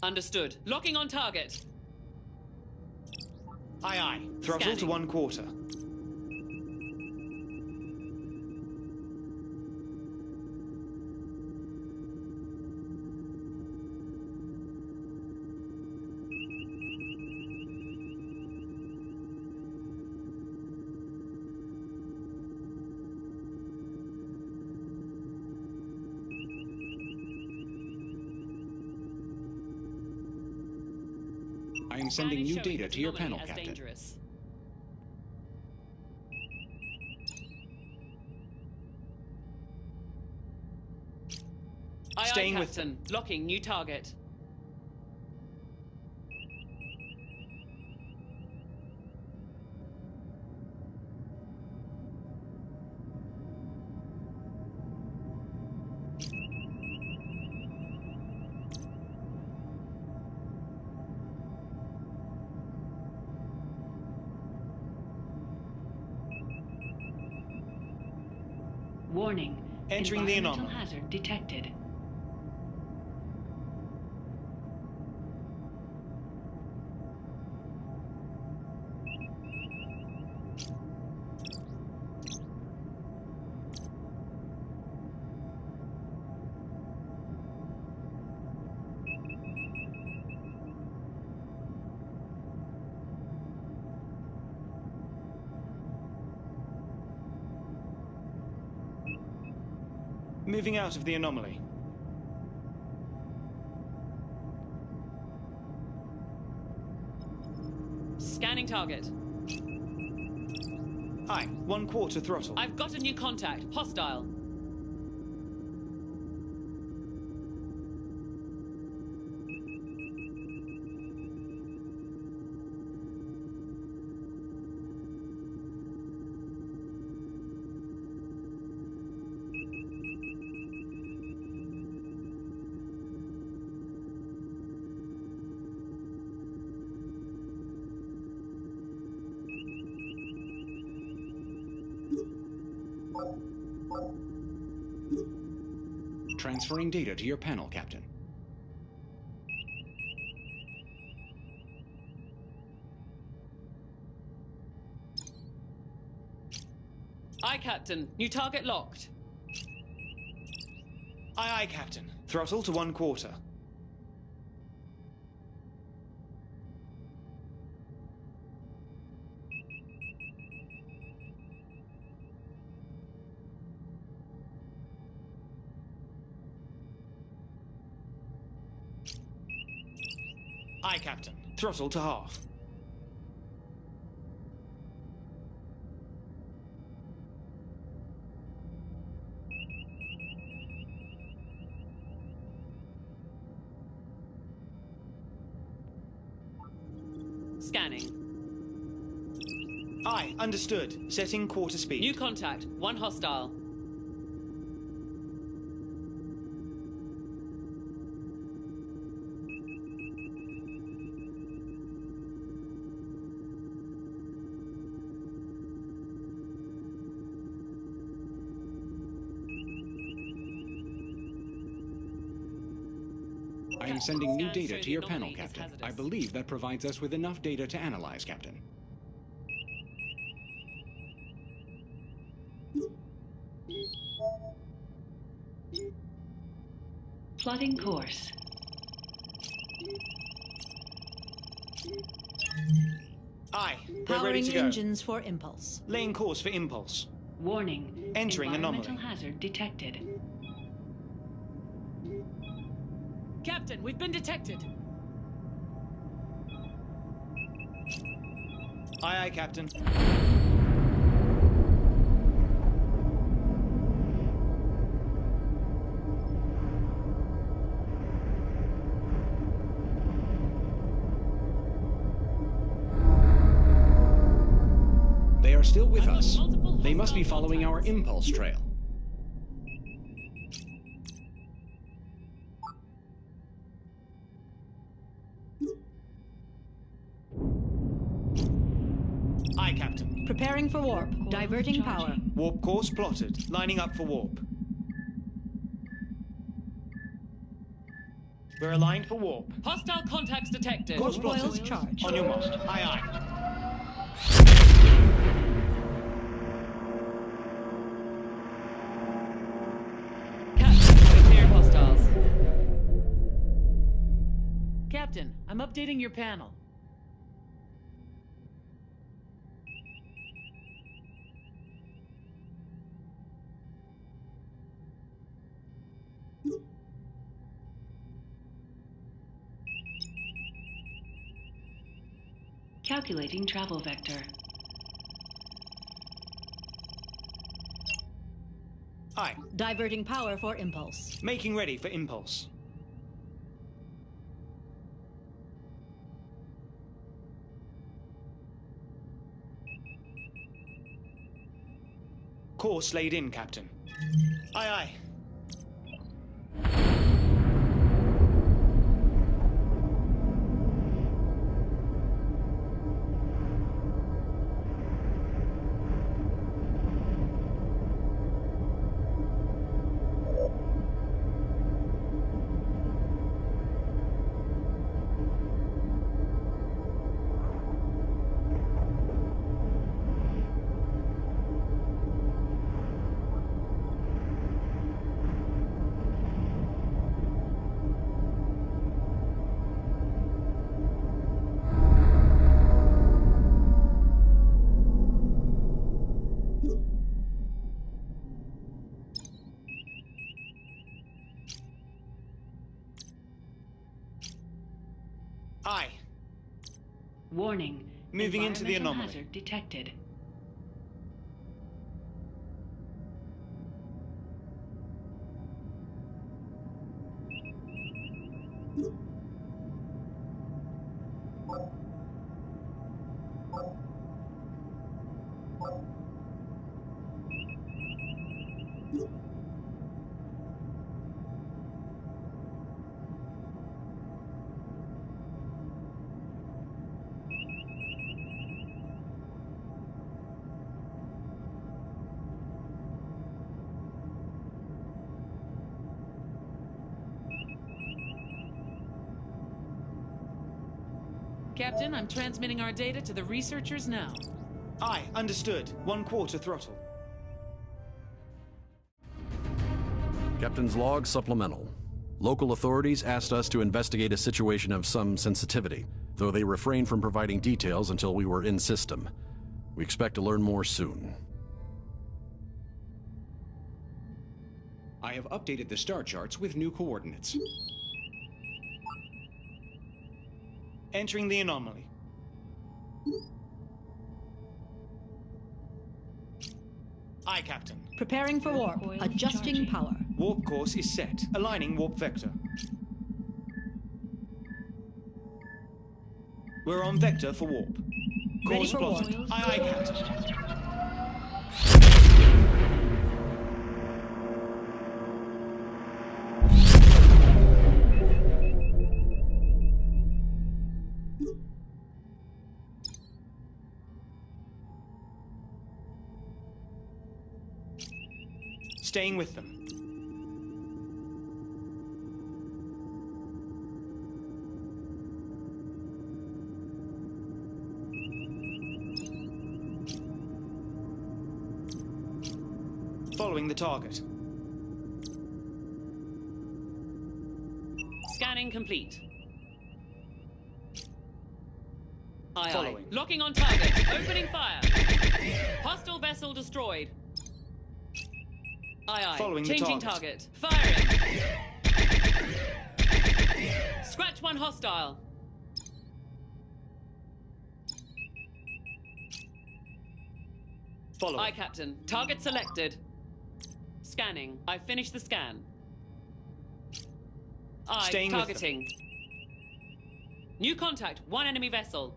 Understood. Locking on target. Aye, aye. Throttle Scanning. to 1/4. I am sending Scan is new showing data this to your anomaly panel, as Captain. dangerous. Aye, Staying aye, with Captain. Locking new target. Warning. Entering the Environmental anomaly. hazard detected. Moving out of the anomaly. Scanning target. Aye, 1/4 throttle. I've got a new contact. Hostile. Transferring data to your panel, Captain. Aye, Captain. New target locked. Aye, aye, Captain. Throttle to 1/4. Aye, Captain. Throttle to 1/2. Scanning. Aye, understood. Setting quarter speed. New contact. One hostile. I am sending new Scans data show to the your panel, anomaly is Captain. hazardous. I believe that provides us with enough data to analyze, Captain. Plotting course. Aye, we're ready Powering to go. engines for impulse. Laying course for impulse. Warning. Entering Environmental anomaly. hazard detected. Captain, we've been detected. Aye, aye, Captain. They are still with I've got us. multiple They must be hostile following our contacts. impulse trail. Aye, Captain. Preparing for warp. Diverting power. Warp course plotted. Lining up for warp. We're aligned for warp. Hostile contacts detected. Course Warp coils plotted. charged. On your mark. Aye, aye. Captain, we cleared hostiles. Captain, I'm updating your panel. Calculating travel vector. Aye. Diverting power for impulse. Making ready for impulse. Course laid in, Captain. Aye, aye. Aye. Warning. Moving into the Environmental anomaly. hazard detected. Captain, I'm transmitting our data to the researchers now. Aye, understood. 1/4 throttle. Captain's log supplemental. Local authorities asked us to investigate a situation of some sensitivity, though they refrained from providing details until we were in system. We expect to learn more soon. I have updated the star charts with new coordinates. Entering the anomaly. Aye, Captain. Preparing for warp. Adjusting power. Warp course is set. Aligning warp vector. We're on vector for warp. Ready Course for warp. plotted. Aye, aye, Captain. Staying with them. Following the target. Scanning complete. Aye, Following. aye. Locking on target. Opening fire. Hostile vessel destroyed. Aye, aye. Following the Changing target. Firing. Scratch one hostile. Following. Aye, Captain. Target selected. Scanning. I finished the scan. Aye, Staying with them. targeting. New contact. One enemy vessel.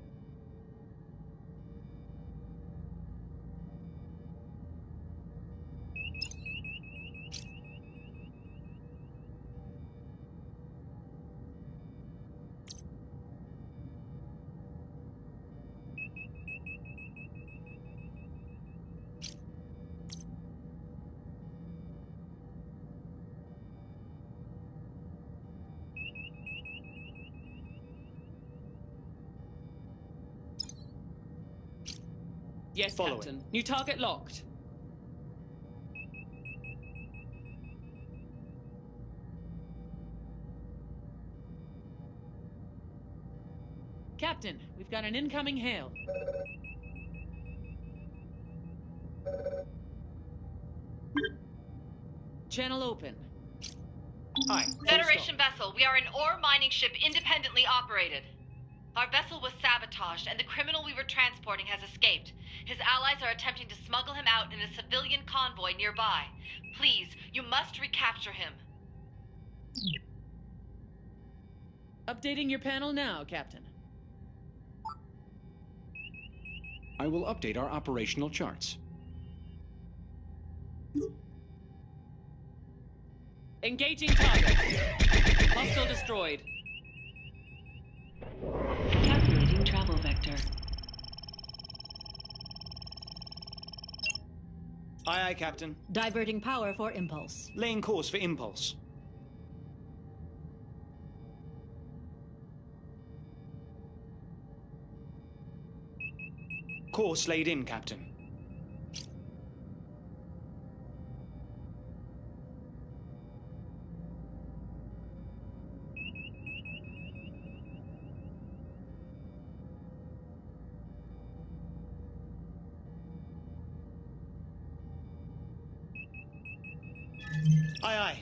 Yes, Following. Captain. New target locked. Captain, we've got an incoming hail. Channel open. Aye. Federation vessel, we are an ore mining ship independently operated. Our vessel was sabotaged, and the criminal we were transporting has escaped. His allies are attempting to smuggle him out in a civilian convoy nearby. Please, you must recapture him. Updating your panel now, Captain. I will update our operational charts. Engaging target. Hostile destroyed. Calculating travel vector. Aye, aye, Captain. Diverting power for impulse. Laying course for impulse. Course laid in, Captain. Aye, aye.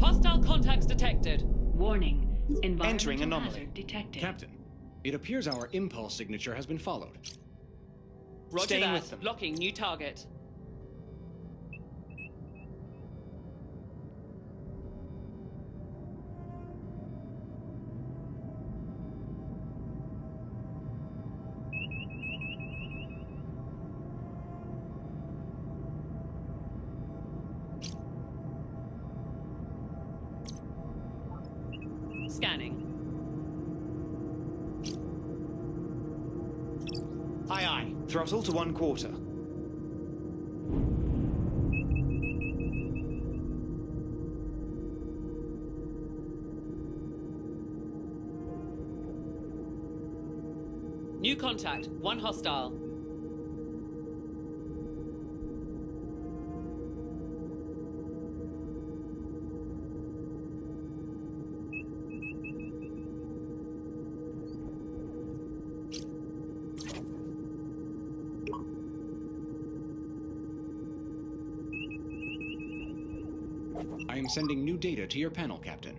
Hostile contacts detected. Warning. Entering Environmental anomaly. hazard detected. Captain, it appears our impulse signature has been followed. Roger Staying that. with them. Locking new target. Scanning. Aye, aye. Throttle to 1/4. New contact. One hostile. I am sending new data to your panel, Captain.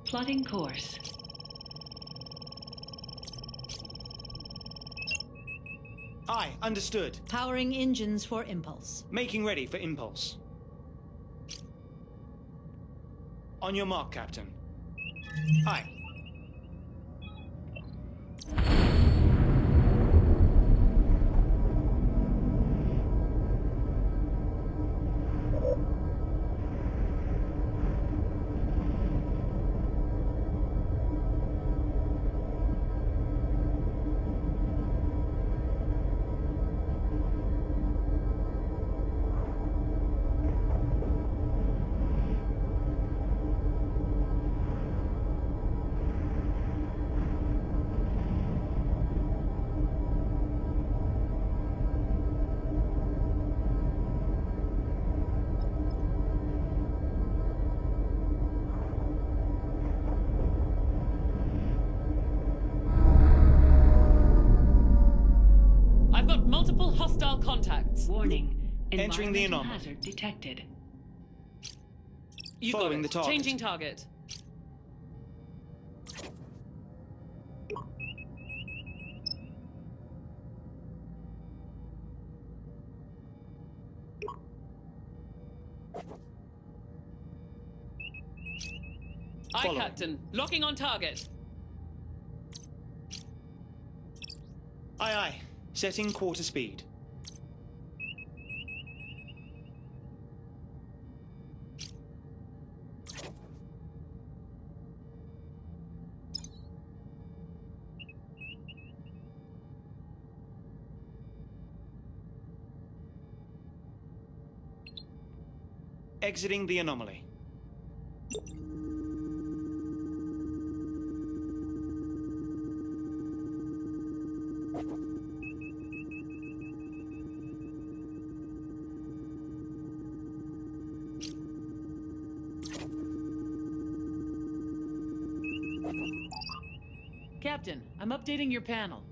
Plotting course. Aye, understood. Powering engines for impulse. Making ready for impulse. On your mark, Captain. Aye. I've got multiple hostile contacts. Warning. Entering the Environmental anomaly. hazard detected. You Following got the it. target. Changing target. Aye, Following. Captain. Locking on target. Aye, aye. Setting quarter speed. Exiting the anomaly. Captain, I'm updating your panel.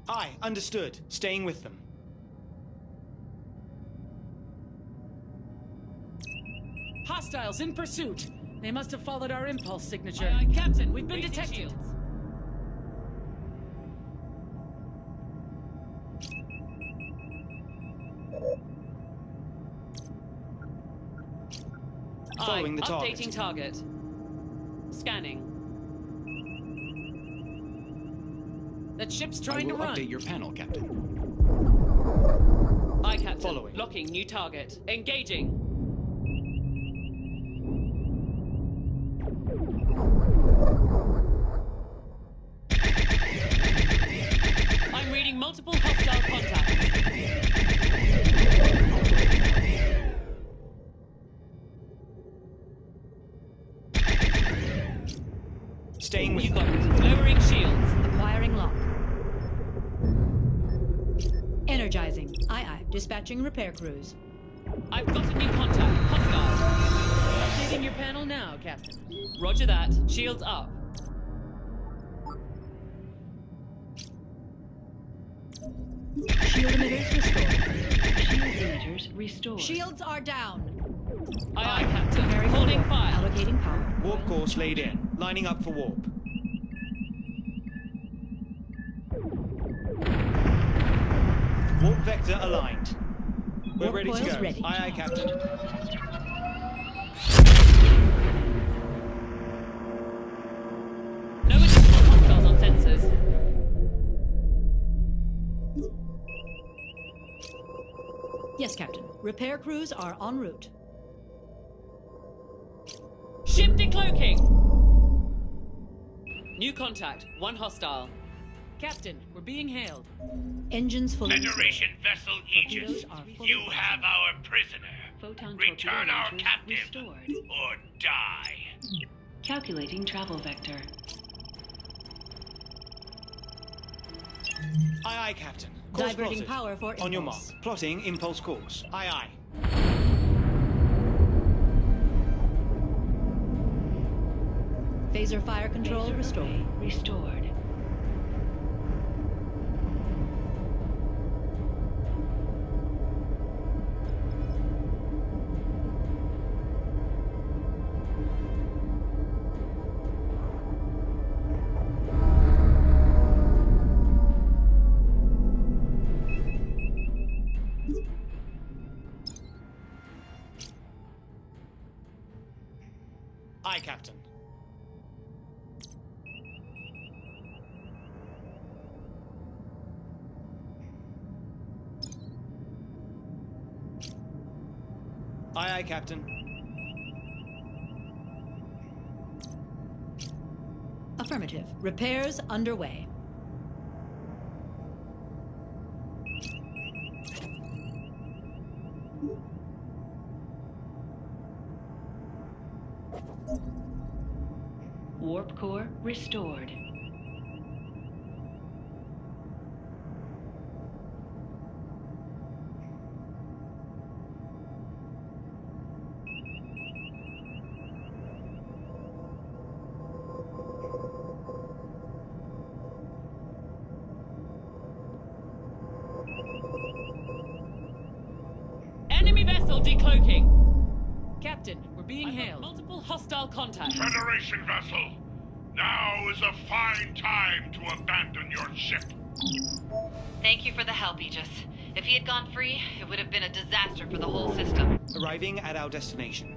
Aye, understood. Staying with them. Hostiles in pursuit. They must have followed our impulse signature. Aye, aye, Captain, we've been Raising detected. shields. Following the Aye, target. updating target. Scanning. That ship's I trying to will run. update your panel, Captain. Aye, Captain. Following. Locking new target. Engaging. I'm reading multiple hostile contacts. Staying with You them. got it. Lowering shields. Acquiring lock. Energizing. Aye, aye. Dispatching repair crews. I've got a new contact. Hostile. Updating your panel now, Captain. Roger that. Shields up. Shield emitters restored. Shield emitters restored. Shields are down. Aye, aye, Captain. Preparing for Holding warp. fire. Allocating power. Warp course laid in. Lining up for warp. Warp vector aligned. We're Warp ready to coils go. ready. Aye, aye, Captain. No additional hostiles on sensors. Yes, Captain. Repair crews are en route. Ship decloaking. New contact. One hostile. Captain, we're being hailed. Engines fully Federation vessel Aegis, Torpedoes are fully you have our prisoner. Photon Return torpedo our launchers captive, restored. or die. Calculating travel vector. Aye, aye, Captain. Course Diverting plotted. power for On your mark. impulse. Plotting impulse course. Aye, aye. Phaser fire control Laser restored. array restored. Aye, Captain. Aye, aye, Captain. Affirmative. Repairs underway. Warp core restored. Enemy vessel decloaking. Captain, we're being I've got hailed. multiple hostile contacts. Federation vessel, now is a fine time to abandon your ship. Thank you for the help, Aegis. If he had gone free, it would have been a disaster for the whole system. Arriving at our destination.